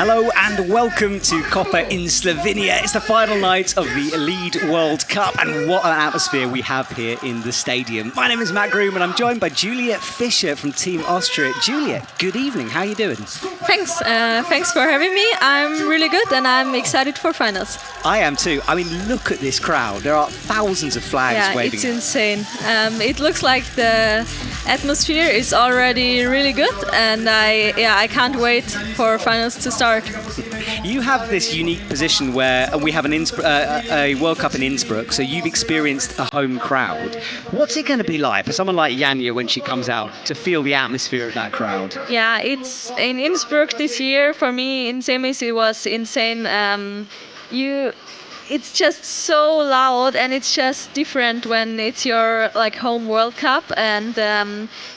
Hello and welcome to Koper in Slovenia. It's the final night of the Lead World Cup, and what an atmosphere we have here in the stadium. My name is Matt Groom and I'm joined by Julia Fischer from Team Austria. Julia, good evening. How are you doing? Thanks for having me. I'm really good and I'm excited for finals. I am too. I mean, look at this crowd. There are thousands of flags waving. It's insane. It looks like the atmosphere is already really good, and I can't wait for finals to start. You have this unique position where we have a World Cup in Innsbruck, so you've experienced a home crowd. What's it going to be like for someone like Janja when she comes out to feel the atmosphere of that crowd? Yeah, it's in Innsbruck this year. For me, in semis, it was insane. It's just so loud, and it's just different when it's your home World Cup, and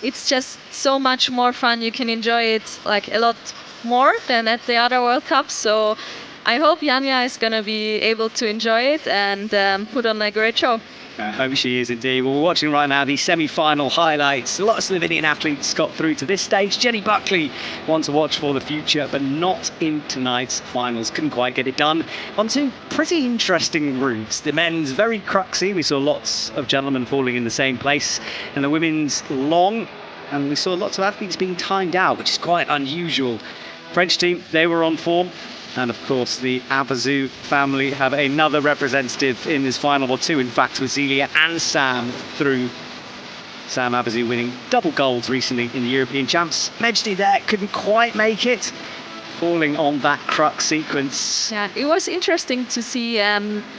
it's just so much more fun. You can enjoy it a lot more than at the other World Cups. So I hope Janja is gonna be able to enjoy it and put on a great show. I hope she is indeed. Well, we're watching right now the semi-final highlights. A lot of Slovenian athletes got through to this stage. Jenny Buckley wants to watch for the future, but not in tonight's finals. Couldn't quite get it done. On two pretty interesting routes. The men's very cruxy. We saw lots of gentlemen falling in the same place. And the women's long. And we saw lots of athletes being timed out, which is quite unusual. French team, they were on form. And of course, the Abazu family have another representative in this final, or two, in fact, with Zelia and Sam through. Sam Abazu winning double gold recently in the European Champs. Mejdi there couldn't quite make it, falling on that crux sequence. Yeah, it was interesting to see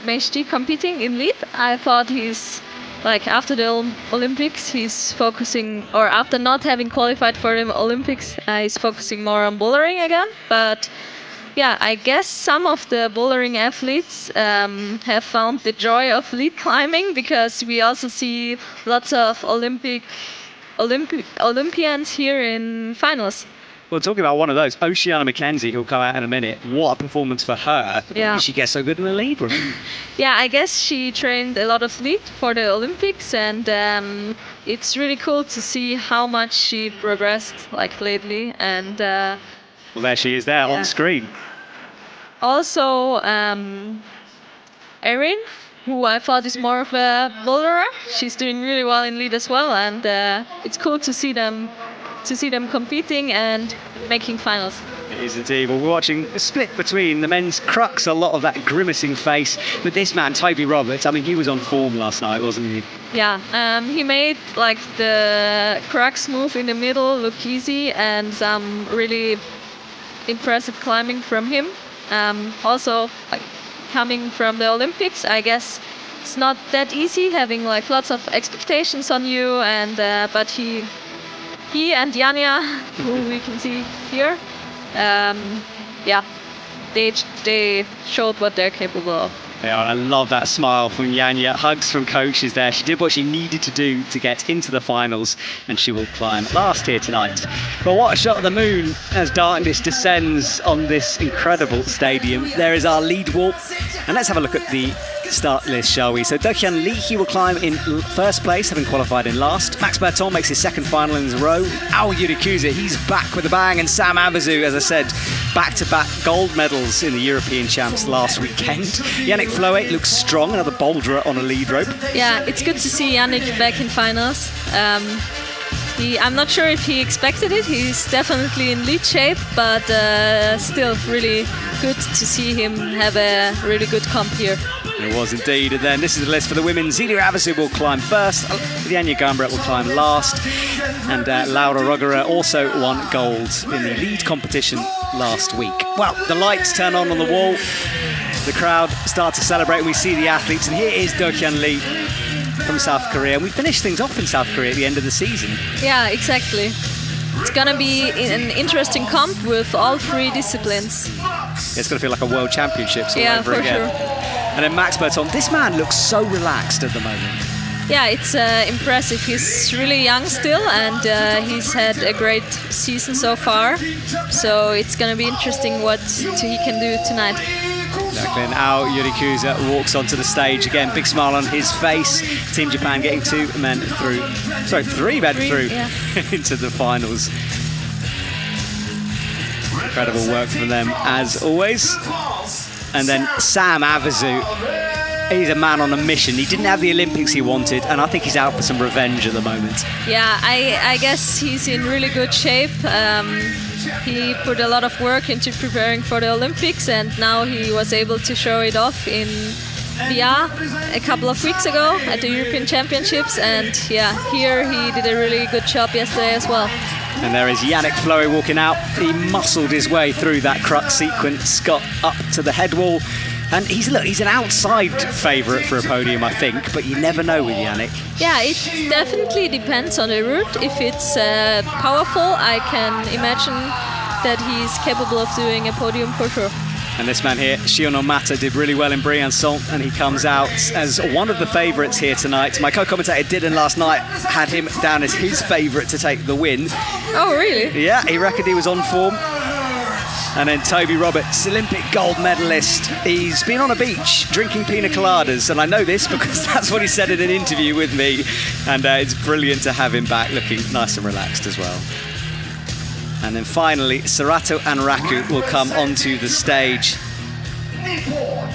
Mejdi competing in lead. I thought he's after the Olympics, he's focusing, or after not having qualified for the Olympics, he's focusing more on bouldering again. But yeah, I guess some of the bouldering athletes have found the joy of lead climbing, because we also see lots of Olympians here in finals. Well, talking about one of those, Oceana McKenzie, who'll come out in a minute. What a performance for her. Yeah. She gets so good in the lead room. Yeah, I guess she trained a lot of lead for the Olympics, and it's really cool to see how much she progressed lately. And well, there she is there on screen. Also, Erin, who I thought is more of a boulderer, she's doing really well in lead as well, and it's cool to see them competing and making finals. It is indeed. Well, we're watching a split between the men's crux, a lot of that grimacing face, but this man, Toby Roberts, I mean, he was on form last night, wasn't he? Yeah, he made the crux move in the middle look easy, and some really impressive climbing from him. Also, coming from the Olympics, I guess it's not that easy having lots of expectations on you, and but he and Janja, who we can see here, they showed what they're capable of. Yeah, I love that smile from Janja. Hugs from coaches there. She did what she needed to do to get into the finals, and she will climb last here tonight. But what a shot of the moon as darkness descends on this incredible stadium. There is our lead wall, and let's have a look at the start list, shall we? So Dokyan Lee, he will climb in first place, having qualified in last. Max Berton makes his second final in a row. Ao Yurikuza, he's back with a bang, and Sam Abazu, as I said, back-to-back gold medals in the European Champs last weekend. Yannick Floet looks strong, another boulderer on a lead rope. Yeah, it's good to see Yannick back in finals. I'm not sure if he expected it. He's definitely in lead shape, but still really good to see him have a really good comp here. It was indeed. And then this is the list for the women. Zelia Abazu will climb first. Janja Garnbret will climb last. And Laura Ruggerer also won gold in the lead competition last week. Well, the lights turn on the wall. The crowd start to celebrate. We see the athletes. And here is Dokyan Lee from South Korea. We finished things off in South Korea at the end of the season. Yeah, exactly. It's going to be an interesting comp with all three disciplines. It's going to feel like a world championships all over for again. Sure. And then Max Berton, this man looks so relaxed at the moment. Yeah, it's impressive. He's really young still, and he's had a great season so far. So it's going to be interesting what he can do tonight. Exactly, and Ao Yurikuza walks onto the stage again, big smile on his face. Team Japan getting three men through into the finals. Incredible work from them, as always. And then Sam Avisu, he's a man on a mission. He didn't have the Olympics he wanted, and I think he's out for some revenge at the moment. Yeah, I guess he's in really good shape. He put a lot of work into preparing for the Olympics, and now he was able to show it off in VR a couple of weeks ago at the European Championships, and yeah, here he did a really good job yesterday as well. And there is Yannick Fleury walking out. He muscled his way through that crux sequence, got up to the head wall, and he's an outside favourite for a podium, I think, but you never know with Yannick. Yeah, it definitely depends on the route. If it's powerful, I can imagine that he's capable of doing a podium for sure. And this man here, Shiono Mata, did really well in Briançon, and he comes out as one of the favourites here tonight. My co-commentator Dylan last night had him down as his favourite to take the win. Oh, really? Yeah, he reckoned he was on form. And then Toby Roberts, Olympic gold medalist. He's been on a beach drinking pina coladas, and I know this because that's what he said in an interview with me. And it's brilliant to have him back looking nice and relaxed as well. And then finally, Serato and Raku will come onto the stage.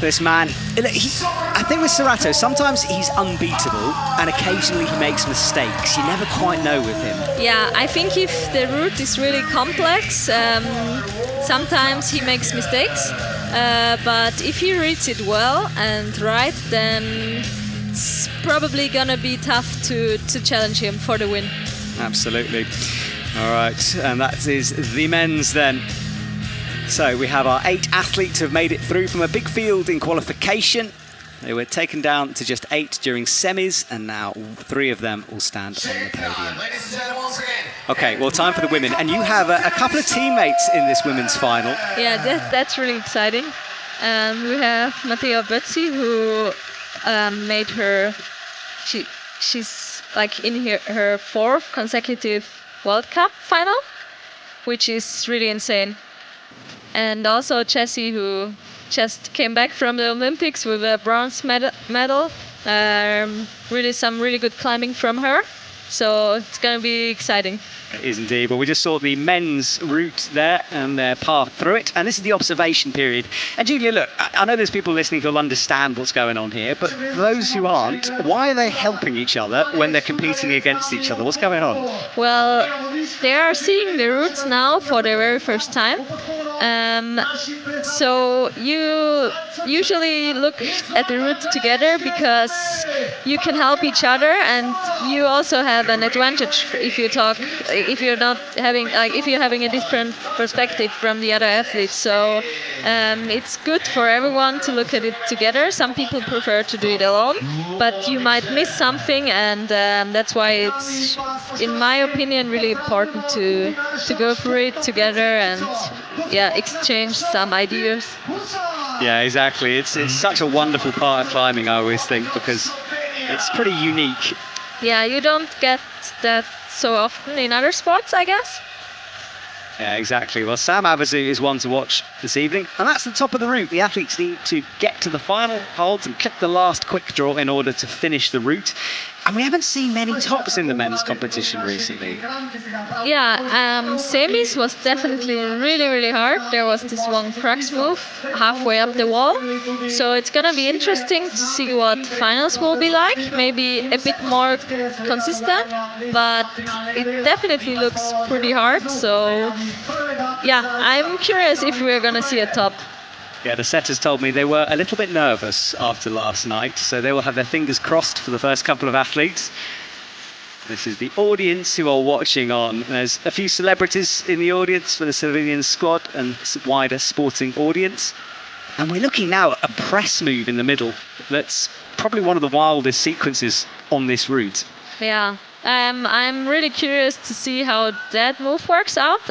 This man, I think with Serato, sometimes he's unbeatable and occasionally he makes mistakes. You never quite know with him. Yeah, I think if the route is really complex, sometimes he makes mistakes. But if he reads it well and right, then it's probably gonna be tough to challenge him for the win. Absolutely. All right, and that is the men's then. So we have our 8 athletes who have made it through from a big field in qualification. They were taken down to just 8 during semis, and now 3 of them will stand on the podium. Okay, well, time for the women. And you have a couple of teammates in this women's final. Yeah, that's really exciting. We have Matteo Bötzi, who made her... She's like in her 4th consecutive World Cup final, which is really insane. And also Jessie, who just came back from the Olympics with a bronze medal. Really some really good climbing from her. So it's going to be exciting. It is indeed. Well, we just saw the men's route there and their path through it. And this is the observation period. And Julia, look, I know there's people listening who'll understand what's going on here, but for those who aren't, why are they helping each other when they're competing against each other? What's going on? Well, they are seeing the routes now for the very first time. So you usually look at the routes together because you can help each other, and you also have an advantage if you're having a different perspective from the other athletes. So it's good for everyone to look at it together. Some people prefer to do it alone, but you might miss something, and that's why it's, in my opinion, really important to go through it together and exchange some ideas. Yeah, exactly. It's such a wonderful part of climbing, I always think, because it's pretty unique. Yeah, you don't get that so often in other sports, I guess. Yeah, exactly. Well, Sam Avisu is one to watch this evening, and that's the top of the route. The athletes need to get to the final holds and click the last quick draw in order to finish the route. And we haven't seen many tops in the men's competition recently. Yeah, semis was definitely really, really hard. There was this one crux move halfway up the wall. So it's going to be interesting to see what finals will be like. Maybe a bit more consistent, but it definitely looks pretty hard. So yeah, I'm curious if we're going to see a top. Yeah, the setters told me they were a little bit nervous after last night, so they will have their fingers crossed for the first couple of athletes. This is the audience who are watching on. There's a few celebrities in the audience for the Slovenian squad and wider sporting audience. And we're looking now at a press move in the middle. That's probably one of the wildest sequences on this route. Yeah, I'm really curious to see how that move works out.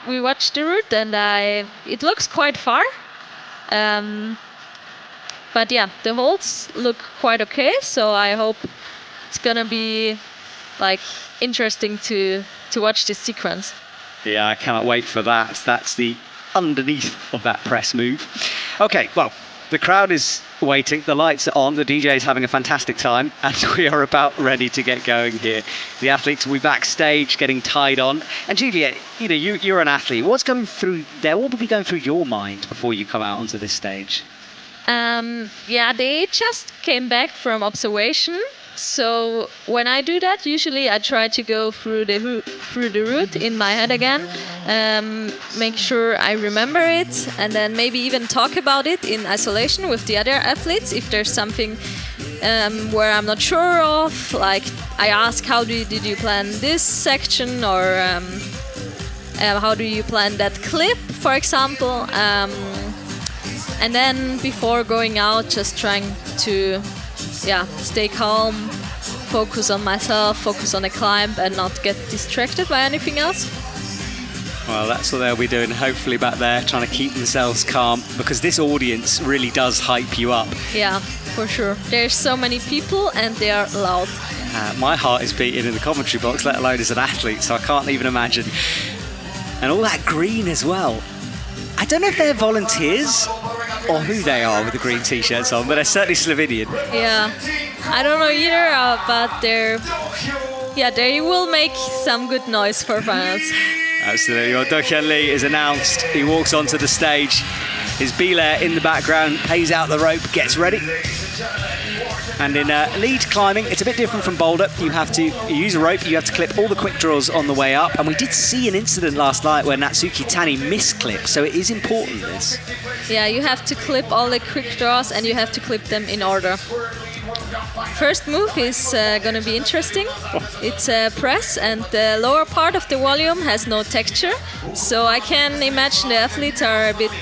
We watched the route and it looks quite far. But yeah, the holds look quite okay, so I hope it's gonna be interesting to watch this sequence. Yeah, I cannot wait for that. That's the underneath of that press move. Okay, well, The crowd is waiting, the lights are on, the DJ is having a fantastic time, and we are about ready to get going here. The athletes will be backstage getting tied on. And Julia, you're an athlete. What's going through there? What will be going through your mind before you come out onto this stage? They just came back from observation. So when I do that, usually I try to go through the route in my head again, make sure I remember it, and then maybe even talk about it in isolation with the other athletes if there's something where I'm not sure of. Like I ask, how did you plan this section, or how do you plan that clip, for example? And then before going out, just trying to stay calm, focus on myself, focus on the climb, and not get distracted by anything else. Well, that's what they'll be doing, hopefully back there, trying to keep themselves calm, because this audience really does hype you up. Yeah, for sure. There's so many people and they are loud. My heart is beating in the commentary box, let alone as an athlete, so I can't even imagine. And all that green as well. I don't know if they're volunteers or who they are with the green t-shirts on, but they're certainly Slovenian. Yeah, I don't know either, but they will make some good noise for fans. Absolutely. Well, Dokyan Lee is announced. He walks onto the stage. His belayer in the background, pays out the rope, gets ready. And in lead climbing, it's a bit different from boulder. You use a rope, you have to clip all the quick draws on the way up. And we did see an incident last night where Natsuki Tani misclipped, so it is important, this. Yeah, you have to clip all the quick draws and you have to clip them in order. First move is going to be interesting. It's a press, and the lower part of the volume has no texture. So I can imagine the athletes are a bit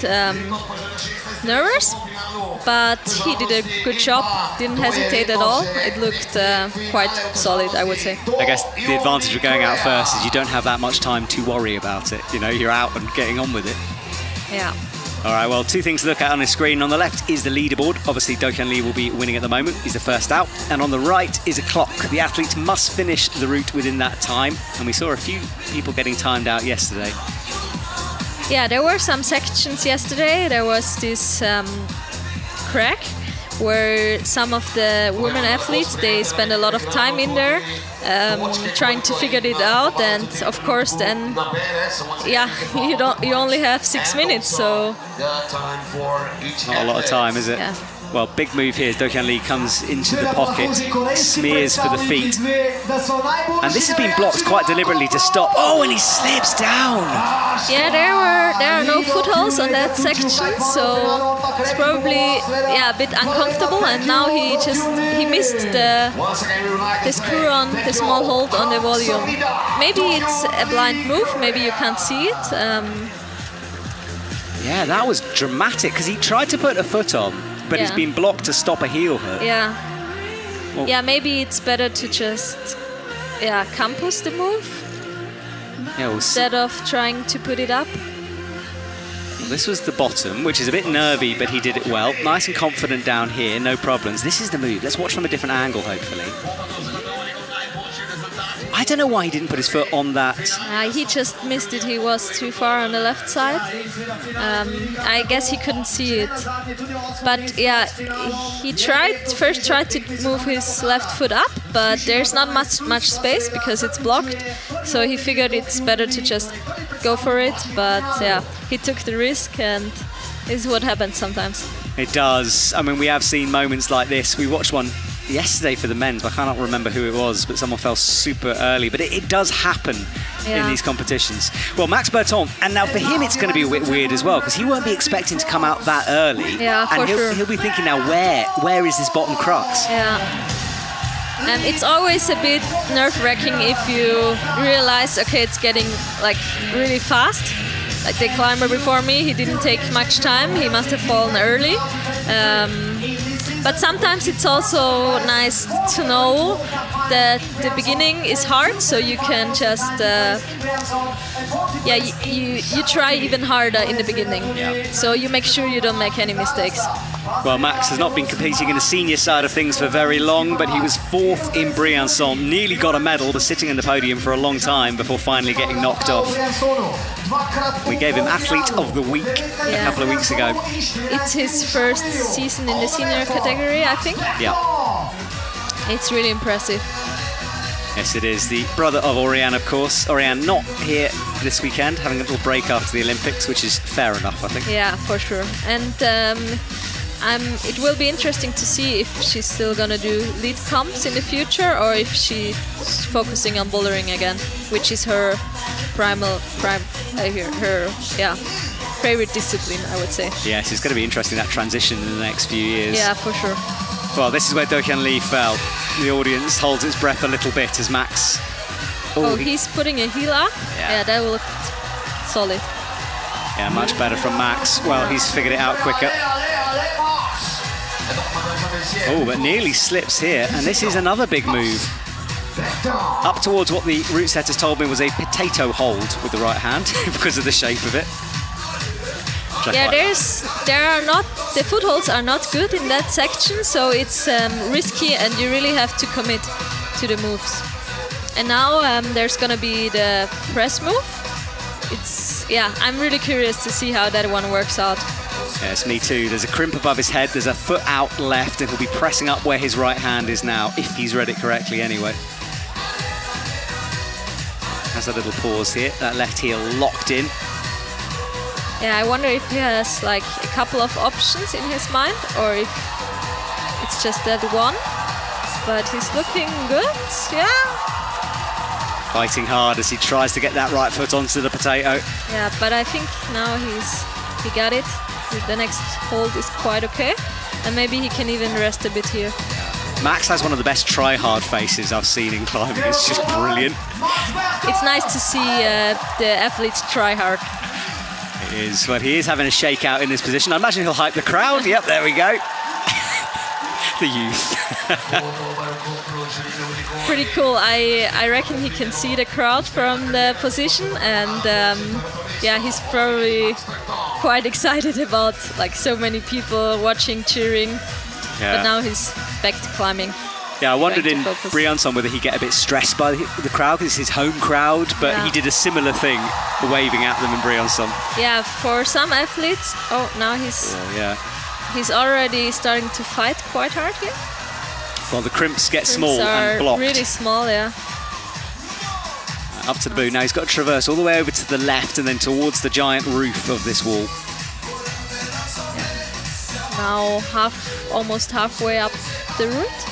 nervous. But he did a good job, didn't hesitate at all. It looked quite solid, I would say. I guess the advantage of going out first is you don't have that much time to worry about it. You're out and getting on with it. Yeah. All right, well, two things to look at on the screen. On the left is the leaderboard. Obviously, Dokyan Lee will be winning at the moment. He's the first out. And on the right is a clock. The athletes must finish the route within that time. And we saw a few people getting timed out yesterday. Yeah, there were some sections yesterday. There was this crack where some of the women athletes, they spend a lot of time in there trying to figure it out, and of course then you only have 6 minutes, so not a lot of time, is it? Yeah. Well, big move here as Dokyan Lee comes into the pocket, smears for the feet. And this has been blocked quite deliberately to stop. Oh, and he slips down. Yeah, there are no footholds on that section, so it's probably a bit uncomfortable. And now he missed the screw on, the small hold on the volume. Maybe it's a blind move, maybe you can't see it. Yeah, that was dramatic because he tried to put a foot on, but it's been blocked to stop a heel hook. Yeah. Well, yeah, maybe it's better to just campus the move instead of trying to put it up. Well, this was the bottom, which is a bit nervy, but he did it well. Nice and confident down here, no problems. This is the move. Let's watch from a different angle, hopefully. I don't know why he didn't put his foot on that. He just missed it. He was too far on the left side. I guess he couldn't see it. But yeah, he first tried to move his left foot up, but there's not much space because it's blocked. So he figured it's better to just go for it. But yeah, he took the risk, and this is what happens sometimes. It does. I mean, we have seen moments like this. We watched one yesterday for the men's, but I cannot remember who it was, but someone fell super early. But it does happen in these competitions. Well, Max Berton, and now for him it's going to be a bit weird as well, because he won't be expecting to come out that early. Yeah, for sure. He'll be thinking now, where is this bottom crux? Yeah. And it's always a bit nerve-wracking if you realize, okay, it's getting like really fast. Like the climber before me, he didn't take much time. He must have fallen early. But sometimes it's also nice to know that the beginning is hard, so you can just you try even harder in the beginning. So you make sure you don't make any mistakes. Well, Max has not been competing in the senior side of things for very long, but he was 4th in Briançon, nearly got a medal, was sitting in the podium for a long time before finally getting knocked off. We gave him Athlete of the Week a couple of weeks ago. It's his first season in the senior category, I think. Yeah. It's really impressive. Yes, it is. The brother of Oriane, of course. Oriane not here this weekend, having a little break after the Olympics, which is fair enough, I think. Yeah, for sure. And it will be interesting to see if she's still gonna do lead comps in the future, or if she's focusing on bouldering again, which is her favorite discipline, I would say. Yes, it's going to be interesting, that transition in the next few years. Yeah, for sure. Well, this is where Do-Hyun Lee fell. The audience holds its breath a little bit as Max... he's putting a heel up. Yeah, that will look solid. Yeah, much better from Max. Well, he's figured it out quicker. Oh, but nearly slips here, and this is another big move. Up towards what the route setters told me was a potato hold with the right hand because of the shape of it. Yeah, the footholds are not good in that section, so it's risky, and you really have to commit to the moves. And now there's gonna be the press move. I'm really curious to see how that one works out. Yes, me too. There's a crimp above his head, there's a foot out left, and he'll be pressing up where his right hand is now, if he's read it correctly anyway. Has a little pause here, that left heel locked in. Yeah, I wonder if he has like a couple of options in his mind, or if it's just that one. But he's looking good, yeah. Fighting hard as he tries to get that right foot onto the potato. Yeah, but I think now he got it. The next hold is quite okay, and maybe he can even rest a bit here. Max has one of the best try-hard faces I've seen in climbing. It's just brilliant. It's nice to see the athletes try hard. It is. Well, he is having a shakeout in this position. I imagine he'll hype the crowd. Yep, there we go. The youth. Pretty cool. I reckon he can see the crowd from the position, and he's probably quite excited about like so many people watching, cheering. Yeah. But now he's back to climbing. Yeah, I wondered in Briançon whether he'd get a bit stressed by the crowd, because it's his home crowd, but he did a similar thing, waving at them in Briançon. Yeah, for some athletes, now he's already starting to fight quite hard here. Well, the crimps get small and blocked. Really small, yeah. Up to the boot. Now he's got to traverse all the way over to the left and then towards the giant roof of this wall. Now almost halfway up the route.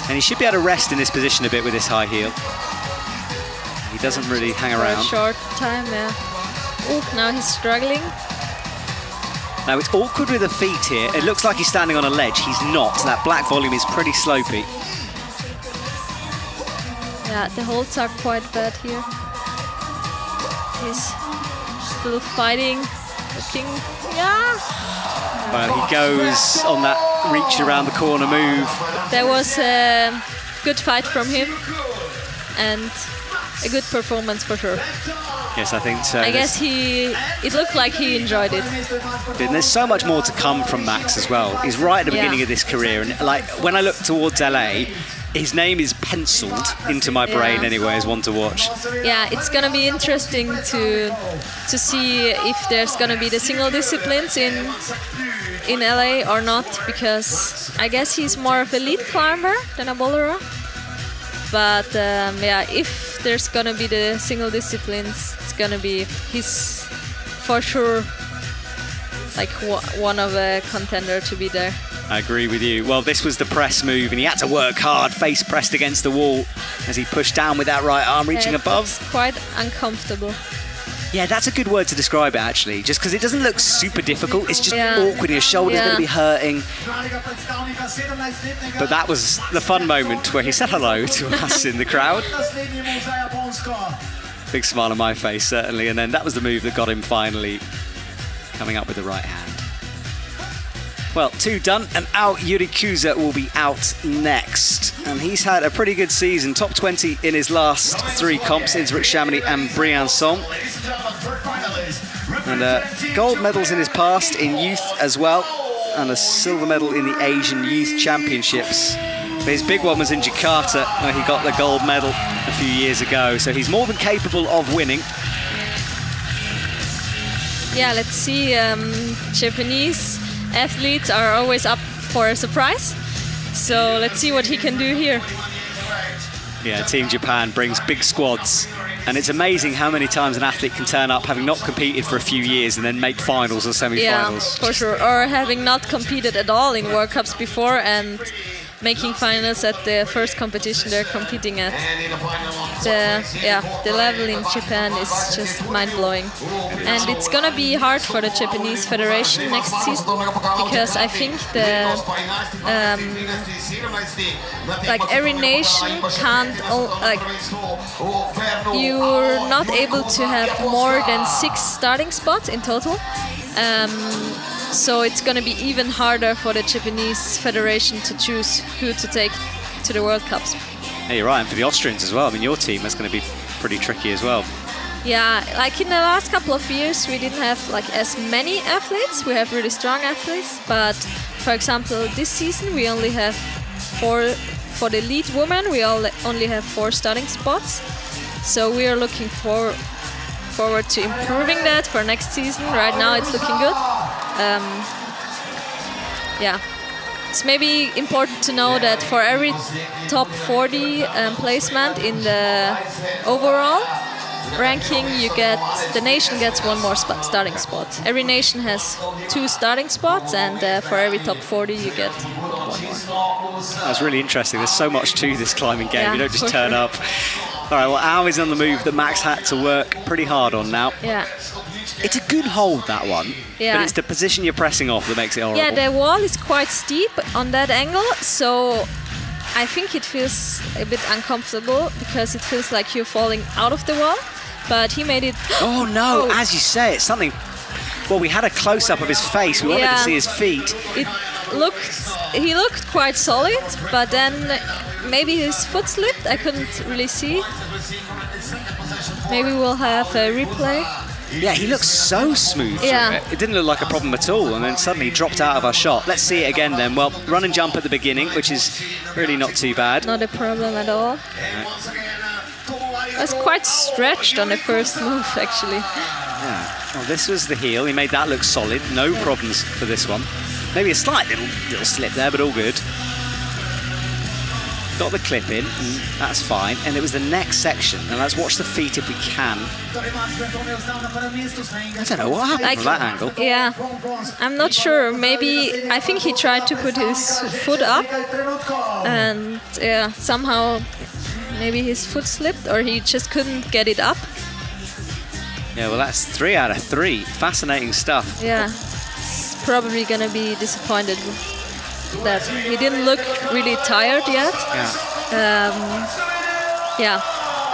And he should be able to rest in this position a bit with this high heel. He doesn't really hang around. For a short time, yeah. Oh, now he's struggling. Now it's awkward with the feet here. It looks like he's standing on a ledge. He's not. That black volume is pretty slopey. Yeah, the holds are quite bad here. He's still fighting, looking, Well, he goes on that reach around the corner move. That was a good fight from him, and a good performance for sure. Yes, I think so. I guess it looked like he enjoyed it. And there's so much more to come from Max as well. He's right at the beginning of this career, and like when I look towards LA, his name is penciled into my brain anyway as one to watch. Yeah, it's gonna be interesting to see if there's gonna be the single disciplines in LA or not, because I guess he's more of a lead climber than a boulderer. But if there's gonna be the single disciplines, it's gonna be he's for sure like one of a contender to be there. I agree with you. Well, this was the press move, and he had to work hard, face pressed against the wall as he pushed down with that right arm, reaching above. It's quite uncomfortable. Yeah, that's a good word to describe it, actually, just because it doesn't look super difficult. It's just awkward. Your shoulder's going to be hurting. But that was the fun moment where he said hello to us in the crowd. Big smile on my face, certainly. And then that was the move that got him finally coming up with the right hand. Well, 2 done, and out Yuri Kuza will be out next. And he's had a pretty good season, top 20 in his last 3 comps, Innsbruck, Chamonix and Briançon. And gold medals in his past in youth as well, and a silver medal in the Asian Youth Championships. But his big one was in Jakarta, where he got the gold medal a few years ago. So he's more than capable of winning. Yeah, let's see. Japanese athletes are always up for a surprise. So let's see what he can do here. Yeah, Team Japan brings big squads. And it's amazing how many times an athlete can turn up having not competed for a few years and then make finals or semi-finals. Yeah, for sure. Or having not competed at all in World Cups before and making finals at the first competition they're competing at. The level in Japan is just mind-blowing. And it's gonna be hard for the Japanese Federation next season, because I think like every nation can't, like, you're not able to have more than 6 starting spots in total. So it's going to be even harder for the Japanese Federation to choose who to take to the World Cups. Yeah, you're right, and for the Austrians as well. I mean, your team is going to be pretty tricky as well. Yeah, like in the last couple of years, we didn't have like as many athletes. We have really strong athletes, but for example, this season we only have 4 for the lead women. We only have 4 starting spots. So we are looking forward to improving that for next season. Right now it's looking good. Yeah, it's maybe important to know that for every top 40 placement in the overall ranking, the nation gets 1 more starting spot. Every nation has 2 starting spots, and for every top 40 you get 1 more. That's really interesting. There's so much to this climbing game. Yeah, you don't just turn up. All right, well, Al is on the move that Max had to work pretty hard on now. Yeah. It's a good hold, that one. Yeah. But it's the position you're pressing off that makes it horrible. Yeah, the wall is quite steep on that angle, so I think it feels a bit uncomfortable because it feels like you're falling out of the wall. But he made it. Oh no! As you say, it's something. Well, we had a close-up of his face. We wanted to see his feet. He looked quite solid, but then maybe his foot slipped. I couldn't really see. Maybe we'll have a replay. Yeah, he looks so smooth. Yeah. It didn't look like a problem at all, and then suddenly dropped out of our shot. Let's see it again then. Well, run and jump at the beginning, which is really not too bad. Not a problem at all. I was quite stretched on the first move, actually. Yeah. Well, this was the heel. He made that look solid. No problems for this one. Maybe a slight little slip there, but all good. Got the clip in, and that's fine. And it was the next section. And let's watch the feet if we can. I don't know what happened from that angle. Yeah, I'm not sure. Maybe, I think he tried to put his foot up. And yeah, somehow maybe his foot slipped, or he just couldn't get it up. Yeah, well, that's 3 out of 3. Fascinating stuff. Yeah, he's probably going to be disappointed that he didn't look really tired yet. Yeah,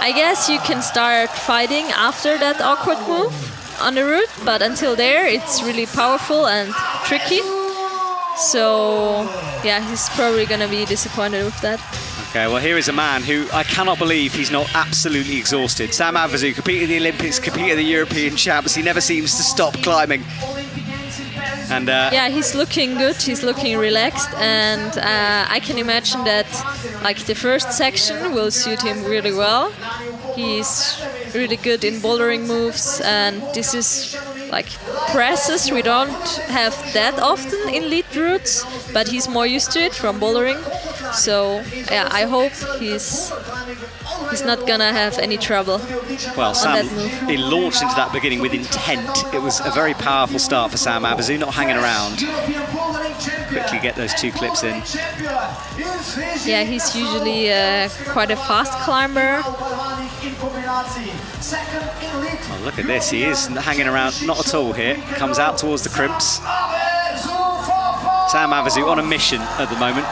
I guess you can start fighting after that awkward move on the route, but until there it's really powerful and tricky. So yeah, he's probably going to be disappointed with that. Okay, well, here is a man who I cannot believe he's not absolutely exhausted. Sam Avezou competed in the Olympics, competed in the European Champs. He never seems to stop climbing. And yeah, he's looking good. He's looking relaxed, and I can imagine that, like, the first section will suit him really well. He's really good in bouldering moves, and this is like presses we don't have that often in lead routes, but he's more used to it from bouldering. So yeah, I hope he's not gonna have any trouble. Well, Sam, he launched into that beginning with intent. It was a very powerful start for Sam Avezou, not hanging around. Quickly get those 2 clips in. Yeah, he's usually quite a fast climber. Oh, look at this, he is hanging around, not at all here. Comes out towards the crimps. Sam Avezou on a mission at the moment.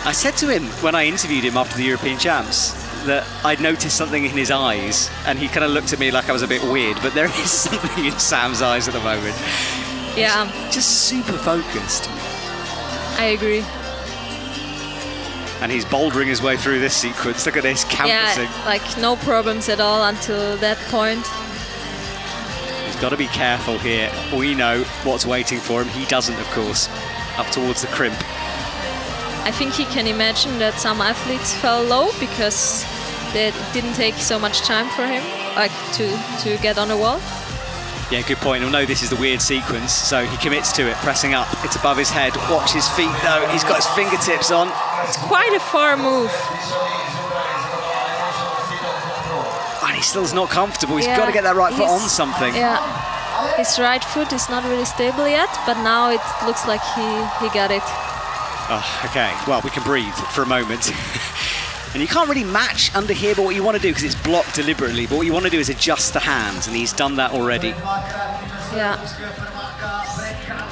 I said to him when I interviewed him after the European Champs that I'd noticed something in his eyes, and he kind of looked at me like I was a bit weird, but there is something in Sam's eyes at the moment. Yeah. Just super focused. I agree. And he's bouldering his way through this sequence. Look at this, canvassing. Yeah, like no problems at all until that point. He's got to be careful here. We know what's waiting for him. He doesn't, of course, up towards the crimp. I think he can imagine that some athletes fell low because it didn't take so much time for him, like to get on the wall. Yeah, good point. He'll know this is the weird sequence, so he commits to it, pressing up. It's above his head. Watch his feet, though. He's got his fingertips on. It's quite a far move. And he still's not comfortable. He's got to get that right foot on something. Yeah, his right foot is not really stable yet, but now it looks like he got it. Oh, okay. Well, we can breathe for a moment. And you can't really match under here, but what you want to do, because it's blocked deliberately, but what you want to do is adjust the hands, and he's done that already. Yeah.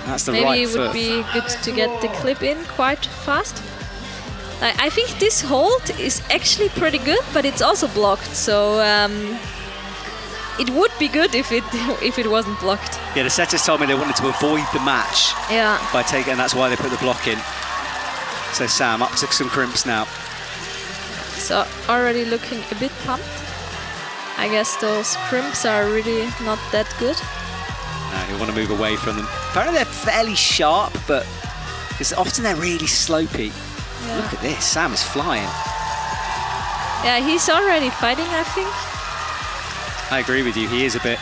That's the Maybe right it would foot. be good to get the clip in quite fast. I think this hold is actually pretty good, but it's also blocked, so it would be good if it wasn't blocked. Yeah, the setters told me they wanted to avoid the match by taking, and that's why they put the block in. So Sam, up to some crimps now. So already looking a bit pumped. I guess those crimps are really not that good. No, you want to move away from them. Apparently they're fairly sharp, but often they're really slopey. Yeah. Look at this, Sam is flying. Yeah, he's already fighting, I think. I agree with you, he is a bit.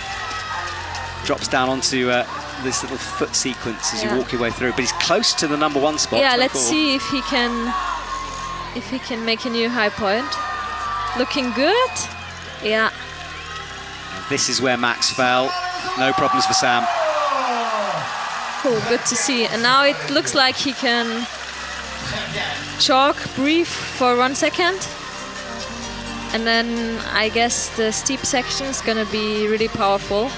Drops down onto this little foot sequence as you walk your way through, but he's close to the #1 spot. Yeah, let's see if he can make a new high point. Looking good. Yeah. This is where Max fell. No problems for Sam. Cool, good to see. And now it looks like he can chalk, breathe for 1 second. And then I guess the steep section is gonna be really powerful.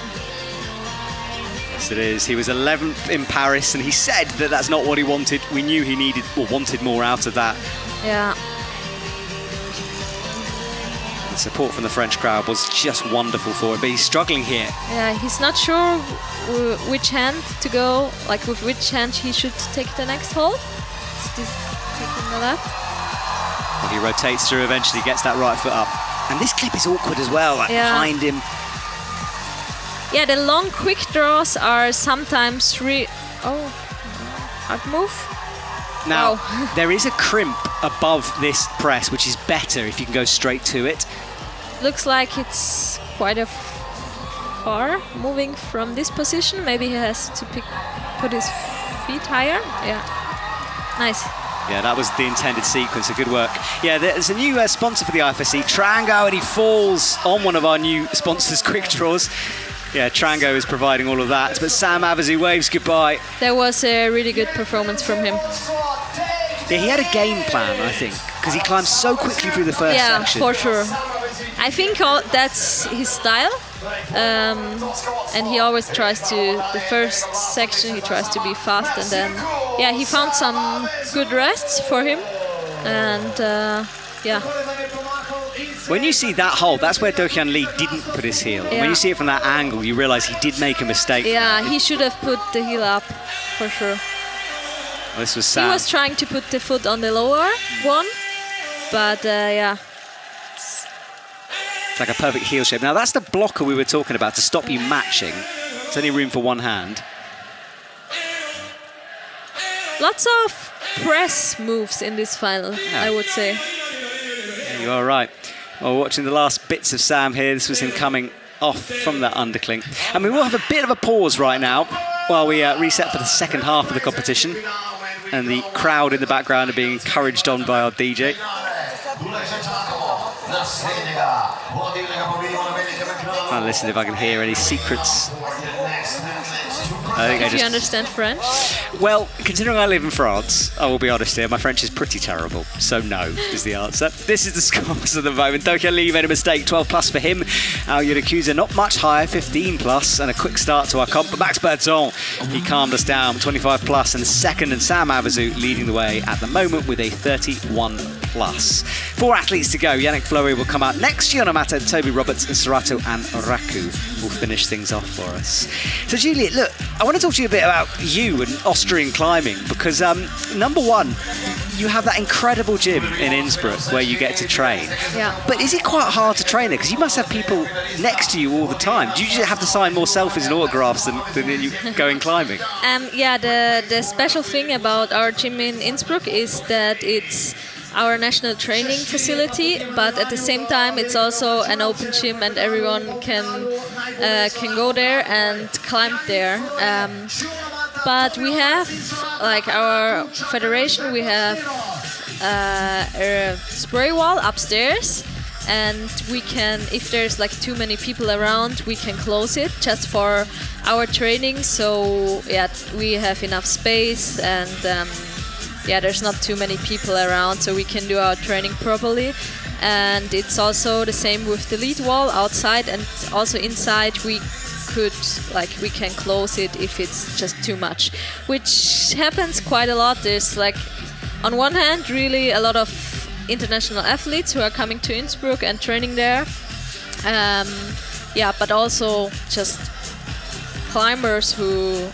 Yes, it is. He was 11th in Paris, and he said that that's not what he wanted. We knew he needed or wanted more out of that. Yeah. The support from the French crowd was just wonderful for him, but he's struggling here. Yeah, he's not sure which hand to go, like with which hand he should take the next hold. Still taking the left. Well, he rotates through, eventually gets that right foot up. And this clip is awkward as well, like behind him. Yeah, the long quick draws are sometimes hard move. Now, there is a crimp above this press, which is better if you can go straight to it. Looks like it's quite a far moving from this position. Maybe he has to put his feet higher. Yeah, nice. Yeah, that was the intended sequence, so good work. Yeah, there's a new sponsor for the IFSC, Trango, and he falls on one of our new sponsors' quick draws. Yeah, Trango is providing all of that, but Sam Avezou waves goodbye. That was a really good performance from him. Yeah, he had a game plan, I think, because he climbed so quickly through the first section. Yeah, for sure. I think that's his style. And he always tries to, the first section he tries to be fast, and then, yeah, he found some good rests for him. And, yeah. When you see that hold, that's where Do-Hyun Lee didn't put his heel. Yeah. When you see it from that angle, you realise he did make a mistake. Yeah, he should have put the heel up, for sure. Well, this was Sam. He was trying to put the foot on the lower one, but yeah. It's like a perfect heel shape. Now, that's the blocker we were talking about to stop you matching. There's only room for one hand. Lots of press moves in this final, I would say. Yeah, you are right. Well, watching the last bits of Sam here, this was him coming off from that undercling. And we will have a bit of a pause right now while we reset for the second half of the competition. And the crowd in the background are being encouraged on by our DJ. Trying to listen if I can hear any secrets. If you understand French? Well, considering I live in France, I will be honest here, my French is pretty terrible. So no is the answer. This is the scores at the moment. Do-Hyun Lee made a mistake, 12 plus for him. Ao Yurakuza not much higher, 15 plus, and a quick start to our comp. But Max Berton, he calmed us down, 25 plus, and second, and Sam Avezou leading the way at the moment with a 31 plus. 4 athletes to go. Yannick Fleury will come out next. Gianamata, Toby Roberts, and Serato and Raku will finish things off for us. So Juliet, look, I want to talk to you a bit about you and Austrian climbing, because number one, you have that incredible gym in Innsbruck where you get to train. Yeah. But is it quite hard to train there? Because you must have people next to you all the time. Do you just have to sign more selfies and autographs than you going climbing? Yeah, the special thing about our gym in Innsbruck is that it's our national training facility, but at the same time it's also an open gym and everyone can go there and climb there. But we have, like our federation, we have a spray wall upstairs, and we can, if there's like too many people around, we can close it just for our training. So yeah, we have enough space, and yeah, there's not too many people around, so we can do our training properly. And it's also the same with the lead wall outside, and also inside we can close it if it's just too much, which happens quite a lot. There's like, on one hand, really a lot of international athletes who are coming to Innsbruck and training there. Yeah, but also just climbers who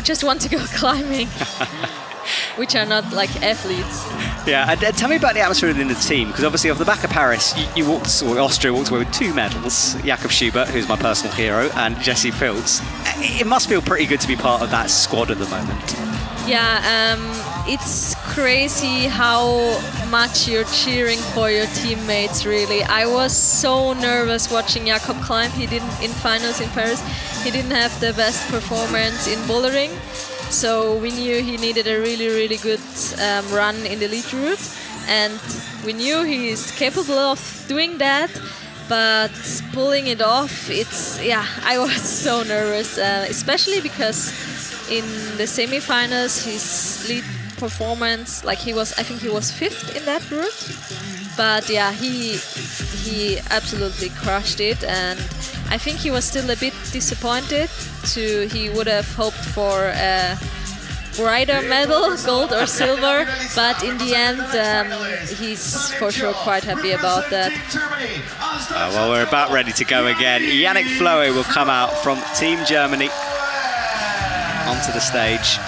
just want to go climbing, which are not like athletes. Yeah, and tell me about the atmosphere within the team, because obviously off the back of Paris, Austria walked away with 2 medals, Jakob Schubert, who's my personal hero, and Jesse Pilz. It must feel pretty good to be part of that squad at the moment. Yeah, it's crazy how much you're cheering for your teammates, really. I was so nervous watching Jakob climb. He didn't, in finals in Paris, he didn't have the best performance in bouldering. So we knew he needed a really, really good run in the lead route. And we knew he is capable of doing that. But pulling it off, I was so nervous, especially because in the semi-finals, his lead performance, I think he was 5th in that route. But yeah, he absolutely crushed it, and I think he was still a bit disappointed. He would have hoped for a brighter medal, gold or silver, but in the end, he's for sure quite happy about that. Well, we're about ready to go again. Yannick Floe will come out from Team Germany onto the stage.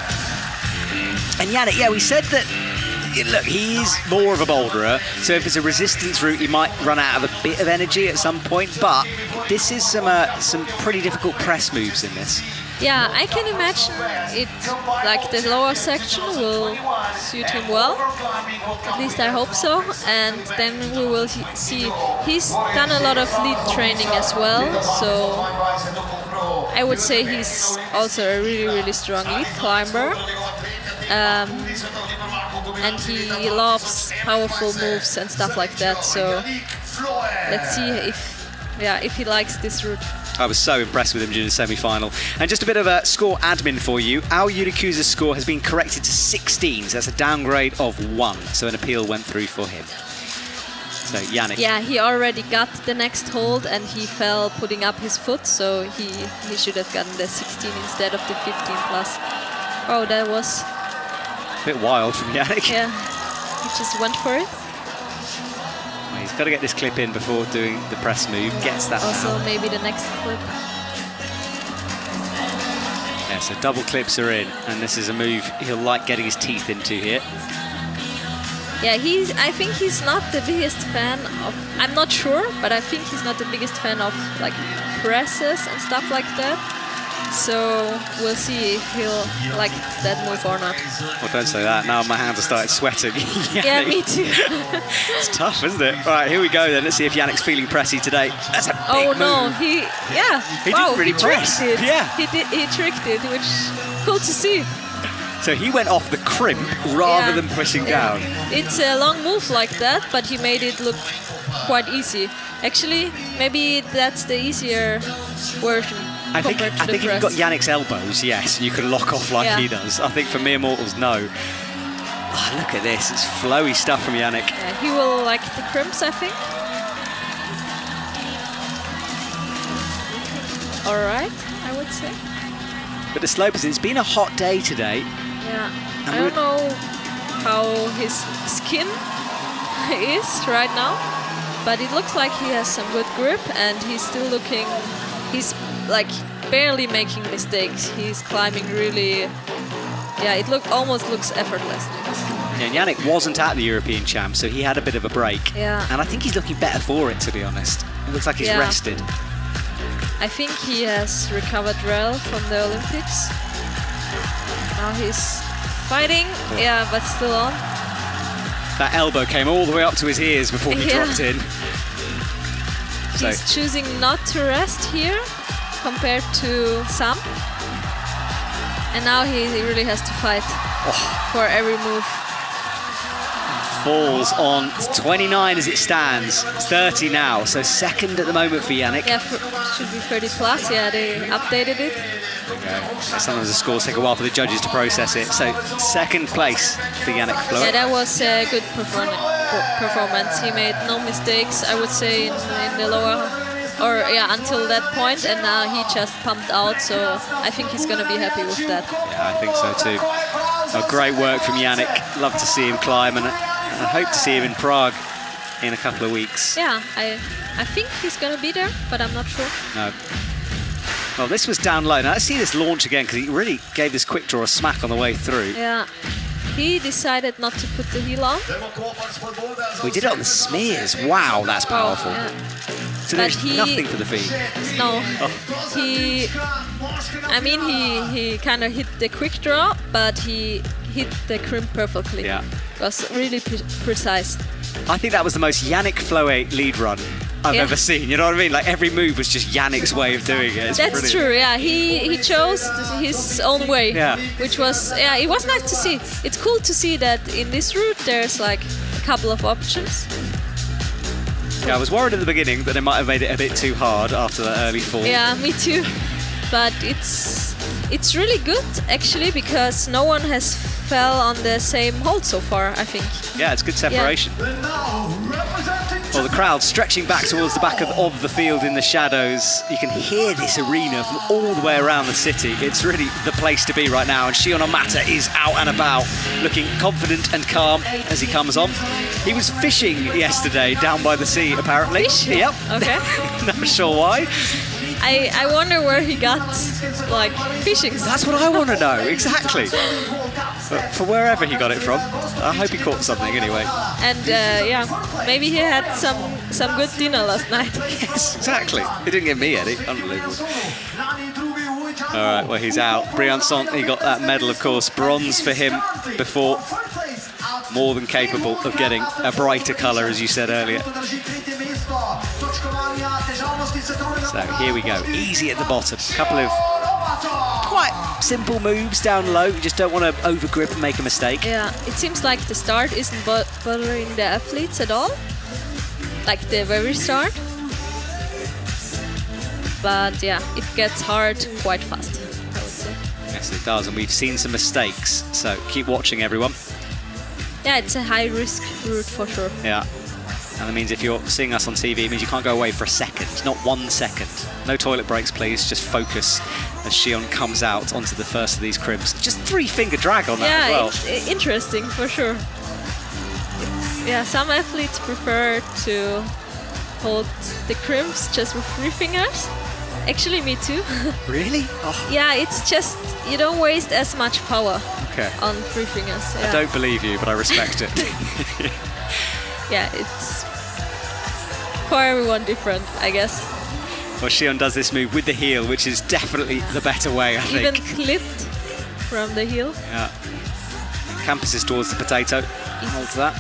And Yannick, yeah, we said that, look, he's more of a boulderer, so if it's a resistance route, he might run out of a bit of energy at some point, but this is some pretty difficult press moves in this. Yeah, I can imagine it, like the lower section will suit him well. At least I hope so. And then we will see. He's done a lot of lead training as well, so I would say he's also a really, really strong lead climber. And he loves powerful moves and stuff like that. So let's see if he likes this route. I was so impressed with him during the semi-final. And just a bit of a score admin for you. Our Yurikuza's score has been corrected to 16, so that's a downgrade of 1. So an appeal went through for him. So Yannick. Yeah, he already got the next hold and he fell putting up his foot, so he should have gotten the 16 instead of the 15 plus. Oh, that was a bit wild from Yannick. Yeah, he just went for it. He's got to get this clip in before doing the press move. Gets that also now. Maybe the next clip. Yeah, so double clips are in, and this is a move he'll like getting his teeth into here. Yeah, I think he's not the biggest fan of, I'm not sure, but I think he's not the biggest fan of like presses and stuff like that. So we'll see if he'll like that move or not. Well, don't say that. Now my hands have started sweating. Yeah, me too. It's tough, isn't it? All right, here we go then. Let's see if Yannick's feeling pressy today. That's a big move. No, he didn't really press. Tricked it. Yeah. He tricked it, which is cool to see. So he went off the crimp rather than pushing down. It's a long move like that, but he made it look quite easy. Actually, maybe that's the easier version. I think if you've got Yannick's elbows, yes, you can lock off like he does. I think for mere mortals, no. Oh, look at this. It's flowy stuff from Yannick. Yeah, he will like the crimps, I think. All right, I would say. But the slopers, it's been a hot day today. Yeah, I don't know how his skin is right now, but it looks like he has some good grip and he's still looking, he's like barely making mistakes. He's climbing really, yeah, it almost looks effortless. Yeah, and Yannick wasn't at the European Champ, so he had a bit of a break. Yeah. And I think he's looking better for it, to be honest. It looks like he's rested. I think he has recovered well from the Olympics. Now he's fighting, but still on. That elbow came all the way up to his ears before he dropped in. He's choosing not to rest here compared to some. And now he really has to fight for every move. Falls on 29 as it stands. It's 30 now, so second at the moment for Yannick. Yeah, should be 30 plus. Yeah, they updated it. Okay. Sometimes the scores take a while for the judges to process it. So second place for Yannick Floet. Yeah, that was a good performance. He made no mistakes, I would say, in the lower, until that point, and now he just pumped out. So I think he's going to be happy with that. Yeah, I think so too. Great work from Yannick. Love to see him climb, and I hope to see him in Prague in a couple of weeks. Yeah, I think he's going to be there, but I'm not sure. No. Well, this was down low. Now let's see this launch again, because he really gave this quick draw a smack on the way through. Yeah. He decided not to put the heel on. We did it on the smears. Wow, that's powerful. Yeah. So there's nothing for the feet. No. He kind of hit the quick draw, but he hit the crimp perfectly. Yeah. It was really precise. I think that was the most Yannick Floet lead run I've ever seen. You know what I mean? Like every move was just Yannick's way of doing it. It's That's brilliant. true. Yeah, he chose his own way. Yeah. Which was it was nice to see. It's cool to see that in this route there's like a couple of options. Yeah, I was worried at the beginning that they might have made it a bit too hard after that early fall. Yeah, me too. But it's really good actually, because no one has fell on the same hold so far, I think. Yeah, it's good separation. Well, the crowd stretching back towards the back of the field in the shadows. You can hear this arena from all the way around the city. It's really the place to be right now. And Shion Omata is out and about, looking confident and calm as he comes on. He was fishing yesterday down by the sea, apparently. Fish? Yep. Okay. Not sure why. I wonder where he got like fishing. That's what I want to know, exactly. But for wherever he got it from, I hope he caught something anyway. And maybe he had some good dinner last night. Yes, exactly. He didn't give me any. Unbelievable. All right, well, he's out. Briançon, he got that medal, of course. Bronze for him before. More than capable of getting a brighter colour, as you said earlier. So here we go. Easy at the bottom. A couple of quite simple moves down low. You just don't want to overgrip and make a mistake. Yeah, it seems like the start isn't bothering the athletes at all. Like the very start. But yeah, it gets hard quite fast, I would say. Yes, it does. And we've seen some mistakes. So keep watching, everyone. Yeah, it's a high-risk route for sure. Yeah. And that means if you're seeing us on TV, it means you can't go away for a second, not 1 second. No toilet breaks, please. Just focus as Shion comes out onto the first of these cribs. Just 3-finger drag on that as well. Yeah, it's interesting for sure. Some athletes prefer to hold the crimps just with 3 fingers. Actually, me too. Really? Oh. Yeah, it's just you don't waste as much power on 3 fingers. Yeah. I don't believe you, but I respect it. Yeah, it's for everyone different, I guess. Well, Shion does this move with the heel, which is definitely the better way, I think. Even clipped from the heel. Yeah. Campuses towards the potato. Holds that.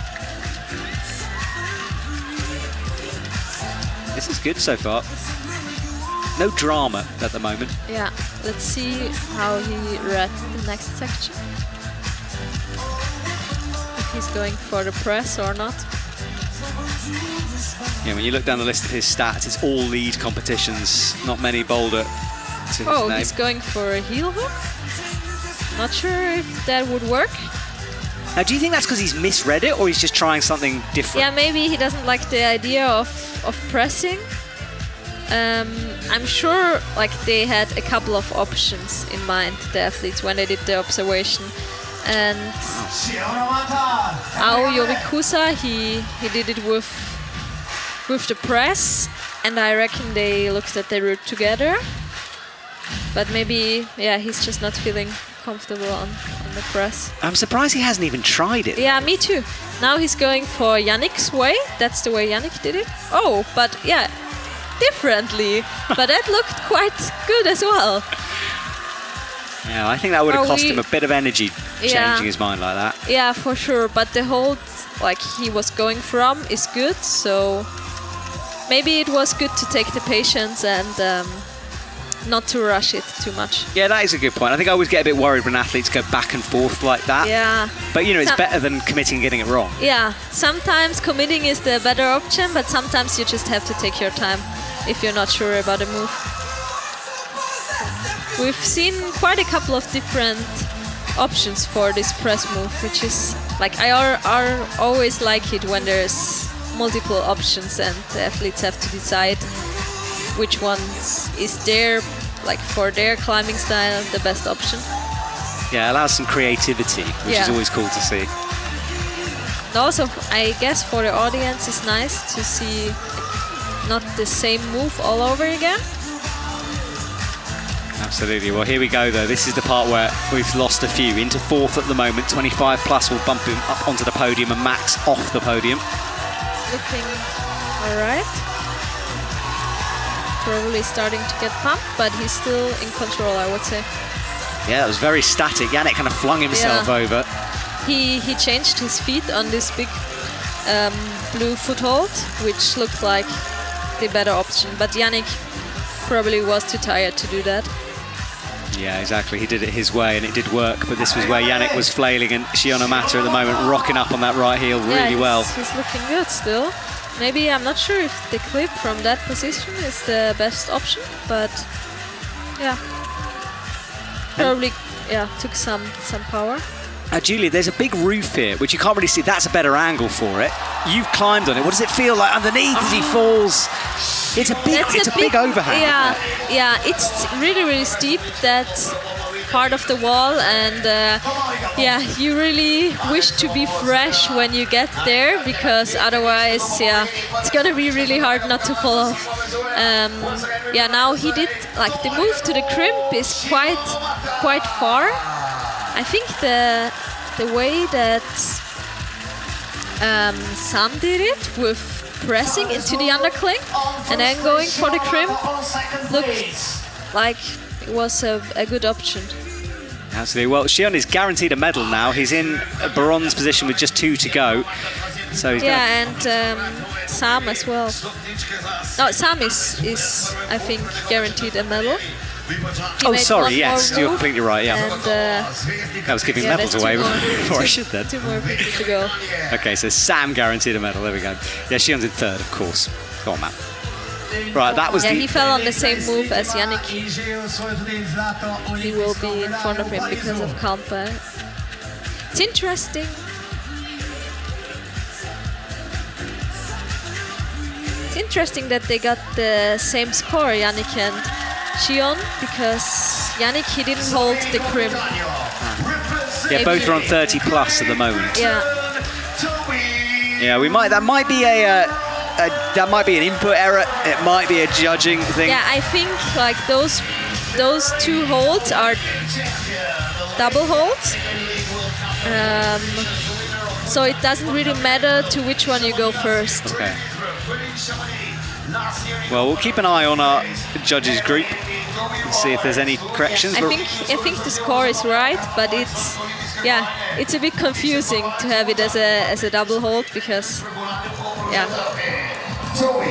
This is good so far. No drama at the moment. Yeah, let's see how he read the next section. If he's going for the press or not. Yeah, when you look down the list of his stats, it's all lead competitions, not many boulder to his name. He's going for a heel hook? Not sure if that would work. Now, do you think that's because he's misread it, or he's just trying something different? Yeah, maybe he doesn't like the idea of pressing. I'm sure like they had a couple of options in mind, the athletes, when they did the observation. And Ao Yorikusa, he did it with the press, and I reckon they looked at the route together. But maybe, he's just not feeling comfortable on the press. I'm surprised he hasn't even tried it. Yeah, me too. Now he's going for Yannick's way. That's the way Yannick did it. Oh, but yeah, differently. But that looked quite good as well. Yeah, I think that would have cost him a bit of energy changing his mind like that. Yeah, for sure. But the hold, like he was going from, is good. So maybe it was good to take the patience and not to rush it too much. Yeah, that is a good point. I think I always get a bit worried when athletes go back and forth like that. Yeah. But, you know, it's better than committing and getting it wrong. Yeah. Sometimes committing is the better option, but sometimes you just have to take your time if you're not sure about a move. We've seen quite a couple of different options for this press move, which is like I always like it when there's multiple options and the athletes have to decide which one is their, like for their climbing style, the best option. Yeah, it allows some creativity, which is always cool to see. And also, I guess for the audience, it's nice to see not the same move all over again. Absolutely. Well, here we go, though. This is the part where we've lost a few. Into fourth at the moment. 25 plus will bump him up onto the podium and Max off the podium. Looking all right. Probably starting to get pumped, but he's still in control, I would say. Yeah, it was very static. Yannick kind of flung himself over. He changed his feet on this big blue foothold, which looked like the better option. But Yannick probably was too tired to do that. Yeah, exactly. He did it his way and it did work, but this was where Yannick was flailing and Shiona Mata at the moment rocking up on that right heel really well. He's looking good still. Maybe, I'm not sure if the clip from that position is the best option, but yeah. Probably, took some power. Julia, there's a big roof here, which you can't really see. That's a better angle for it. You've climbed on it. What does it feel like underneath as he falls? It's a big overhang. Yeah, it's really, really steep, that part of the wall, and you really wish to be fresh when you get there, because otherwise, it's gonna be really hard not to fall off. Now he did, like, the move to the crimp is quite far. I think the way that Sam did it with pressing into the undercling and then going for the crimp looked like it was a good option. Absolutely. Well, Shion is guaranteed a medal now. He's in a bronze position with just 2 to go. So he's and Sam as well. No, Sam is I think guaranteed a medal. Sorry, yes, you're completely right, yeah. And, I was giving medals away before I should then. 2 more people to go. Okay, so Sam guaranteed a medal, there we go. Yeah, Shion's in 3rd, of course. Go on, Matt. Right, that was he fell on the same move as Yannick. He will be in front of him because of Koper. It's interesting. It's interesting that they got the same score, Yannick and Shion, because Yannick, he didn't hold the crimp. Yeah, both are on 30 plus at the moment. Yeah. Yeah, that might be an input error. It might be a judging thing. Yeah, I think like those 2 holds are double holds. So it doesn't really matter to which one you go first. Okay. Well, we'll keep an eye on our judges group and see if there's any corrections. I think the score is right, but it's a bit confusing to have it as a double hold, because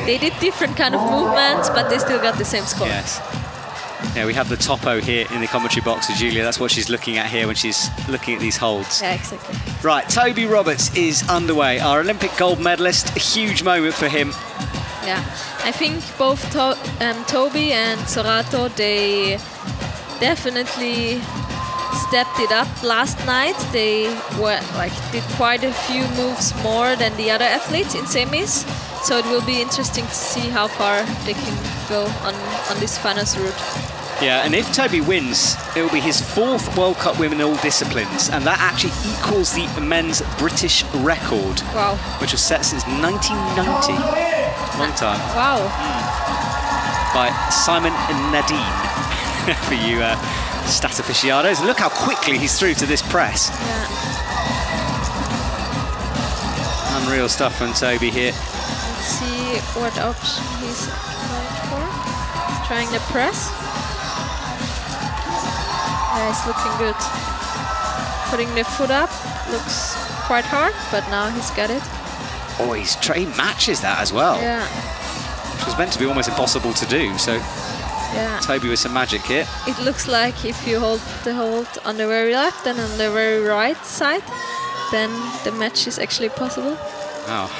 they did different kind of movements, but they still got the same score. Yes. Yeah, we have the topo here in the commentary box of Julia. That's what she's looking at here when she's looking at these holds. Yeah, exactly. Right, Toby Roberts is underway. Our Olympic gold medalist. A huge moment for him. Yeah, I think both Toby and Sorato, they definitely stepped it up last night. They did quite a few moves more than the other athletes in semis. So it will be interesting to see how far they can go on this finals route. Yeah, and if Toby wins, it will be his 4th World Cup win in all disciplines, and that actually equals the men's British record, which was set since 1990. Long time. Wow. By Simon Nadine, for you stat aficionados. And look how quickly he's through to this press. Yeah. Unreal stuff from Toby here. Let's see what option he's going for. Trying the press. Yeah, it's looking good. Putting the foot up looks quite hard, but now he's got it. Oh, he matches that as well. Yeah. Which was meant to be almost impossible to do, so Yeah. Toby with some magic here. It looks like if you hold the hold on the very left and on the very right side, then the match is actually possible. Oh,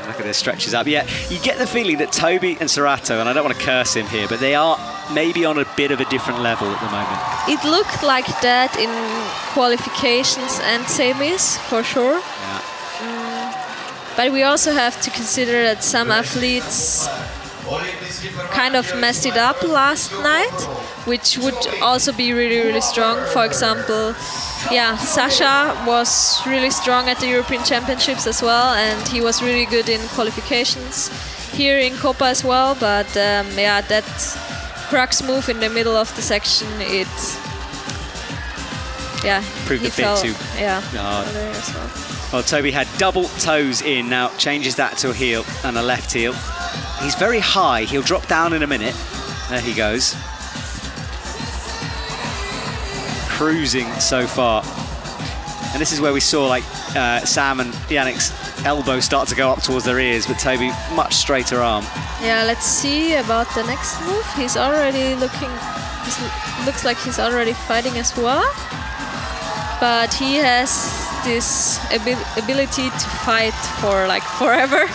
look at this, stretches up. Yeah, you get the feeling that Toby and Serato, and I don't want to curse him here, but they are maybe on a bit of a different level at the moment. It looked like that in qualifications and semis, for sure. Yeah. But we also have to consider that some athletes kind of messed it up last night, which would also be really, really strong. For example, yeah, Sasha was really strong at the European Championships as well, and he was really good in qualifications here in Koper as well. But yeah, that crux move in the middle of the section, proved he a bit fell, too hard. there as well. Well, Toby had double toes in, now changes that to a heel and a left heel. He's very high, he'll drop down in a minute. There he goes. Cruising so far. And this is where we saw like Sam and Yannick's elbows start to go up towards their ears, but Toby much straighter arm. Yeah, let's see about the next move. He's already looks like he's already fighting as well. But he has this ability to fight for like forever.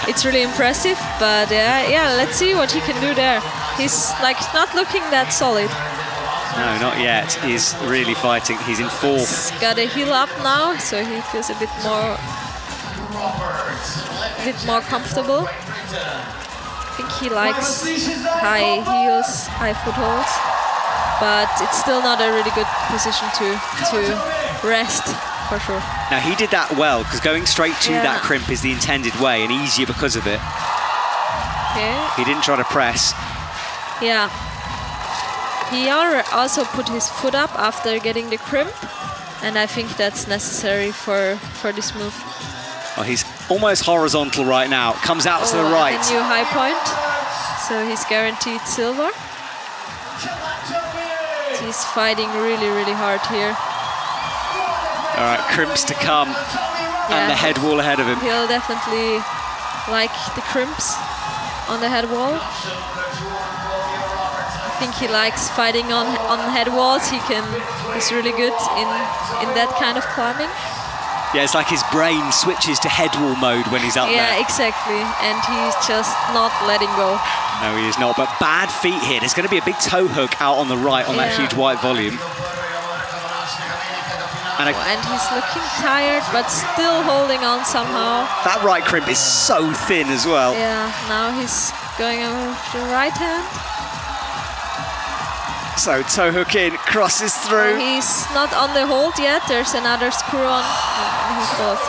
It's really impressive, but yeah, let's see what he can do there. He's like not looking that solid. No, not yet. He's really fighting. He's in fourth. He's got a heel up now, so he feels a bit more comfortable. I think he likes high heels, high footholds, but it's still not a really good position to rest, for sure. Now he did that well, because going straight to that crimp is the intended way and easier because of it. Okay. He didn't try to press. Yeah. He also put his foot up after getting the crimp, and I think that's necessary for this move. Well, he's almost horizontal right now. Comes out to the right. A new high point, so he's guaranteed silver. He's fighting really, really hard here. All right, crimps to come, and the head wall ahead of him. He'll definitely like the crimps on the head wall. I think he likes fighting on head walls. He's really good in that kind of climbing. Yeah, it's like his brain switches to head wall mode when he's up there. Yeah, exactly, and he's just not letting go. No, he is not, but bad feet here. There's going to be a big toe hook out on the right on that huge white volume. And he's looking tired, but still holding on somehow. That right crimp is so thin as well. Yeah, now he's going over the right hand. So toe hook in, crosses through. He's not on the hold yet. There's another screw on his hold.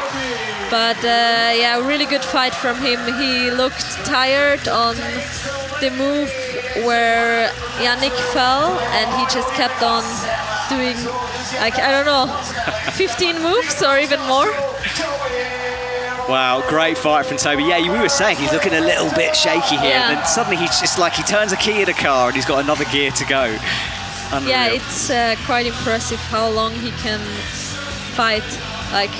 But yeah, really good fight from him. He looked tired on the move where Yannick fell, and he just kept on doing, like, I don't know, 15 moves or even more. Wow, great fight from Toby. Yeah, we were saying he's looking a little bit shaky here, and then suddenly he's just like, he turns a key in a car and he's got another gear to go. Unreal. Yeah, it's quite impressive how long he can fight, like,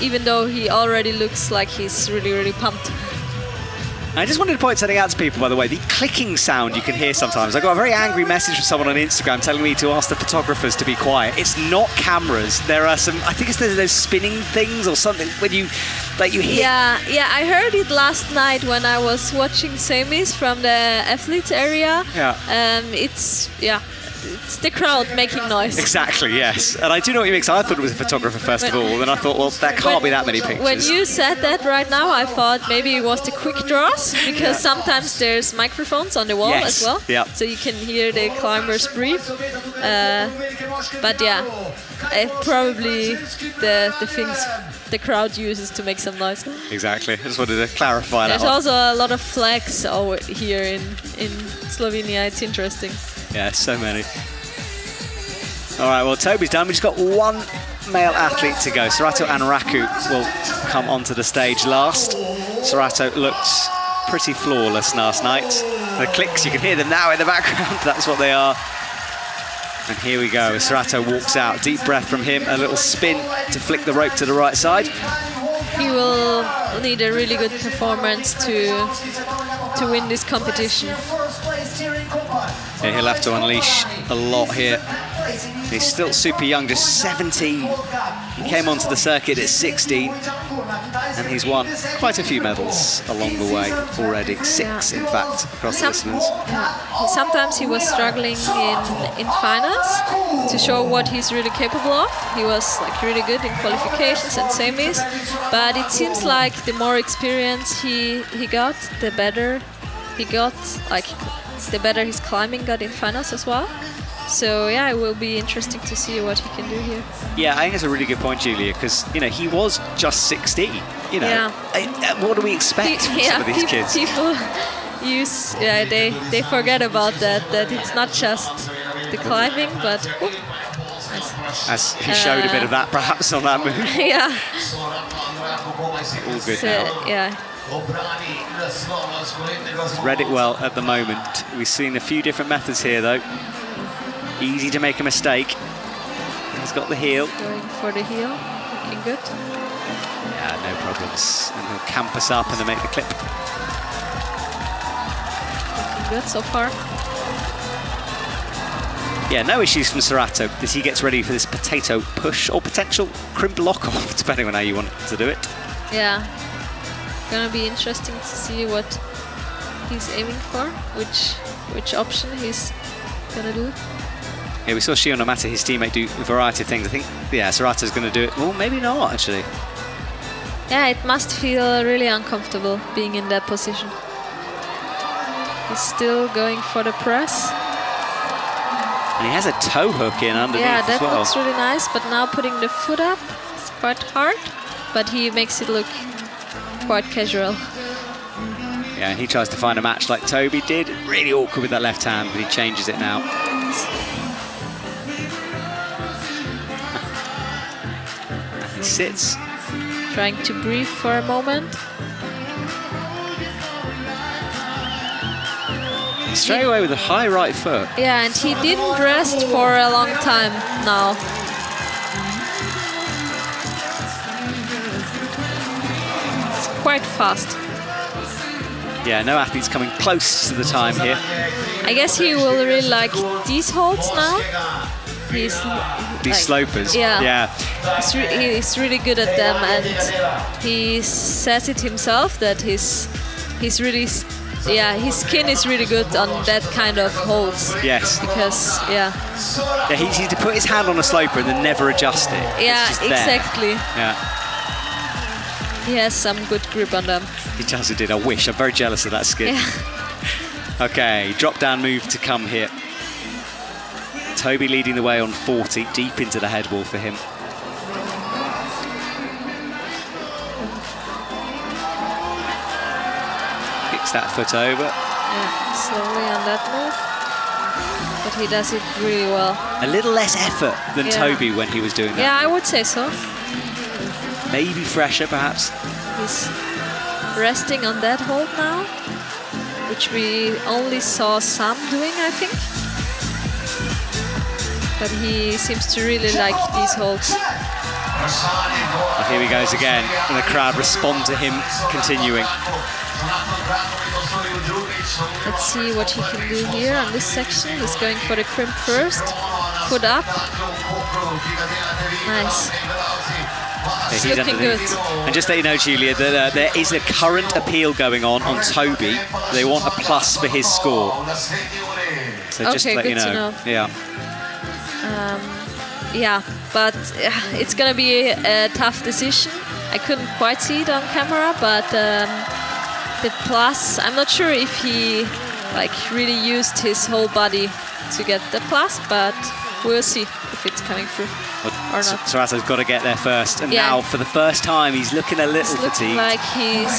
even though he already looks like he's really, really pumped. I just wanted to point something out to people, by the way, the clicking sound you can hear sometimes. I got a very angry message from someone on Instagram telling me to ask the photographers to be quiet. It's not cameras. There are some, I think it's those spinning things or something when you hit. Yeah, I heard it last night when I was watching semis from the athletes area. Yeah. It's the crowd making noise. Exactly, yes. And I do know what you mean, because I thought it was a photographer first of all, and then I thought, well, there can't be that many pictures. When you said that right now, I thought maybe it was the quick draws, because sometimes there's microphones on the wall as well, so you can hear the climbers breathe. But yeah, probably the things the crowd uses to make some noise. Exactly, I just wanted to clarify that. There's also a lot of flags over here in Slovenia. It's interesting. Yeah, so many. All right, well, Toby's done. We've just got one male athlete to go. Serato and Raku will come onto the stage last. Serato looked pretty flawless last night. The clicks, you can hear them now in the background. That's what they are. And here we go. Serato walks out. Deep breath from him. A little spin to flick the rope to the right side. He will need a really good performance to win this competition. Yeah, he'll have to unleash a lot here. He's still super young, just 17. He came onto the circuit at 16, and he's won quite a few medals along the way already. 6, in fact, across the disciplines. Sometimes he was struggling in finals to show what he's really capable of. He was like really good in qualifications and semis, but it seems like the more experience he got, the better he got. Like the better his climbing got in finals as well. So yeah, it will be interesting to see what he can do here. Yeah, I think that's a really good point, Julia, because you know he was just 16. You know, yeah. What do we expect from some of these kids? People they forget about that it's not just the climbing, but as he showed a bit of that perhaps on that move. Yeah. All good so, now. Yeah. Read it well at the moment. We've seen a few different methods here though. Easy to make a mistake. He's got the heel. Going for the heel. Looking good. Yeah, no problems. And he'll camp us up and then make the clip. Looking good so far. Yeah, no issues from Serato as he gets ready for this potato push or potential crimp lock off, depending on how you want to do it. Yeah. Gonna be interesting to see what he's aiming for, which option he's gonna do. Yeah, we saw Shion Amata, his teammate, do a variety of things. I think, yeah, Serato's going to do it. Well, maybe not, actually. Yeah, it must feel really uncomfortable being in that position. He's still going for the press. And he has a toe hook in underneath as well. Yeah, that looks really nice, but now putting the foot up is quite hard, but he makes it look quite casual. Yeah, he tries to find a match like Toby did. Really awkward with that left hand, but he changes it now. He sits. Trying to breathe for a moment. Straight away with a high right foot. Yeah, and he didn't rest for a long time now. It's quite fast. Yeah, no athletes coming close to the time here. I guess he will really like these holds now. These slopers. Yeah. He's really good at them, and he says it himself that he's really, his skin is really good on that kind of holds. Yes. Because he needs to put his hand on a sloper and then never adjust it. Yeah, exactly. Yeah. He has some good grip on them. He does indeed. I wish. I'm very jealous of that skin. Yeah. Okay, drop down move to come here. Toby leading the way on 40, deep into the head wall for him. Kicks that foot over. Yeah, slowly on that move. But he does it really well. A little less effort than Toby when he was doing that. Yeah, I would say so. Maybe fresher, perhaps. He's resting on that hold now, which we only saw some doing, I think. But he seems to really like these holds. And here he goes again, and the crowd respond to him continuing. Let's see what he can do here on this section. He's going for the crimp first. Foot up. Nice. He's looking good. And just let you know, Julia, that there is a current appeal going on Toby. They want a plus for his score. So just to let you know. Yeah, but it's gonna be a tough decision. I couldn't quite see it on camera, but the plus, I'm not sure if he really used his whole body to get the plus, but we'll see if it's coming through or not. Serato's got to get there first, and now for the first time he's looking a little fatigued. Like he's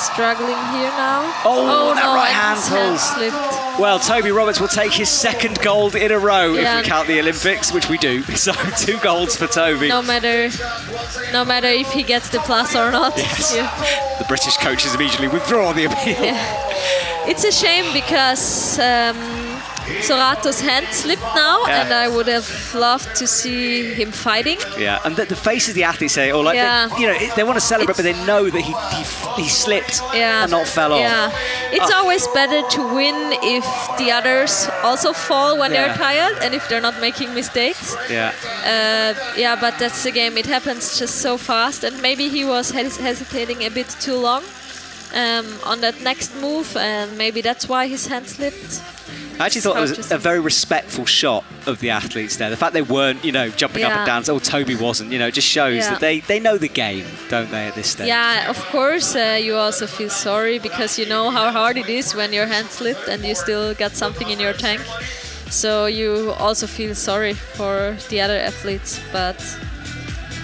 struggling here now. Oh, that no, right hand his pull slipped. Well, Toby Roberts will take his second gold in a row Yeah. if we count the Olympics, which we do. So 2 golds for Toby. No matter if he gets the plus or not. Yes. Yeah. The British coaches immediately withdraw the appeal. Yeah. It's a shame because Sorato's hand slipped now, Yeah. and I would have loved to see him fighting. Yeah, and the faces the athletes say, or like, Yeah. they want to celebrate, but they know that he slipped and not fell off. Yeah, it's always better to win if the others also fall when they're tired and if they're not making mistakes. Yeah. Yeah, but that's the game. It happens just so fast, and maybe he was hesitating a bit too long on that next move, and maybe that's why his hand slipped. I actually thought it was a very respectful shot of the athletes there. The fact they weren't, jumping up and down, or Toby wasn't, it just shows that they know the game, don't they, at this stage? Yeah, of course, you also feel sorry because you know how hard it is when your hand slipped and you still got something in your tank. So you also feel sorry for the other athletes. But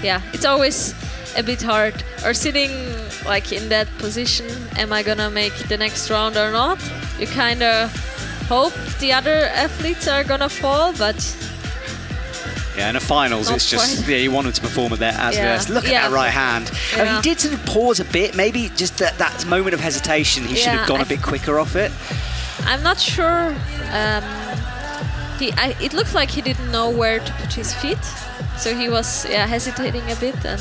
yeah, it's always a bit hard. Or sitting like in that position, am I gonna make the next round or not? You kind of hope the other athletes are gonna fall, but yeah, in the finals, it's just you want him to perform at their best. Look at that right hand. Yeah. He did sort of pause a bit, maybe just that moment of hesitation. He should have gone a bit quicker off it. I'm not sure. It looked like he didn't know where to put his feet, so he was hesitating a bit, and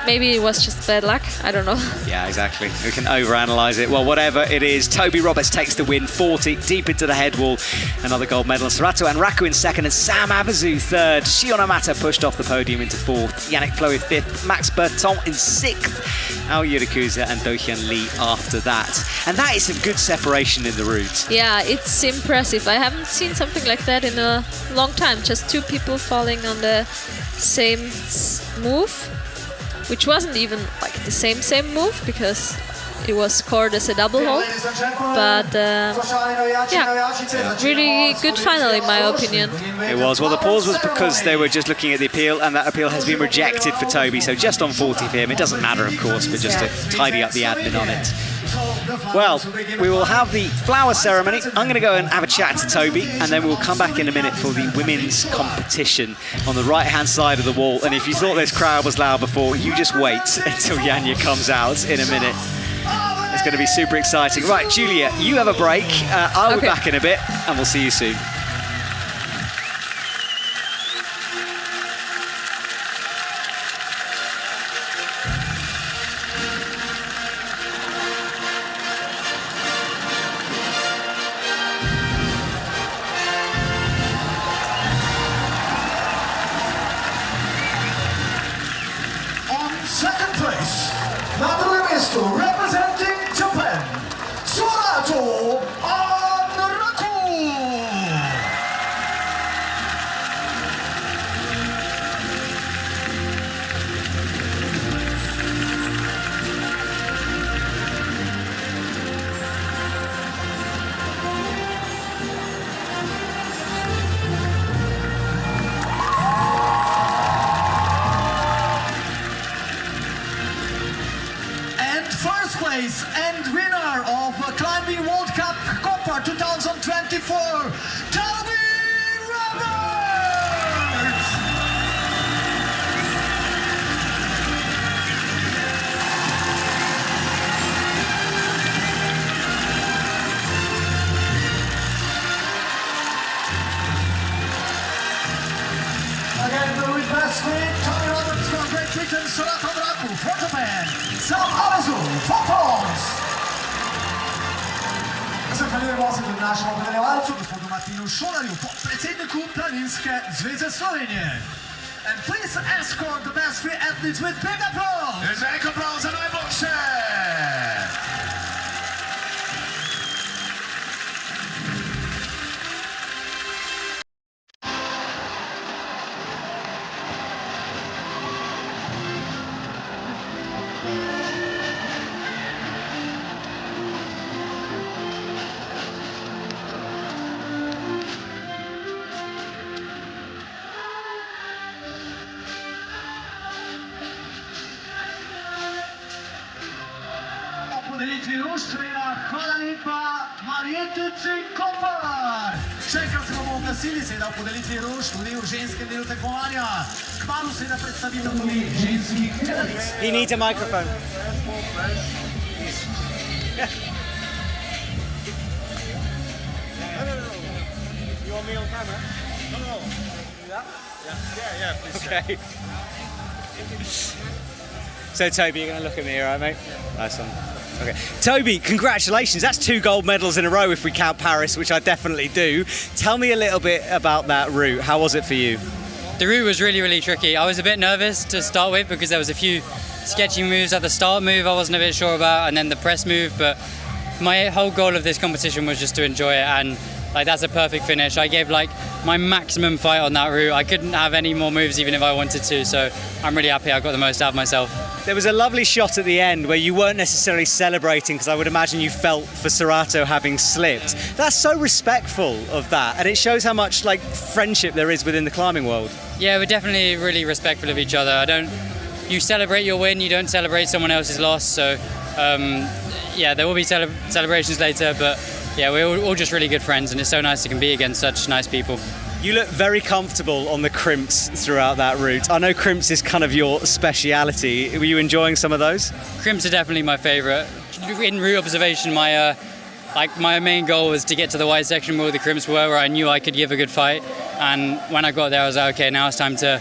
maybe it was just bad luck. I don't know. Yeah, exactly. We can overanalyze it. Well, whatever it is, Toby Roberts takes the win, 40, deep into the head wall. Another gold medal. Sorato and Raku in second, and Sam Abazu third. Shion Amata pushed off the podium into fourth. Yannick Flo fifth. Max Berton in sixth. Ao Yurikuza and Do-Hyun Lee after that. And that is some good separation in the route. Yeah, it's impressive. I haven't seen something like that in a long time. Just 2 people falling on the same move, which wasn't even like the same move because it was scored as a double hold. But really good final in my opinion. It was. Well, the pause was because they were just looking at the appeal, and that appeal has been rejected for Toby. So just on 40 for him. It doesn't matter, of course, but just to tidy up the admin on it. Well, we will have the flower ceremony. I'm going to go and have a chat to Toby, and then we'll come back in a minute for the women's competition on the right-hand side of the wall. And if you thought this crowd was loud before, you just wait until Janja comes out in a minute. It's going to be super exciting. Right, Julia, you have a break. I'll be back in a bit, and we'll see you soon. Second place, Narumisto, representing Japan, Sorato and Raku. First place and winner of the Climbing World Cup Koper 2024, Toby Roberts! Again, the request with Toby Roberts from Great Britain, Sorato Raku for Japan, Sam Abazu for France. Zahvaljujemo se tudi našemu podeljevalcu, gospodu Martinu Šolarju, podpredsedniku Planinske zveze Slovenije. And please escort the best 3 athletes with big applause. Een velik applaus aan najboljše. podelitvi ruštvina. Hvala lepa Marjetici Koper. Še enkrat se bomo oglasili seveda v podelitvi ruš tudi v ženskem delu tekmovanja. Kmalu seveda predstavitev tudi ženskih finalistk. He needs a microphone. You want me on camera? No. Yeah? Yeah, please. Okay. So Toby, you're going to look at me, all right, mate? Nice one. Okay. Toby, congratulations. That's 2 gold medals in a row if we count Paris, which I definitely do. Tell me a little bit about that route. How was it for you? The route was really, really tricky. I was a bit nervous to start with because there was a few sketchy moves at the start move I wasn't a bit sure about, and then the press move, but my whole goal of this competition was just to enjoy it, and like that's a perfect finish. I gave like my maximum fight on that route. I couldn't have any more moves even if I wanted to, so I'm really happy I got the most out of myself. There was a lovely shot at the end where you weren't necessarily celebrating because I would imagine you felt for Serato having slipped. That's so respectful of that, and it shows how much like friendship there is within the climbing world. Yeah, we're definitely really respectful of each other. You celebrate your win, you don't celebrate someone else's loss, so yeah, there will be celebrations later, but yeah, we're all just really good friends, and it's so nice to compete against such nice people. You look very comfortable on the crimps throughout that route. I know crimps is kind of your speciality. Were you enjoying some of those? Crimps are definitely my favourite. In route observation, my main goal was to get to the wide section where the crimps were, where I knew I could give a good fight. And when I got there, I was like, okay, now it's time to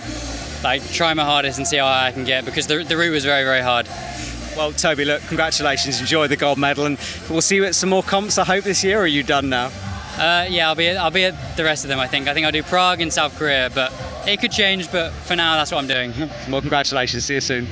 try my hardest and see how high I can get, because the route was very, very hard. Well, Toby, look, congratulations. Enjoy the gold medal, and we'll see you at some more comps, I hope, this year, or are you done now? Yeah, I'll be at the rest of them, I think. I think I'll do Prague and South Korea, but it could change, but for now, that's what I'm doing. Well, congratulations. See you soon.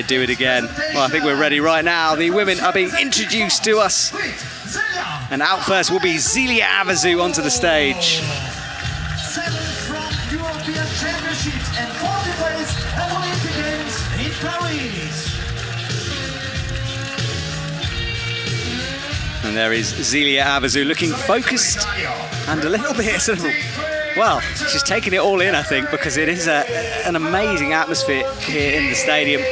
Do it again. Well, I think we're ready right now. The women are being introduced to us. And out first will be Zelia Avazu onto the stage. 7 from European Championships and 40th place at Olympic Games in Paris. And there is Zelia Abazu looking focused and a little bit sort of, well, she's taking it all in, I think, because it is an amazing atmosphere here in the stadium.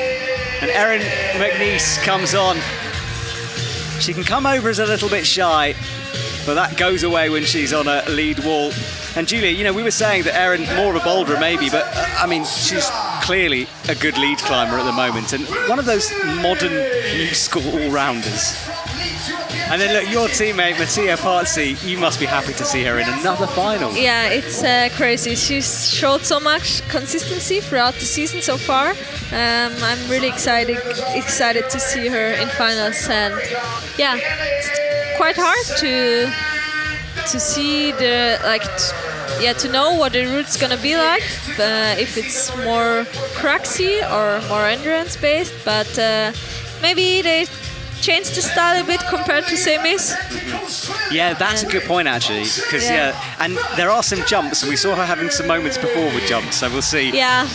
And Erin McNeice comes on. She can come over as a little bit shy, but that goes away when she's on a lead wall. And Julia, you know, we were saying that Erin, more of a boulderer maybe, but I mean, she's clearly a good lead climber at the moment and one of those modern new school all-rounders. And then look, your teammate Mattia Pazzi, you must be happy to see her in another final. Yeah, it's crazy. She's showed so much consistency throughout the season so far. I'm really excited to see her in finals, and yeah, it's quite hard to see the to know what the route's gonna be like, if it's more cruxy or more endurance based, but maybe they changed the style a bit compared to semis. Yeah, that's a good point actually, because and there are some jumps, and we saw her having some moments before with jumps, so we'll see. Yeah,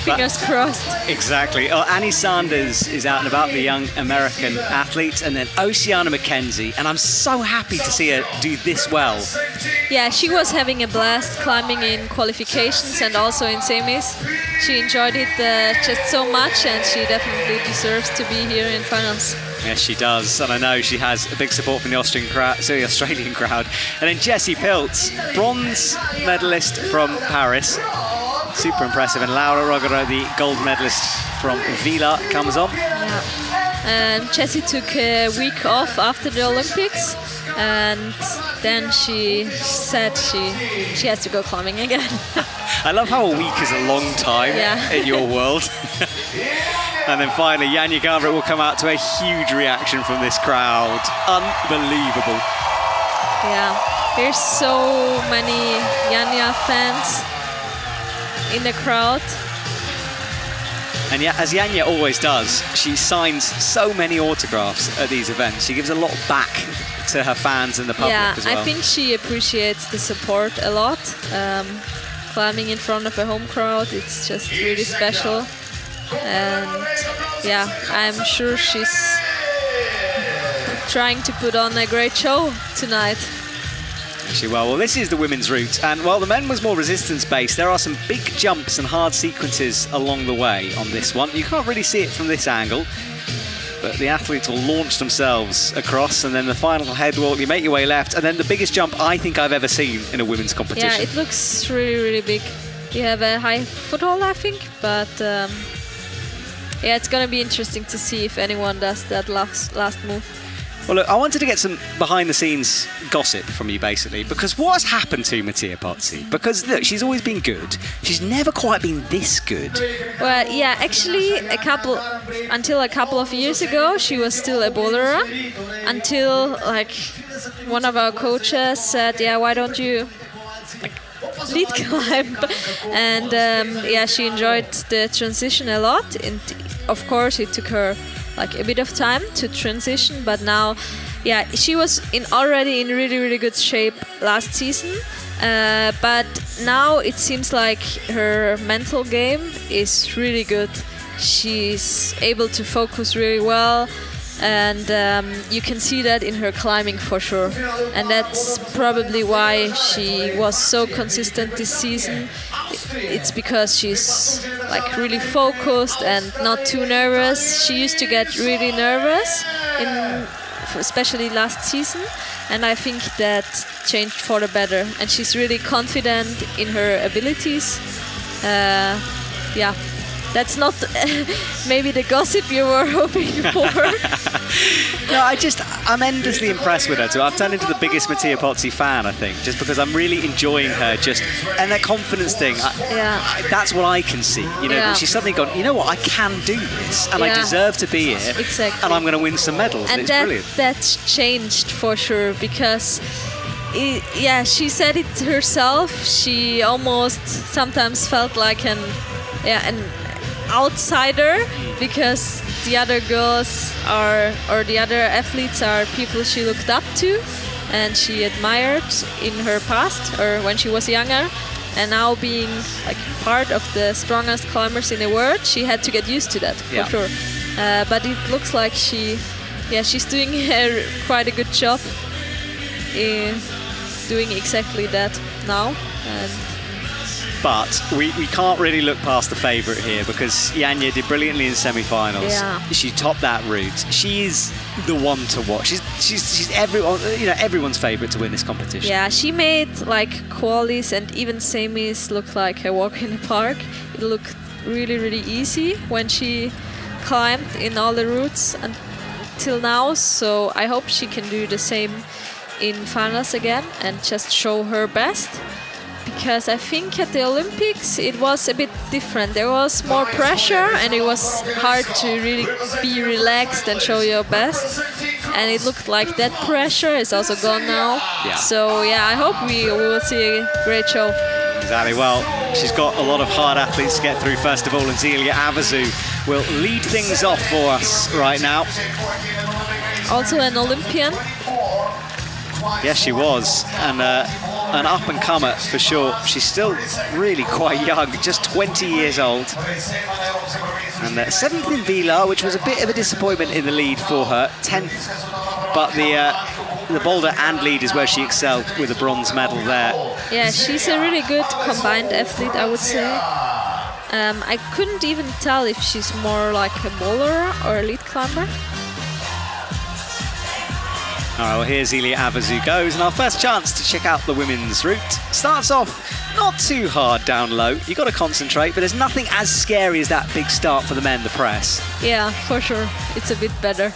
fingers crossed. Exactly. Annie Sanders is out and about, the young American athlete, and then Oceana McKenzie, and I'm so happy to see her do this well. Yeah, she was having a blast climbing in qualifications and also in semis. She enjoyed it just so much, and she definitely deserves to be here in finals. Yes, she does, and I know she has a big support from the Australian crowd. And then Jessie Piltz, bronze medalist from Paris, super impressive. And Laura Rogaro, the gold medalist from Vila, comes on. Yeah. And Jessie took a week off after the Olympics, and then she said she has to go climbing again. I love how a week is a long time in your world. And then finally, Janja Garnbret will come out to a huge reaction from this crowd. Unbelievable. Yeah, there's so many Janja fans in the crowd. And yeah, as Janja always does, she signs so many autographs at these events. She gives a lot back to her fans and the public as well. I think she appreciates the support a lot. Climbing in front of a home crowd, it's just really special. And yeah, I'm sure she's trying to put on a great show tonight. Actually, well, this is the women's route, and while the men was more resistance-based, there are some big jumps and hard sequences along the way on this one. You can't really see it from this angle, but the athletes will launch themselves across, and then the final head wall, you make your way left, and then the biggest jump I think I've ever seen in a women's competition. Yeah, it looks really, really big. You have a high foothold, I think, but yeah, it's going to be interesting to see if anyone does that last move. Well, look, I wanted to get some behind-the-scenes gossip from you, basically, because what has happened to Mattia Pazzi? Because, look, she's always been good. She's never quite been this good. Well, yeah, actually, until a couple of years ago, she was still a boulderer, until, like, one of our coaches said, yeah, why don't you lead climb? And, yeah, she enjoyed the transition a lot. And, of course, it took her like a bit of time to transition, but now, yeah, she was already in really, really good shape last season, but now it seems like her mental game is really good. She's able to focus really well, and you can see that in her climbing for sure, and that's probably why she was so consistent this season. It's because she's like really focused and not too nervous. She used to get really nervous, especially last season, and I think that changed for the better. And she's really confident in her abilities. Yeah, that's not maybe the gossip you were hoping for. No, I'm endlessly impressed with her too. I've turned into the biggest Mattia Pazzi fan, I think, just because I'm really enjoying her and that confidence thing. That's what I can see. You know, she's suddenly gone, you know what, I can do this, and I deserve to be here, exactly. And I'm going to win some medals, and it's brilliant. That's changed for sure, because she said it herself. She almost sometimes felt like an outsider, because the other girls or the other athletes are people she looked up to and she admired in her past or when she was younger. And now being like part of the strongest climbers in the world, she had to get used to that for sure. But it looks like she's doing quite a good job in doing exactly that now. But we can't really look past the favourite here because Janja did brilliantly in semi-finals. Yeah. She topped that route. She is the one to watch. She's everyone, everyone's favourite to win this competition. Yeah, she made like qualies and even semis look like a walk in the park. It looked really, really easy when she climbed in all the routes until now. So I hope she can do the same in finals again and just show her best. Because I think at the Olympics it was a bit different. There was more pressure and it was hard to really be relaxed and show your best. And it looked like that pressure is also gone now. Yeah. So I hope we will see a great show. Exactly. Well, she's got a lot of hard athletes to get through first of all, and Janja Garnbret will lead things off for us right now. Also an Olympian. Yes, she was, and an up-and-comer for sure. She's still really quite young, just 20 years old. And 7th in Vila, which was a bit of a disappointment in the lead for her, 10th. But the boulder and lead is where she excelled with a bronze medal there. Yeah, she's a really good combined athlete, I would say. I couldn't even tell if she's more like a bowler or a lead climber. All right, well, here's Janja Garnbret goes, and our first chance to check out the women's route. Starts off not too hard down low. You've got to concentrate, but there's nothing as scary as that big start for the men, the press. Yeah, for sure. It's a bit better.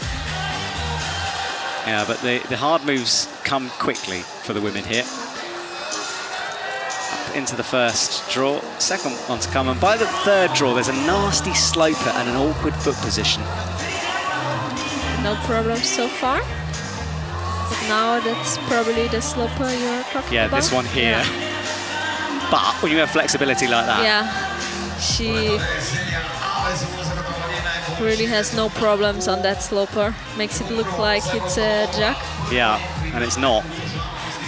Yeah, but the hard moves come quickly for the women here. Up into the first draw, second one to come, and by the third draw, there's a nasty sloper and an awkward foot position. No problems so far. But now that's probably the sloper you're talking about. Yeah, this one here. But when you have flexibility like that. Yeah, she really has no problems on that sloper. Makes it look like it's a jack. Yeah, and it's not.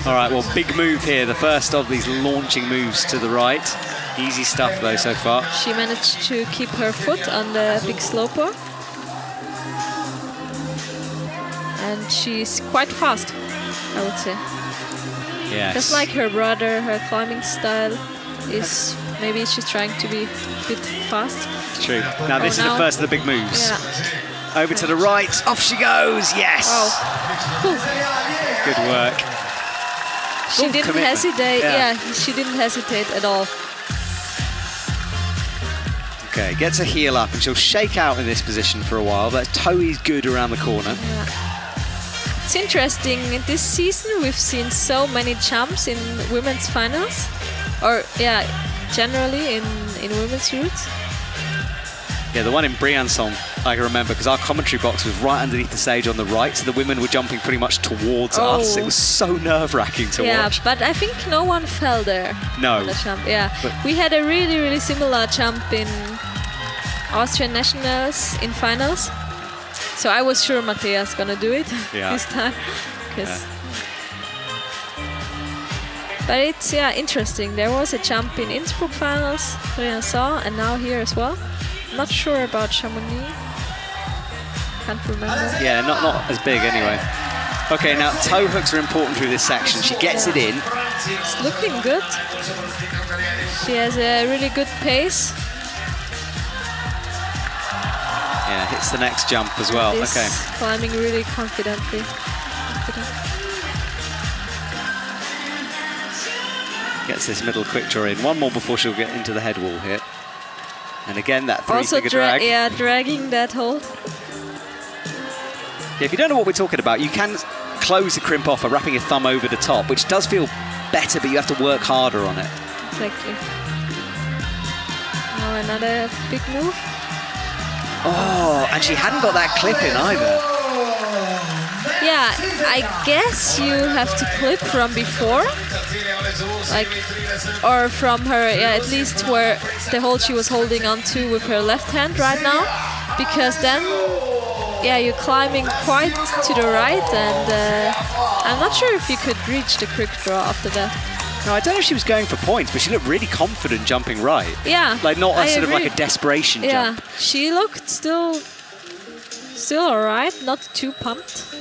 All right, well, big move here. The first of these launching moves to the right. Easy stuff, though, so far. She managed to keep her foot on the big sloper. And she's quite fast, I would say. Yes. Just like her brother, her climbing style is maybe she's trying to be a bit fast. True. Now this is the first of the big moves. Yeah. Over to the right, off she goes. Yes. Wow. Good work. She didn't commitment. hesitate. Yeah. She didn't hesitate at all. Okay, gets her heel up and she'll shake out in this position for a while. But Toby's good around the corner. Yeah. It's interesting, this season we've seen so many jumps in women's finals, or generally in women's routes. Yeah, the one in Briançon I can remember because our commentary box was right underneath the stage on the right, so the women were jumping pretty much towards us. It was so nerve-wracking to watch. Yeah, but I think no one fell there. No. On the jump. Yeah, but we had a really, really similar jump in Austrian nationals in finals. So I was sure Matea's gonna do it this time. But it's interesting. There was a jump in Innsbruck finals, Briançon, and now here as well. Not sure about Chamonix. Can't remember. Yeah, not as big anyway. Okay, now toe hooks are important through this section. She gets it in. It's looking good. She has a really good pace. Yeah, hits the next jump as well. Okay. Climbing really confidently. Gets this middle quick draw in. One more before she'll get into the head wall here. And again, that three-figure drag. Yeah, dragging that hold. Yeah, if you don't know what we're talking about, you can close the crimp off by wrapping your thumb over the top, which does feel better, but you have to work harder on it. Exactly. Now another big move. Oh, and she hadn't got that clip in either. Yeah, I guess you have to clip from before. Or from her, at least where the hold she was holding on to with her left hand right now. Because then, you're climbing quite to the right, and I'm not sure if you could reach the quick draw after that. No, I don't know if she was going for points, but she looked really confident jumping right. Yeah. Like not I a sort agree. of like a desperation Yeah, jump. she looked still alright, not too pumped,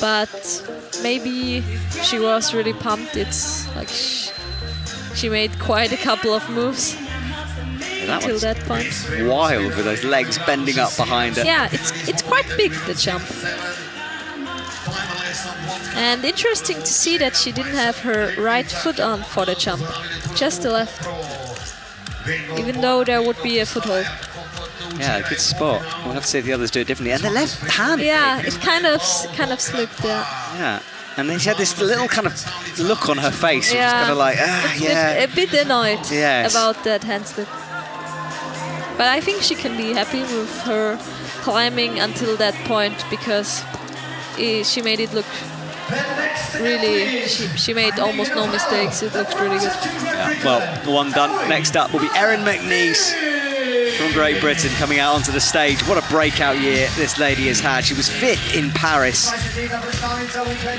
but maybe she was really pumped. It's like she made quite a couple of moves Yeah, until one's that point. wild with those legs bending up behind her. Yeah, it's quite big, the jump. And interesting to see that she didn't have her right foot on for the jump, just the left. Even though there would be a foothold. Yeah, good spot. We'll have to see if the others do it differently. And the left hand. Yeah, it kind of slipped there. Yeah. And then she had this little kind of look on her face. She was Yeah. kind of like, A bit annoyed Yes. about that hand slip. But I think she can be happy with her climbing until that point because she made it look really, she made almost no mistakes. It looked really good. Yeah. Well, the one done. Next up will be Erin McNeice from Great Britain coming out onto the stage. What a breakout year this lady has had. She was 5th in Paris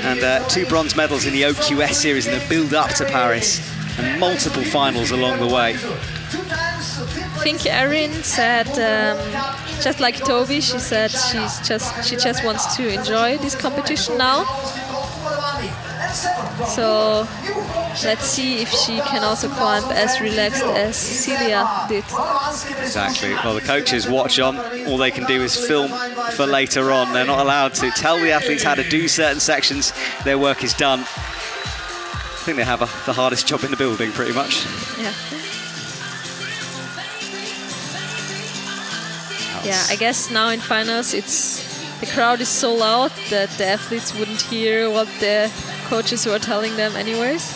and 2 bronze medals in the OQS series in the build up to Paris and multiple finals along the way. I think Erin said, just like Toby, she said she just wants to enjoy this competition now. So let's see if she can also climb as relaxed as Celia did. Exactly. Well, the coaches watch on. All they can do is film for later on. They're not allowed to tell the athletes how to do certain sections. Their work is done. I think they have the hardest job in the building, pretty much. Yeah. Yeah, I guess now in finals the crowd is so loud that the athletes wouldn't hear what the coaches were telling them anyways.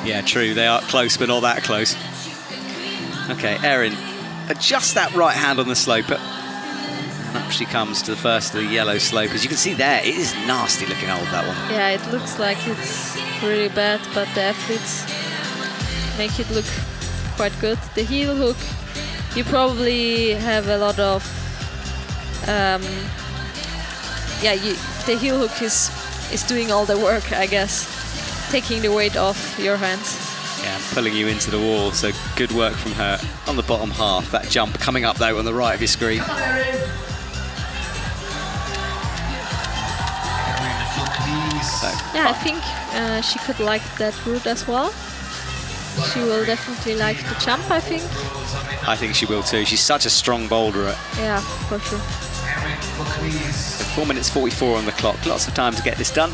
Yeah, true. They are close, but not that close. Okay, Erin, adjust that right hand on the slope. And up she comes to the first of the yellow slope. As you can see there, it is nasty looking old, that one. Yeah, it looks like it's really bad, but the athletes make it look quite good. The heel hook, you probably have a lot of the heel hook is doing all the work, I guess, taking the weight off your hands. Yeah, pulling you into the wall, so good work from her on the bottom half. That jump coming up though on the right of your screen. Yeah, I think she could like that route as well. She will definitely like the jump, I think. I think she will too. She's such a strong boulderer. Yeah, for sure. So 4 minutes 44 on the clock. Lots of time to get this done.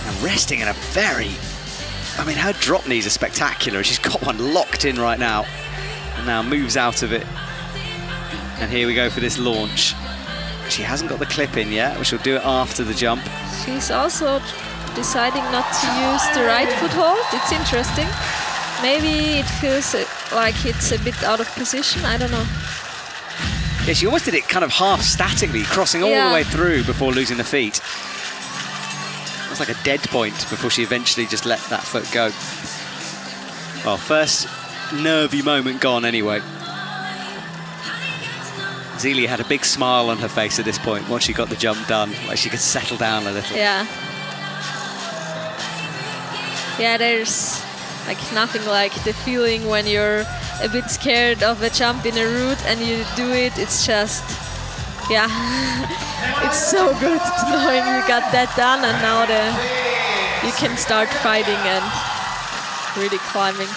And resting in a very... I mean, her drop knees are spectacular. She's got one locked in right now. And now moves out of it. And here we go for this launch. She hasn't got the clip in yet, but she'll do it after the jump. She's also deciding not to use the right foothold. It's interesting. Maybe it feels like it's a bit out of position. I don't know. Yeah, she almost did it kind of half statically, crossing all the way through before losing the feet. It was like a dead point before she eventually just let that foot go. Well, first nervy moment gone anyway. Zelia had a big smile on her face at this point once she got the jump done, like she could settle down a little. Yeah. Yeah, there's like nothing like the feeling when you're a bit scared of a jump in a route and you do it. It's just, yeah, it's so good knowing you got that done and now you can start fighting and really climbing.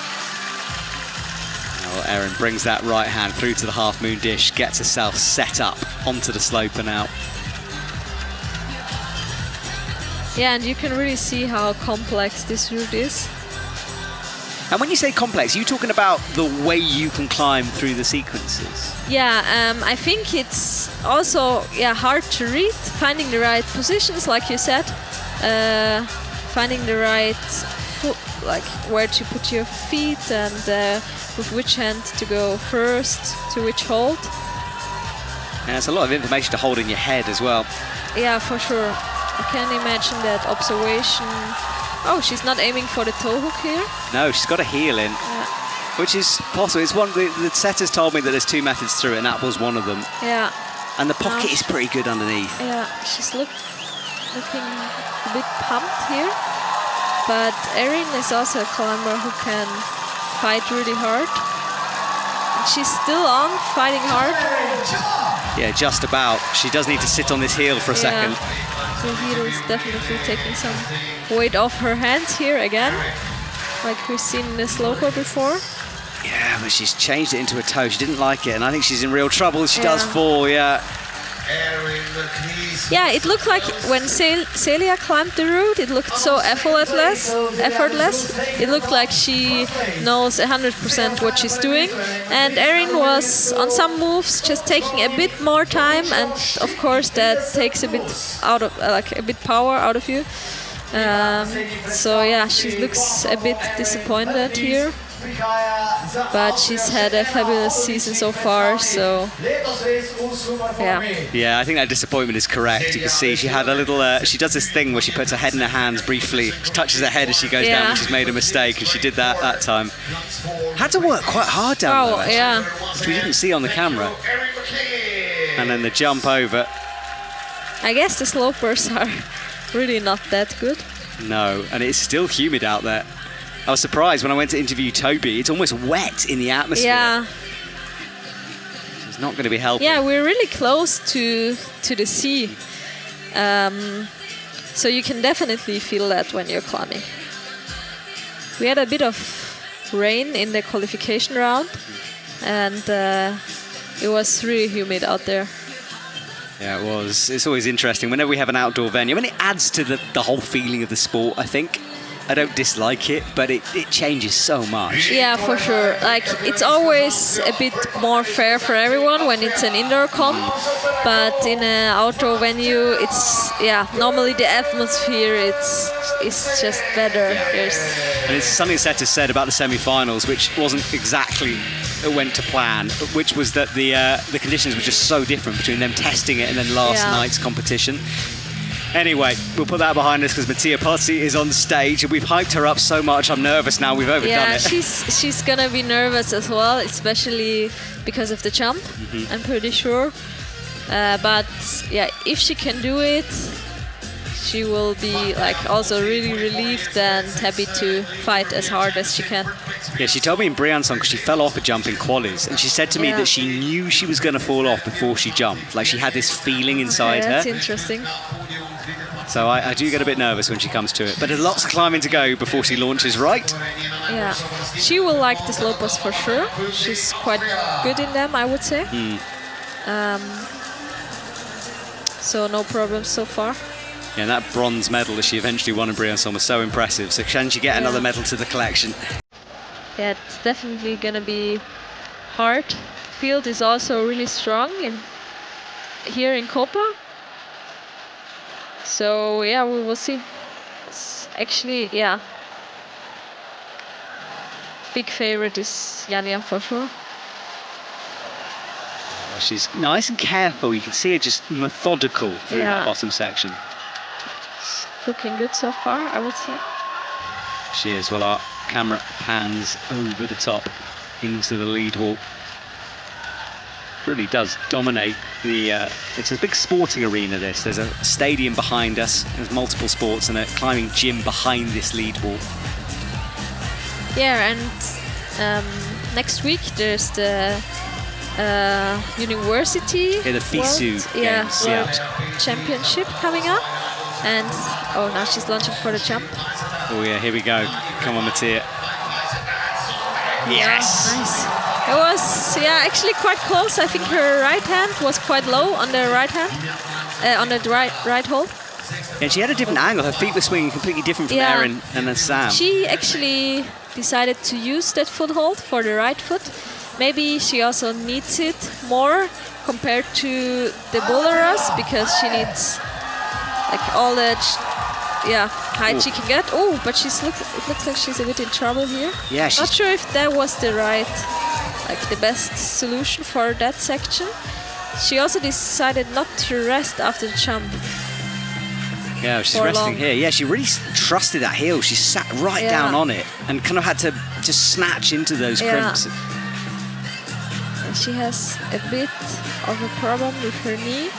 Well, Erin brings that right hand through to the half moon dish, gets herself set up onto the slope and out. Yeah, and you can really see how complex this route is. And when you say complex, are you talking about the way you can climb through the sequences? Yeah, I think it's also hard to read, finding the right positions, like you said, finding the right foot, like where to put your feet and with which hand to go first, to which hold. And it's a lot of information to hold in your head as well. Yeah, for sure. I can imagine that observation. Oh, she's not aiming for the toe hook here? No, she's got a heel in, which is possible. It's one the setters told me that there's 2 methods through it, and that was one of them. Yeah. And the pocket is pretty good underneath. Yeah, she's looking a bit pumped here. But Erin is also a climber who can fight really hard. And she's still on, fighting hard. Yeah, just about. She does need to sit on this heel for a second. The heel is definitely taking some weight off her hands here again, like we've seen in the sloper before. Yeah, but she's changed it into a toe. She didn't like it, and I think she's in real trouble. She does fall, yeah. Yeah, it looked like when Celia climbed the route, it looked so effortless. It looked like she knows 100% what she's doing. And Erin was on some moves just taking a bit more time, and of course that takes a bit out of a bit power out of you. So yeah, she looks a bit disappointed here. But she's had a fabulous season so far, so yeah. Yeah, I think that disappointment is correct. You can see she had a little. She does this thing where she puts her head in her hands briefly. She touches her head as she goes down when she's made a mistake, and she did that time. Had to work quite hard down there. Yeah. Which we didn't see on the camera. And then the jump over. I guess the slopers are really not that good. No, and it's still humid out there. I was surprised when I went to interview Toby. It's almost wet in the atmosphere. Yeah. So it's not going to be helping. Yeah, we're really close to the sea. So you can definitely feel that when you're climbing. We had a bit of rain in the qualification round, and it was really humid out there. Yeah, it was. It's always interesting. Whenever we have an outdoor venue, I mean, it adds to the whole feeling of the sport, I think. I don't dislike it, but it changes so much. Yeah, for sure. Like, it's always a bit more fair for everyone when it's an indoor comp, but in an outdoor venue, it's, normally the atmosphere, it's just better. Yeah. And it's something Seta said about the semi-finals, which wasn't exactly went to plan, which was that the conditions were just so different between them testing it and then last night's competition. Anyway, we'll put that behind us because Mattia Pozzi is on stage, and we've hyped her up so much. I'm nervous now. We've overdone it. Yeah, she's gonna be nervous as well, especially because of the jump. I'm pretty sure. But yeah, if she can do it, she will be like also really relieved and happy to fight as hard as she can. Yeah, she told me in Briançon because she fell off a jump in qualis, and she said to me that she knew she was going to fall off before she jumped. Like, she had this feeling inside her. That's interesting. So I do get a bit nervous when she comes to it. But there's lots of climbing to go before she launches right. Yeah, she will like the slopers for sure. She's quite good in them, I would say. So no problems so far. Yeah, and that bronze medal that she eventually won in Briançon was so impressive. So can she get another medal to the collection? Yeah, it's definitely going to be hard. Field is also really strong here in Koper. So yeah, we will see. It's actually, big favorite is Janja for sure. Well, she's nice and careful. You can see her just methodical through the bottom section. Looking good so far, I would say. She is. Well, our camera pans over the top into the lead wall. Really does dominate the. It's a big sporting arena. There's a stadium behind us. There's multiple sports and a climbing gym behind this lead wall. Yeah, and next week there's the university. Yeah, the FISU games. World Championship coming up. And now she's launching for the jump. Oh yeah, here we go. Come on, Mattia. Yes. Nice. It was actually quite close. I think her right hand was quite low on the right hand, on the right hold. Yeah, she had a different angle. Her feet were swinging completely different from Erin and then Sam. She actually decided to use that foothold for the right foot. Maybe she also needs it more compared to the boulders because she needs like all the height she can get. Oh, but it looks like she's a bit in trouble here. Yeah, she's not sure if that was the best solution for that section. She also decided not to rest after the jump. Yeah, she's resting here. Yeah, she really trusted that heel. She sat right down on it and kind of had to just snatch into those crimps. And she has a bit of a problem with her knee,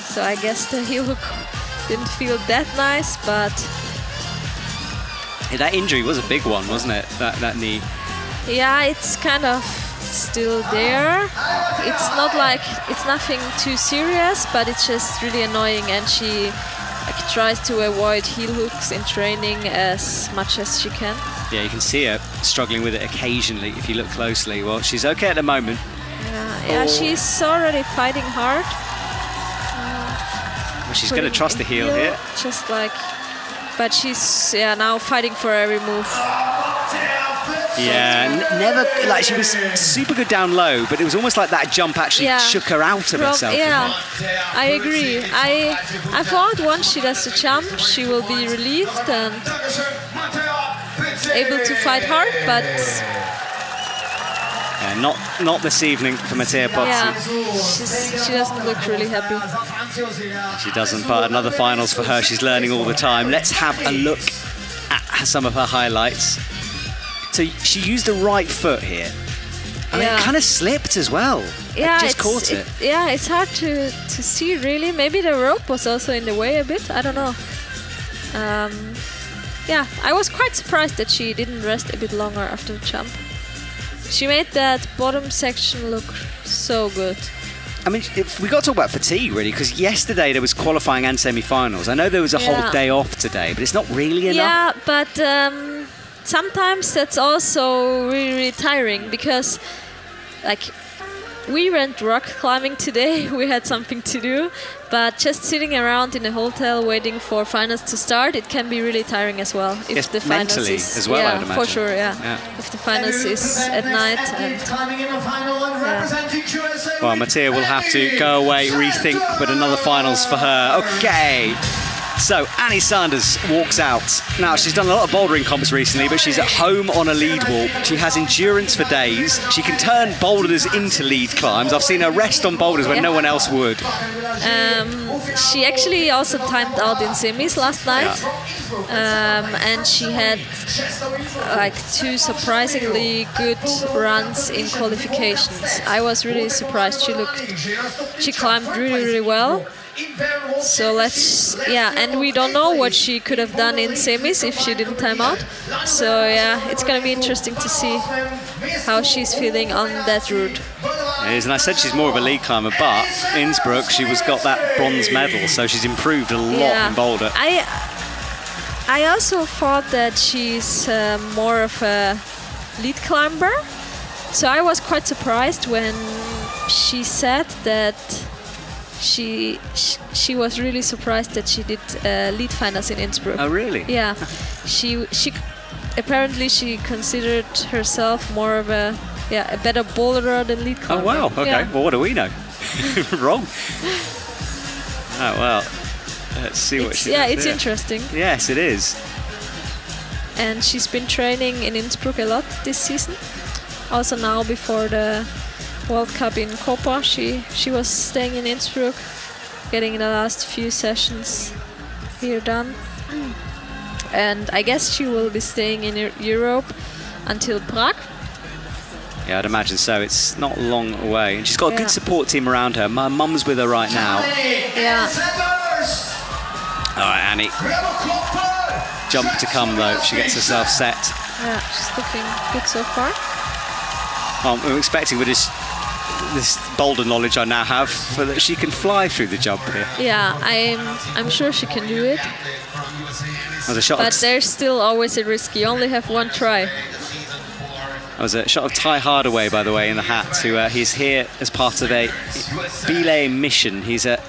so I guess the heel didn't feel that nice, but Yeah, that injury was a big one, wasn't it? That knee. yeah, it's kind of still there. It's not like it's nothing too serious, but it's just really annoying, and she like tries to avoid heel hooks in training as much as she can. Yeah, you can see her struggling with it occasionally if you look closely. Well, she's okay at the moment. Yeah, she's already fighting hard. Well, she's going to trust the heel here. Just like, but she's now fighting for every move. Yeah, never, like, she was super good down low, but it was almost like that jump actually shook her out of herself. Yeah, I agree. I thought once she does the jump, she will be relieved and able to fight hard, but not this evening for Mattea Pozzi. yeah, she doesn't look really happy. She doesn't, but another finals for her. She's learning all the time. Let's have a look at some of her highlights. So she used the right foot here. I mean, it kind of slipped as well. Yeah, just caught it. Yeah, it's hard to see really. Maybe the rope was also in the way a bit. I don't know. Yeah, I was quite surprised that she didn't rest a bit longer after the jump. She made that bottom section look so good. I mean, we got to talk about fatigue, really, because yesterday there was qualifying and semi-finals. I know there was a whole day off today, but it's not really enough. Yeah, but sometimes that's also really, really tiring because, like, we went rock climbing today. We had something to do, but just sitting around in a hotel waiting for finals to start, it can be really tiring as well. If yes, the finals mentally is, as well, yeah, I'd imagine. for sure, yeah. If the finals is at night. Well, Mattea will have to go away, rethink, but another finals for her. Okay. So, Annie Sanders walks out. Now, she's done a lot of bouldering comps recently, but she's at home on a lead walk. She has endurance for days. She can turn boulders into lead climbs. I've seen her rest on boulders when no one else would. She actually also timed out in semis last night. And she had like 2 surprisingly good runs in qualifications. I was really surprised. She climbed really, really well. So and we don't know what she could have done in semis if she didn't time out. So yeah, it's gonna be interesting to see how she's feeling on that route. It is, and I said she's more of a lead climber, but Innsbruck, she was got that bronze medal, so she's improved a lot in boulder. I also thought that she's more of a lead climber, so I was quite surprised when she said that she was really surprised that she did lead finals in Innsbruck. Oh, really? Yeah. she apparently she considered herself more of a better boulderer than lead climber. Oh, wow. Okay. Yeah. Well, what do we know? Wrong. Oh, well. Let's see what she does. Yeah, it's interesting. Yes, it is. And she's been training in Innsbruck a lot this season. Also now before the World Cup in Koper, she was staying in Innsbruck, getting the last few sessions here done. And I guess she will be staying in Europe until Prague. Yeah, I'd imagine so. It's not long away. And she's got a good support team around her. My mum's with her right now. Yeah. All right, Annie. Jump to come, though. She gets herself set. Yeah, she's looking good so far. I'm expecting with this boulder knowledge I now have that she can fly through the jump here. Yeah, I'm sure she can do it. There's a shot but there's still always a risk. You only have one try. That was a shot of Ty Hardaway, by the way, in the hat. He's here as part of a belay mission. He's an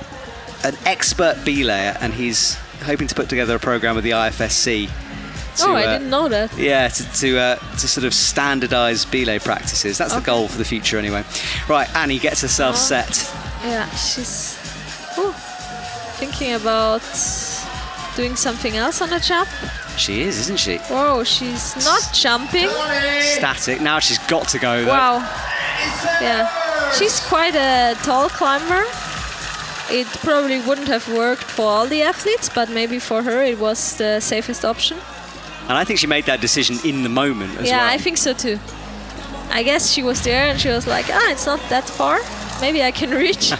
expert belayer, and he's hoping to put together a program with the IFSC. I didn't know that. Yeah, to sort of standardise belay practices. That's the goal for the future, anyway. Right, Annie gets herself set. Yeah, she's thinking about doing something else on the jump. She is, isn't she? Whoa, she's not jumping. Static. Now she's got to go, though. Wow. Yeah, she's quite a tall climber. It probably wouldn't have worked for all the athletes, but maybe for her it was the safest option. And I think she made that decision in the moment as well. Yeah, I think so too. I guess she was there and she was like, it's not that far. Maybe I can reach.